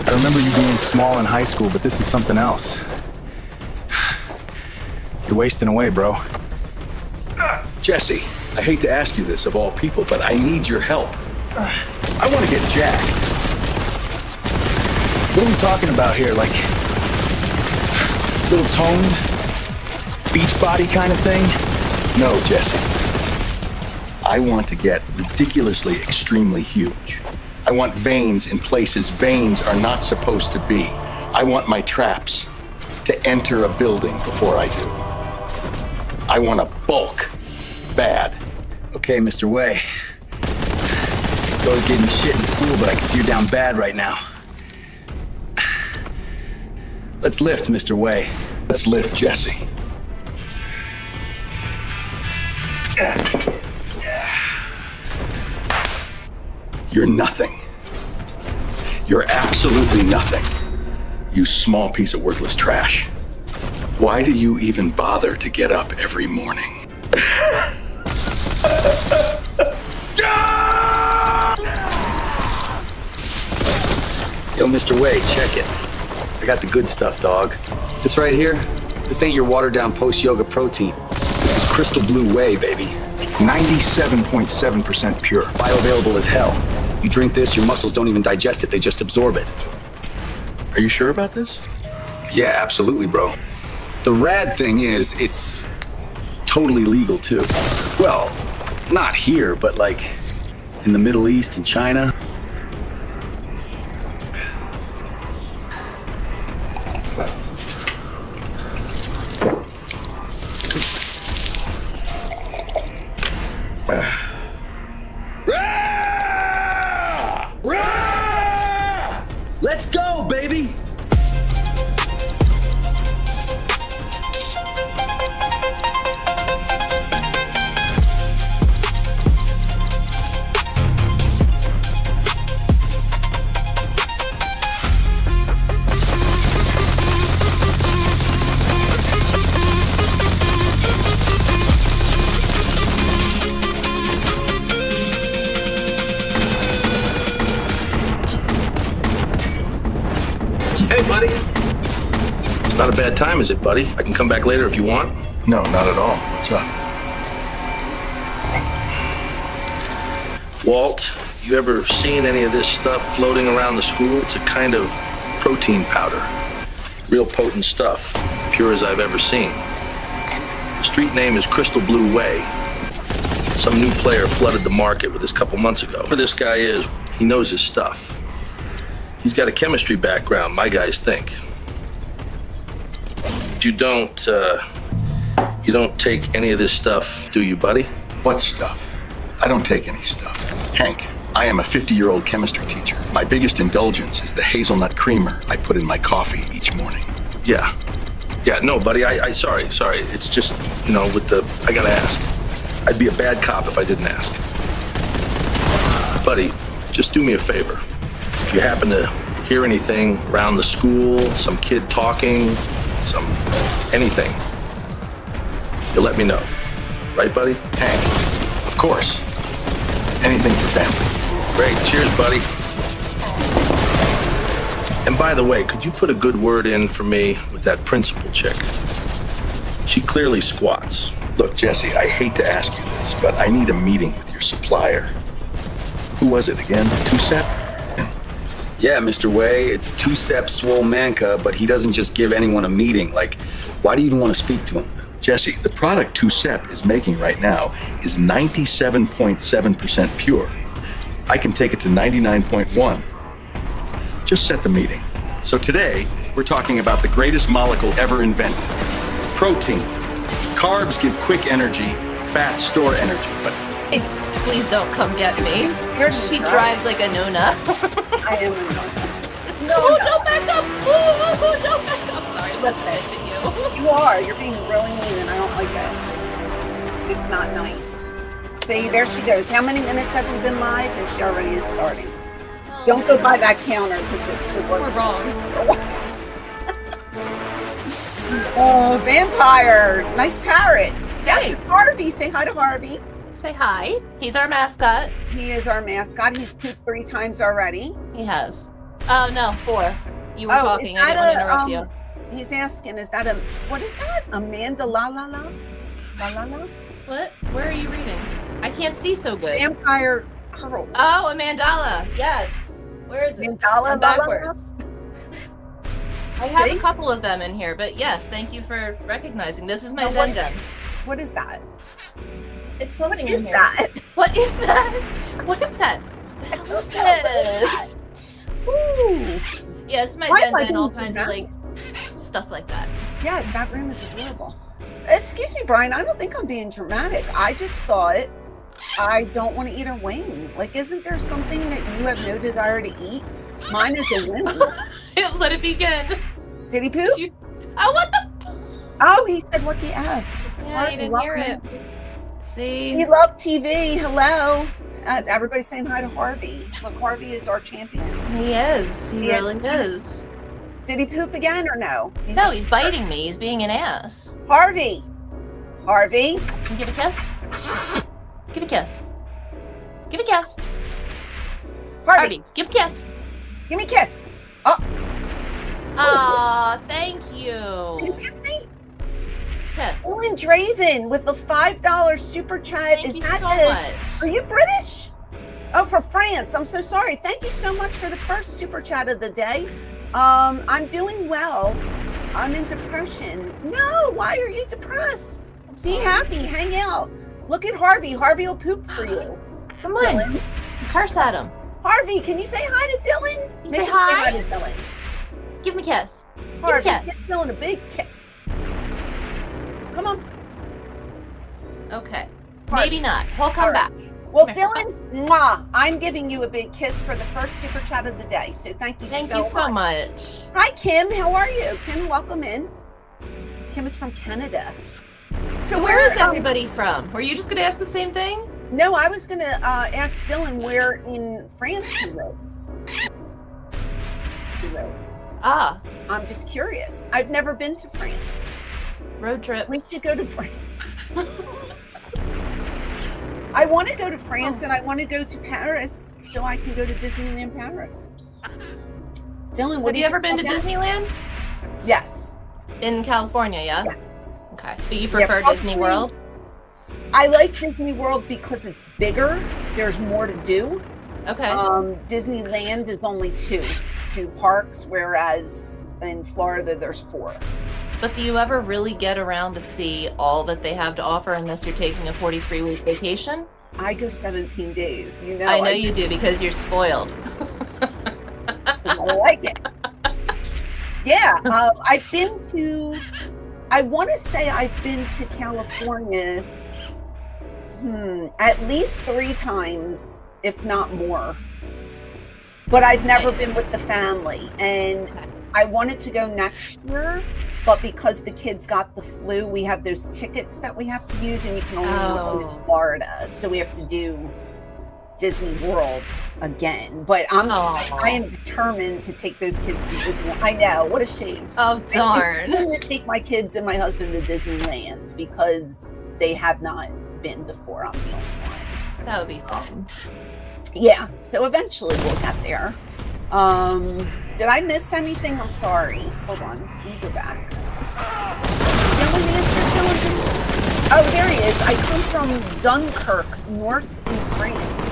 I remember you being small in high school, but this is something else. You're wasting away, bro. Jesse, I hate to ask you this of all people, but I need your help. I want to get jacked. What are we talking about here? Like, little toned, beach body kind of thing? No, Jesse. I want to get ridiculously extremely huge. I want veins in places veins are not supposed to be. I want my traps to enter a building before I do. I want to bulk bad. Okay, Mr. Wei. You always gave me shit in school, but I can see you're down bad right now. Let's lift, Mr. Wei. Let's lift, Jesse. You're nothing. You're absolutely nothing. You small piece of worthless trash. Why do you even bother to get up every morning? Yo, Mr. Wei, check it. I got the good stuff, dog. This right here, this ain't your watered-down post-yoga protein. This is crystal blue whey, baby. 97.7% pure. Bioavailable as hell. You drink this, your muscles don't even digest it, they just absorb it. Are you sure about this? Yeah, absolutely, bro. The rad thing is, it's totally legal, too. Well, not here, but like in the Middle East and China. Let's go, baby! Hey, buddy. It's not a bad time, is it, buddy? I can come back later if you want. No, not at all. What's up? Walt, you ever seen any of this stuff floating around the school? It's a kind of protein powder. Real potent stuff. Pure as I've ever seen. The street name is Crystal Blue Whey. Some new player flooded the market with this a couple months ago. Whoever this guy is, he knows his stuff. He's got a chemistry background, my guys think. You don't take any of this stuff, do you, buddy? What stuff? I don't take any stuff. Hank, I am a 50-year-old chemistry teacher. My biggest indulgence is the hazelnut creamer I put in my coffee each morning. Yeah, no, buddy, I sorry. It's just, I gotta ask. I'd be a bad cop if I didn't ask. Buddy, just do me a favor. If you happen to hear anything around the school, some kid talking, anything, you'll let me know. Right, buddy? Hank, of course. Anything for family. Great. Cheers, buddy. And by the way, could you put a good word in for me with that principal chick? She clearly squats. Look, Jesse, I hate to ask you this, but I need a meeting with your supplier. Who was it again? Two-Sep? Yeah, Mr. Way, it's Two-Sep Swole Manca, but he doesn't just give anyone a meeting. Like, why do you even want to speak to him? Jesse, the product Two-Sep is making right now is 97.7% pure. I can take it to 99.1. Just set the meeting. So today, we're talking about the greatest molecule ever invented. Protein. Carbs give quick energy, fats store energy, but Please don't come get me. She drives like a Nona. I am a No, don't back up! Ooh, don't back up! Sorry, I'm bitching you. You are. You're being really mean, and I don't like it. It's not nice. See, there she goes. How many minutes have we been live? And she already is starting. Don't go by that counter because it was wrong. Oh, vampire! Nice parrot. Yes, Thanks. Harvey. Say hi to Harvey. Say hi. He's our mascot. He is our mascot. He's pooped 3 times already. He has. Oh no, 4. You were talking. I didn't want to interrupt you. He's asking, is that what is that? Amanda la la la? La la la? What? Where are you reading? I can't see so good. Vampire curl. Oh, a mandala. Yes. Where is it? Mandala, I'm la, la, la. backwards. I have a couple of them in here, but yes, thank you for recognizing. This is my Now, Zen den. What is that? It's something What is in here. that? What is that? What is that? What the hell is this? Ooh. Yeah, it's my Why Zen am I den, all doing kinds that? of like stuff like that. Yes, that room is adorable. Excuse me, Brian. I don't think I'm being dramatic. I just thought I don't want to eat a wing. Like, isn't there something that you have no desire to eat? Mine is a wing. Let it begin. Did he poop? Oh, what the? Oh, he said, "What the f?" Yeah, Harvey, you didn't hear welcome it. See? We love TV. Hello. Everybody's saying hi to Harvey. Look, Harvey is our champion. He is. He He is. really is. Did he poop again or no? No, he's biting me. He's being an ass. Harvey. Harvey. Can you give a kiss? Give a kiss. Give a kiss. Harvey. Give a kiss. Give me a kiss. Oh. Aw, thank you. Can you kiss me? Kiss. Dylan Draven with a $5 super chat. Thank Is you that so the- much. Are you British? Oh, for France. I'm so sorry. Thank you so much for the first super chat of the day. I'm doing well. I'm in depression. No, why are you depressed? Be happy. Hang out. Look at Harvey. Harvey will poop for you. Come on. Dylan. Curse at him. Harvey, can you say hi to Dylan? You Make say him hi? to Dylan. Give me a kiss. Harvey, Give me a give kiss. Dylan a big kiss. Come on. Okay. Harvey. Maybe not. He'll come back. Well, Come here. Dylan, mwah, I'm giving you a big kiss for the first super chat of the day. So thank you Thank you so much. Hi, Kim. How are you? Kim, welcome in. Kim is from Canada. So where is everybody from? Were you just going to ask the same thing? No, I was going to ask Dylan where in France he lives. Ah. I'm just curious. I've never been to France. Road trip. We should go to France. I want to go to France and I want to go to Paris so I can go to Disneyland Paris. Dylan, what Have you ever been to think about Disneyland? that? Yes. In California, yeah? Yes. Okay. But you prefer Disney probably- World? I like Disney World because it's bigger. There's more to do. Okay. Disneyland is only two parks, whereas in Florida there's 4. But do you ever really get around to see all that they have to offer unless you're taking a 43-week vacation? I go 17 days. You know. I know you do because you're spoiled. I like it. Yeah, I've been to. I want to say I've been to California. At least 3 times, if not more. But I've never been with the family, and I wanted to go next year, but because the kids got the flu, we have those tickets that we have to use, and you can only go in Florida, so we have to do Disney World again, but I am determined to take those kids to Disney. I know, what a shame. Oh, darn. I'm going to take my kids and my husband to Disneyland because they have not been before. I'm the only one. That would be fun. Yeah, so eventually we'll get there. Did I miss anything? I'm sorry. Hold on, let me go back. Oh, there he is. I come from Dunkirk, north in France.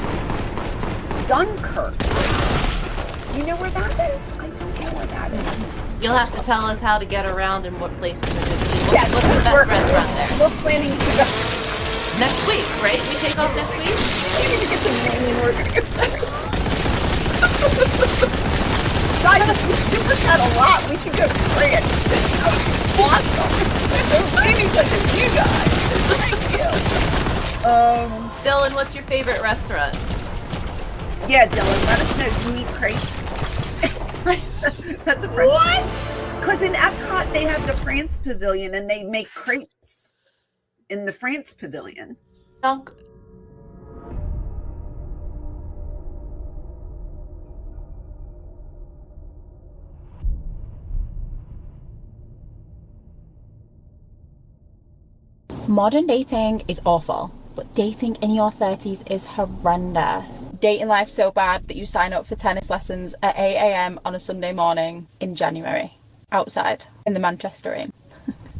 Dunkirk. You know where that is? I don't know where that is. You'll have to tell us how to get around and what places are good to eat. What's the best restaurant there? We're planning to go. Next week, right? We take off next week? We need to get the name and we're going to get guys, we super chat a lot. We can go to France. It's awesome. We're planning such as you guys. Thank you. Dylan, what's your favorite restaurant? Yeah, Dylan, let us know. Do you eat crepes? That's a French thing. Because in Epcot, they have the France Pavilion and they make crepes in the France Pavilion. Donc. Modern dating is awful, but dating in your 30s is horrendous. Dating life's so bad that you sign up for tennis lessons at 8 a.m. on a Sunday morning in January, outside, in the Manchester rain.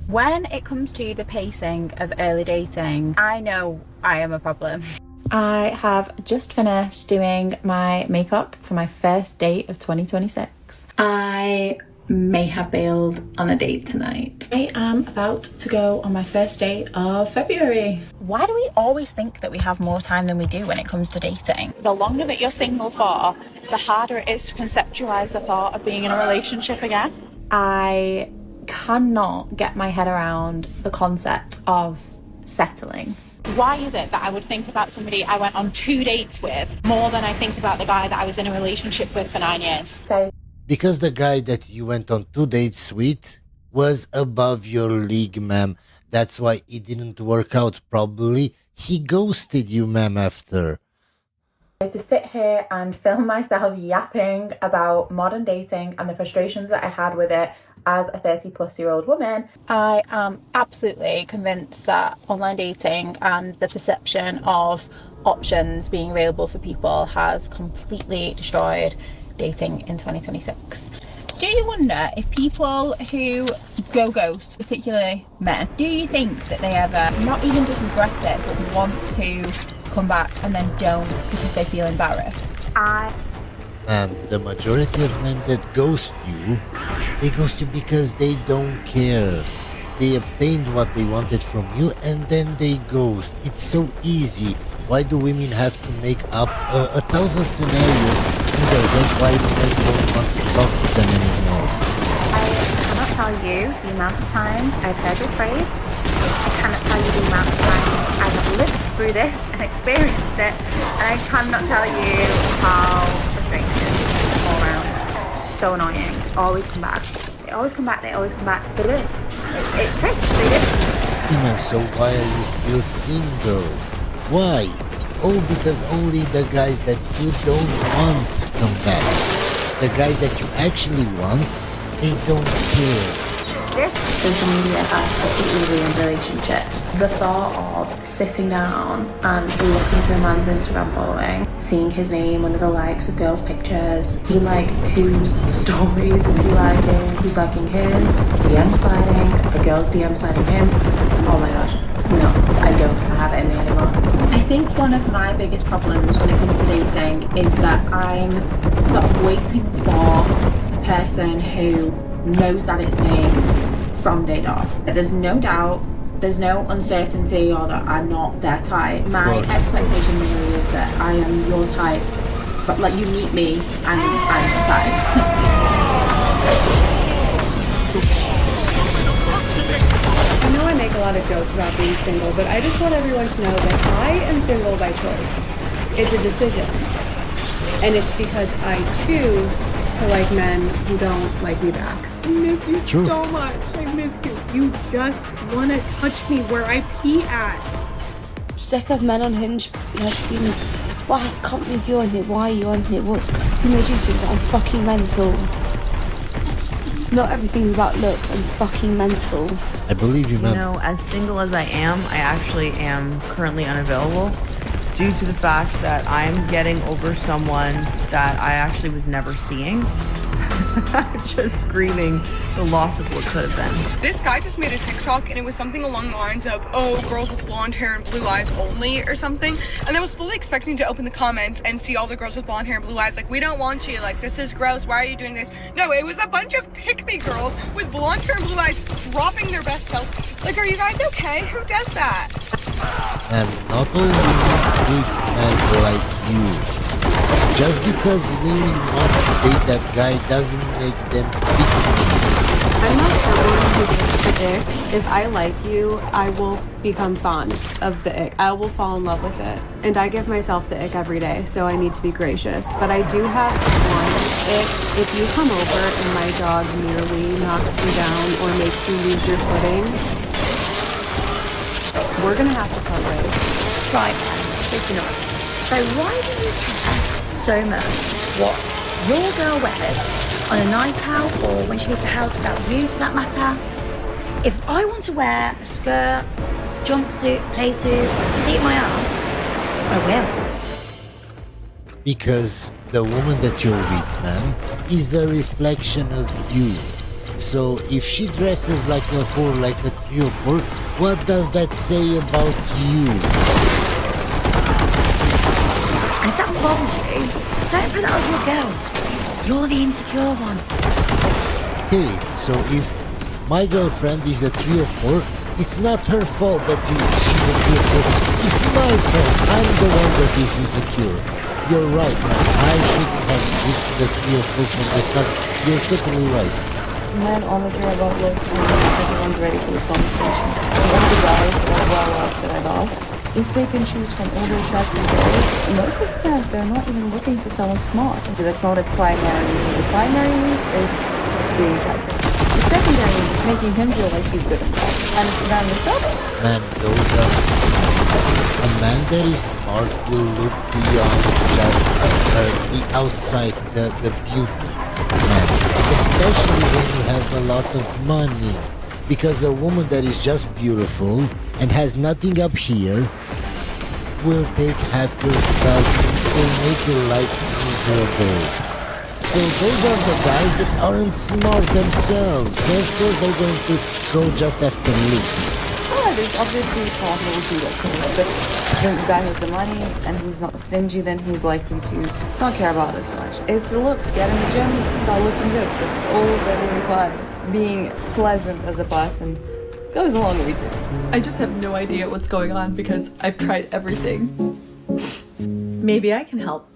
When it comes to the pacing of early dating, I know I am a problem. I have just finished doing my makeup for my first date of 2026. I may have bailed on a date tonight. I am about to go on my first date of February. Why do we always think that we have more time than we do when it comes to dating? The longer that you're single for, the harder it is to conceptualize the thought of being in a relationship again. I cannot get my head around the concept of settling. Why is it that I would think about somebody I went on 2 dates with more than I think about the guy that I was in a relationship with for 9 years? Because the guy that you went on 2 dates with was above your league, ma'am. That's why it didn't work out. Probably he ghosted you, ma'am, after. To sit here and film myself yapping about modern dating and the frustrations that I had with it as a 30-plus-year-old woman, I am absolutely convinced that online dating and the perception of options being available for people has completely destroyed dating in 2026. Do you wonder if people who go ghost, particularly men, do you think that they ever not even just regret it but want to come back and then don't because they feel embarrassed? The majority of men that ghost you, they ghost you because they don't care. They obtained what they wanted from you and then they ghost. It's so easy. Why do women have to make up 1,000 scenarios in their head why men don't want to talk to them anymore? I cannot tell you the amount of times I've heard this phrase. I cannot tell you the amount of times I have lived through this and experienced it. And I cannot tell you how frustrating it is all around. So annoying. Always come back. They always come back. They always come back. They do. It's true. They do. So why are you still single? Why? Oh, because only the guys that you don't want come back. The guys that you actually want, they don't care. Social media has completely ruined relationships. The thought of sitting down and looking through a man's Instagram following, seeing his name under the likes of girls' pictures, being like, whose stories is he liking? Who's liking his? DM sliding? A girl's DM sliding him? Oh my god. No, I don't have it in me anymore. I think one of my biggest problems when it comes to dating is that I'm sort of waiting for the person who knows that it's me from day dot. There's no doubt, there's no uncertainty or that I'm not their type. My expectation really is that I am your type, but like you meet me and I'm the type. I know I make a lot of jokes about being single, but I just want everyone to know that I am single by choice. It's a decision. And it's because I choose to like men who don't like me back. I miss you so much. I miss you. You just want to touch me where I pee at. Sick of men on Hinge like being Why can't believe you're on here? Why are you on here? What's you made you think that I'm fucking mental? Not everything is about looks. I'm fucking mental. I believe you, You ma'am. know, as single as I am, I actually am currently unavailable due to the fact that I'm getting over someone that I actually was never seeing. Just grieving the loss of what could have been. This guy just made a TikTok and it was something along the lines of, oh, girls with blonde hair and blue eyes only or something. And I was fully expecting to open the comments and see all the girls with blonde hair and blue eyes like, we don't want you, like, this is gross, why are you doing this? No, it was a bunch of pick-me girls with blonde hair and blue eyes dropping their best selfie. Like, are you guys okay? Who does that? And not all women date men like you. Just because women want to date that guy doesn't make them pick I'm not someone who gets the ick. If I like you, I will become fond of the ick. I will fall in love with it. And I give myself the ick every day, so I need to be gracious. But I do have one ick. If you come over and my dog nearly knocks you down or makes you lose your footing, we're gonna have to part ways. Right, listen up. So why do you care so much what your girl wears on a night out or when she leaves the house without you for that matter? If I want to wear a skirt, jumpsuit, play suit, see my ass, I will. because the woman that you're with, ma'am, is a reflection of you. So if she dresses like a whore, like a 3 or 4, what does that say about you? And if that bothers you, don't put that on your girl. You're the insecure one. Hey, so if my girlfriend is a 3 or 4, it's not her fault that she's a 3 or 4. It's my fault. I'm the one that is insecure. You're right, man. I shouldn't have picked the 3 or 4 from the start. You're totally right. Men only care about looks and everyone's ready for this conversation. One of the guys that are well off that I've asked, if they can choose from older attractive girls, most of the times they're not even looking for someone smart. That's not a primary need. The primary need is being attractive. The secondary need is making him feel like he's good enough. And then the third, Man, those are smart. A man that is smart will look beyond just the outside, the beauty. Man, especially when you have a lot of money. Because a woman that is just beautiful and has nothing up here will take half your stuff and make your life miserable. So those are the guys that aren't smart themselves. So of course they're going to go just after looks. there's obviously some who will do that choice, but the guy with the money and he's not stingy, then he's likely to not care about it as much. It's the looks. Get in the gym, start looking good. That's all that is required. Being pleasant as a person goes a long way too. I just have no idea what's going on because I've tried everything. Maybe I can help.